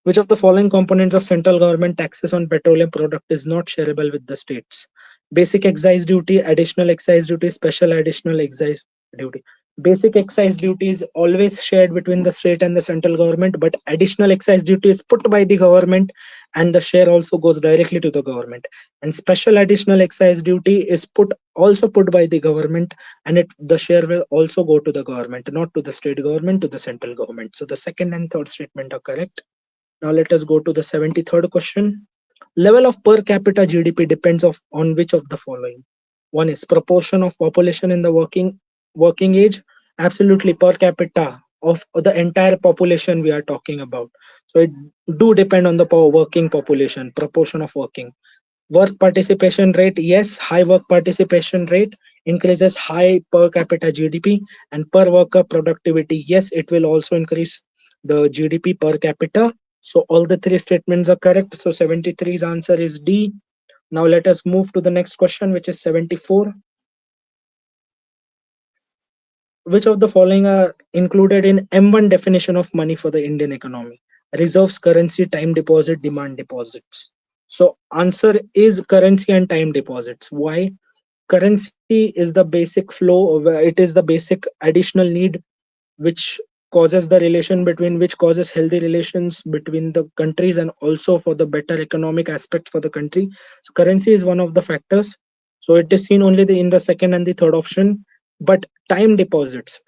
Which of the following components of central government taxes on petroleum product is not shareable with the states? Basic excise duty, additional excise duty, special additional excise duty. Basic excise duty is always shared between the state and the central government, but additional excise duty is put by the government and the share also goes directly to the government. And special additional excise duty is also put by the government, and the share will also go to the government, not to the state government, to the central government. So the second and third statement are correct. Now let us go to the 73rd question. Level of per capita GDP depends on which of the following? One is proportion of population in the working age. Absolutely, per capita of the entire population we are talking about. So it do depend on the working population, proportion of working. Work participation rate, yes, high work participation rate increases high per capita GDP, and per worker productivity, yes, it will also increase the GDP per capita. So all the three statements are correct. So 73's answer is D. Now let us move to the next question, which is 74. Which of the following are included in M1 definition of money for the Indian economy? Reserves, currency, time deposit, demand deposits. So answer is currency and time deposits. Why? Currency is the basic flow, it is the basic additional need which causes healthy relations between the countries and also for the better economic aspect for the country. So currency is one of the factors. So it is seen only in the second and the third option. But time deposits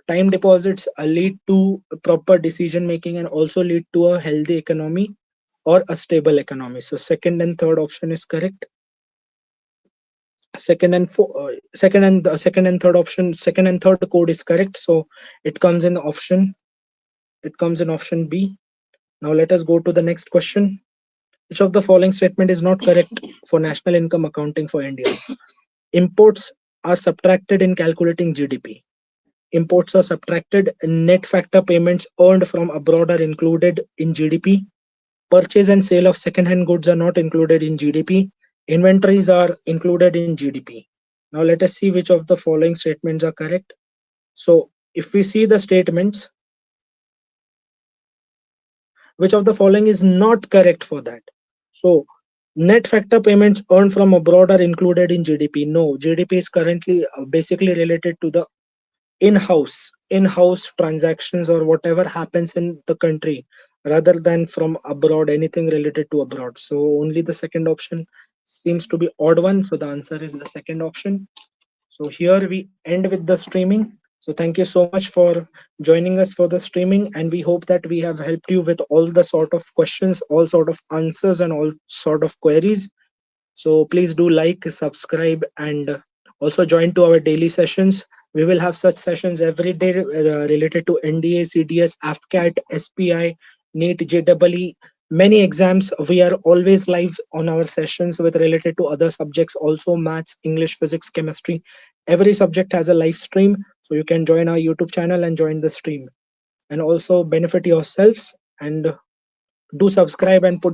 lead to proper decision making and also lead to a healthy economy or a stable economy. So second and third option is correct. Second and third option, second and third code is correct. So it comes in option B. Now let us go to the next question. Which of the following statement is not correct for national income accounting for India? Imports are subtracted in calculating GDP. Imports are subtracted. Net factor payments earned from abroad are included in GDP. Purchase and sale of second-hand goods are not included in GDP. Inventories are included in GDP. Now let us see which of the following statements are correct. So if we see the statements, which of the following is not correct for that? So net factor payments earned from abroad are included in GDP. No, GDP is currently basically related to the in-house transactions or whatever happens in the country rather than from abroad, anything related to abroad. So only the second option seems to be odd one, so the answer is the second option. So here we end with the streaming. So thank you so much for joining us for the streaming, and we hope that we have helped you with all the sort of questions, all sort of answers, and all sort of queries. So please do like, subscribe, and also join to our daily sessions. We will have such sessions every day related to NDA, CDS, AFCAT, SPI, NEET, JEE, many exams. We are always live on our sessions with related to other subjects, also maths, English, physics, chemistry. Every subject has a live stream, so you can join our YouTube channel and join the stream, and also benefit yourselves, and do subscribe and put the